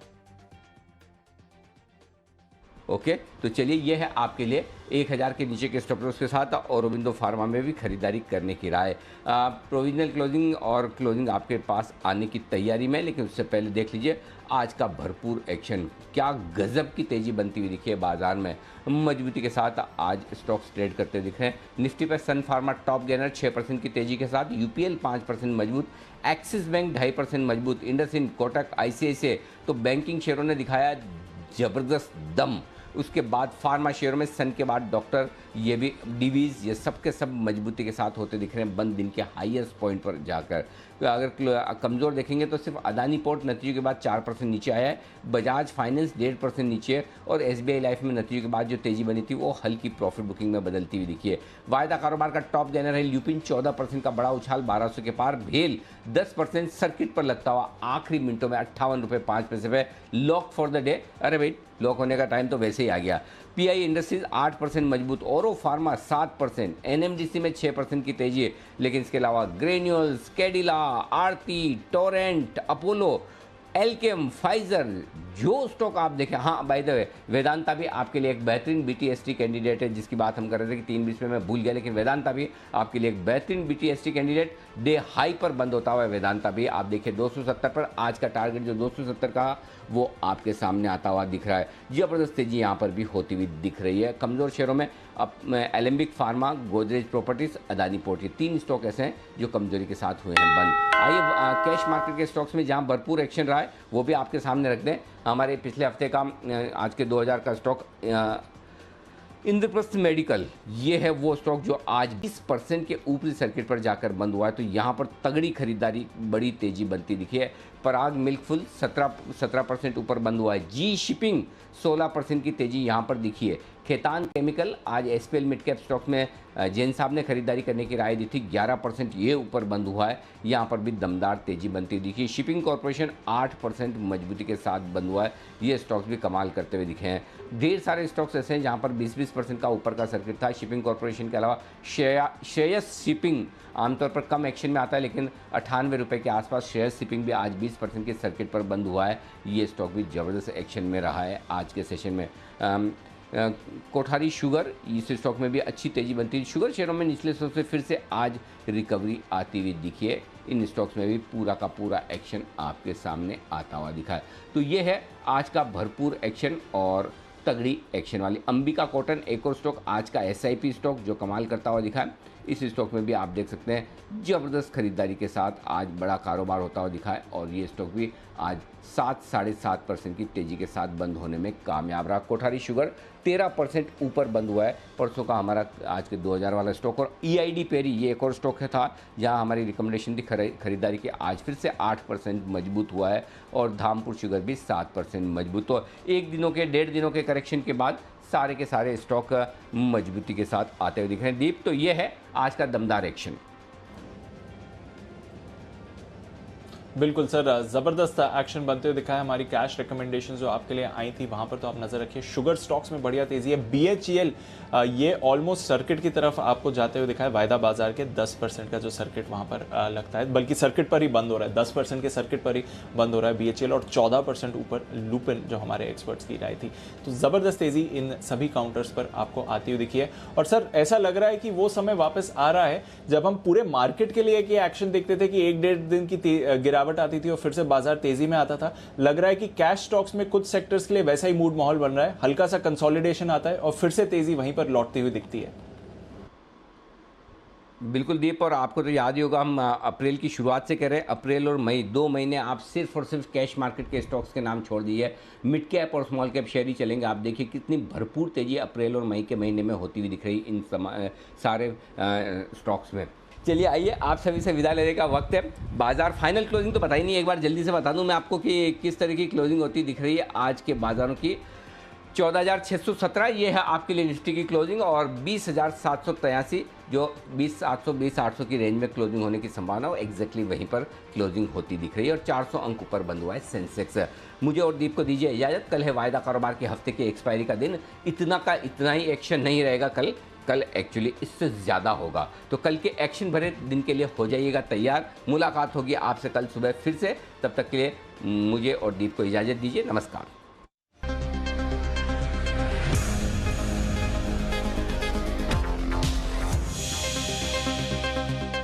A: ओके, तो चलिए ये है आपके लिए 1000 के नीचे के स्टॉप लॉस के साथ औरोबिंदो फार्मा में भी खरीदारी करने की राय। प्रोविजनल क्लोजिंग और क्लोजिंग आपके पास आने की तैयारी में, लेकिन उससे पहले देख लीजिए आज का भरपूर एक्शन, क्या गजब की तेजी बनती हुई दिखी है बाजार में। मजबूती के साथ आज स्टॉक्स ट्रेड करते दिख रहे हैं। निफ्टी पर सन फार्मा टॉप गेनर 6% की तेजी के साथ, यूपीएल 5% मजबूत, एक्सिस बैंक 2.5% मजबूत, इंडसइंड, कोटक, आईसीआईसीआई तो बैंकिंग शेयरों ने दिखाया जबरदस्त दम। उसके बाद फार्मा शेयरों में सन के बाद डॉक्टर, ये भी डिवीज, ये सब के सब मजबूती के साथ होते दिख रहे हैं बंद दिन के हाईएस्ट पॉइंट पर जाकर। तो अगर कमज़ोर देखेंगे तो सिर्फ अदानी पोर्ट नतीजों के बाद 4% नीचे आया है, बजाज फाइनेंस 1.5% नीचे है, और एसबीआई लाइफ में नतीजों के बाद जो तेजी बनी थी वो हल्की प्रॉफिट बुकिंग में बदलती हुई दिखी है। वायदा कारोबार का टॉप गेनर है ल्यूपिन, 14% का बड़ा उछाल 1200 के पार, भेल 10% सर्किट पर लगता हुआ आखिरी मिनटों में 58 रुपये 5 पैसे पे लॉक फॉर द डे। अरे भाई, लॉक होने का टाइम तो वैसे ही आ गया। पीआई इंडस्ट्रीज 8% मजबूत, औरो फार्मा 7%, एनएमडीसी में 6% की तेजी है, लेकिन इसके अलावा ग्रेन्यूल्स, कैडिला, आरती, टोरेंट, अपोलो, एल्केम, फाइजर, जो स्टॉक आप देखें। हाँ, बाय द वे वेदांता भी आपके लिए एक बेहतरीन बीटीएसटी कैंडिडेट है, जिसकी बात हम कर रहे थे कि 3:20 में मैं भूल गया, लेकिन वेदांता भी आपके लिए एक बेहतरीन बीटीएसटी कैंडिडेट। डे हाई पर बंद होता हुआ है वेदांता भी, आप देखिए 270 पर, आज का टारगेट जो 270 का वो आपके सामने आता हुआ दिख रहा है। जबरदस्त तेजी यहाँ पर भी होती हुई दिख रही है। कमज़ोर शेयरों में अब Alembic pharma, Godrej properties, Adani port, ये 3 स्टॉक ऐसे हैं जो कमजोरी के साथ हुए हैं बंद। आइए कैश मार्केट के स्टॉक्स में जहां भरपूर एक्शन रहा है वो भी आपके सामने रख दें। हमारे पिछले हफ्ते का आज के 2000 का स्टॉक इंद्रप्रस्थ मेडिकल, ये है वो स्टॉक जो आज 20% के ऊपरी सर्किट पर जाकर बंद हुआ है, तो यहाँ पर तगड़ी खरीदारी, बड़ी तेजी बनती दिखी है। पराग मिल्कफुल 17% ऊपर बंद हुआ है। जी शिपिंग 16% की तेजी यहाँ पर दिखी है। खेतान केमिकल, आज एसपीएल मिड कैप स्टॉक में जैन साहब ने खरीदारी करने की राय दी थी, 11% ये ऊपर बंद हुआ है, यहाँ पर भी दमदार तेजी बनती दिखी। शिपिंग कॉर्पोरेशन 8% मजबूती के साथ बंद हुआ है, ये स्टॉक्स भी कमाल करते हुए दिखे हैं। ढेर सारे स्टॉक्स ऐसे हैं जहाँ पर 20% का ऊपर का सर्किट था। शिपिंग कॉर्पोरेशन के अलावा श्रेयस शिपिंग आमतौर पर कम एक्शन में आता है, लेकिन 98 रुपये के आसपास श्रेयस शिपिंग भी आज 20% के सर्किट पर बंद हुआ है, ये स्टॉक भी ज़बरदस्त एक्शन में रहा है आज के सेशन में। कोठारी शुगर, इस स्टॉक में भी अच्छी तेजी बनती है। शुगर शेयरों में निचले स्तर से फिर से आज रिकवरी आती हुई दिखी है। इन स्टॉक्स में भी पूरा का पूरा एक्शन आपके सामने आता हुआ दिखा है। तो ये है आज का भरपूर एक्शन और तगड़ी एक्शन वाली अंबिका कॉटन, एक और स्टॉक आज का एसआईपी स्टॉक जो कमाल करता हुआ दिखा है। इस स्टॉक में भी आप देख सकते हैं ज़बरदस्त खरीदारी के साथ आज बड़ा कारोबार होता हुआ दिखा है, और ये स्टॉक भी आज 7-7.5% की तेजी के साथ बंद होने में कामयाब रहा। कोठारी शुगर 13% ऊपर बंद हुआ है, परसों का हमारा आज के 2000 वाला स्टॉक। और ईआईडी पेरी, ये एक और स्टॉक था जहां हमारी रिकमेंडेशन थी खरीदारी की, आज फिर से 8% मजबूत हुआ है, और धामपुर शुगर भी 7% मजबूत। तो 1-1.5 दिनों के करेक्शन के बाद सारे के सारे स्टॉक मजबूती के साथ आते हुए दिख रहे हैं। दीप, तो ये है आज का दमदार एक्शन।
B: बिल्कुल सर, जबरदस्त एक्शन बनते हुए दिखा है। हमारी कैश रिकमेंडेशन जो आपके लिए आई थी वहां पर तो आप नजर रखिए। शुगर स्टॉक्स में बढ़िया तेजी है। BHEL ये ऑलमोस्ट सर्किट की तरफ आपको जाते हुए दिखा है। वायदा बाजार के 10% का जो सर्किट वहां पर लगता है, बल्कि सर्किट पर ही बंद हो रहा है, 10% के सर्किट पर ही बंद हो रहा है BHEL, और 14% ऊपर लुपिन जो हमारे एक्सपर्ट्स की राय थी। तो जबरदस्त तेजी इन सभी काउंटर्स पर आपको आती हुई दिखी है। और सर ऐसा लग रहा है कि वो समय वापस आ रहा है जब हम पूरे मार्केट के लिए एक एक्शन देखते थे कि 1-1.5 दिन की गिरावट आती थी और फिर से बाजार तेजी में आता था। लग रहा है कि कैश स्टॉक्स में कुछ सेक्टर्स के लिए वैसा ही मूड माहौल बन रहा है। हल्का सा कंसोलिडेशन आता है और फिर से तेजी वहीं पर लौटती हुई दिखती है।
A: बिल्कुल दीप, और आपको तो याद ही होगा हम अप्रैल की शुरुआत से कह रहे हैं, अप्रैल और मई 2 महीने आप सिर्फ और सिर्फ कैश मार्केट के स्टॉक्स के नाम छोड़ दिए, मिड कैप और स्मॉल कैप शेयर ही चलेंगे। आप देखिए कितनी भरपूर तेजी अप्रैल और मई के महीने में होती हुई दिख रही इन सारे स्टॉक्स में। चलिए आइए, आप सभी से विदा लेने का वक्त है। बाजार फाइनल क्लोजिंग तो पता ही नहीं, एक बार जल्दी से बता दूं मैं आपको कि किस तरह की क्लोजिंग होती दिख रही है आज के बाजारों की। 14,617 ये है आपके लिए निफ्टी की क्लोजिंग, और 20,783 जो 20,720-800 की रेंज में क्लोजिंग होने की संभावना है, एग्जैक्टली वहीं पर क्लोजिंग होती दिख रही है। और 400 अंक ऊपर बंद हुआ है सेंसेक्स। मुझे और दीप को दीजिए इजाज़त। कल है वायदा कारोबार के हफ्ते के एक्सपायरी का दिन। इतना का इतना ही एक्शन नहीं रहेगा कल एक्चुअली इससे ज़्यादा होगा। तो कल के एक्शन भरे दिन के लिए हो जाइएगा तैयार। मुलाकात होगी आपसे कल सुबह फिर से। तब तक के लिए मुझे और दीप को इजाज़त दीजिए। नमस्कार।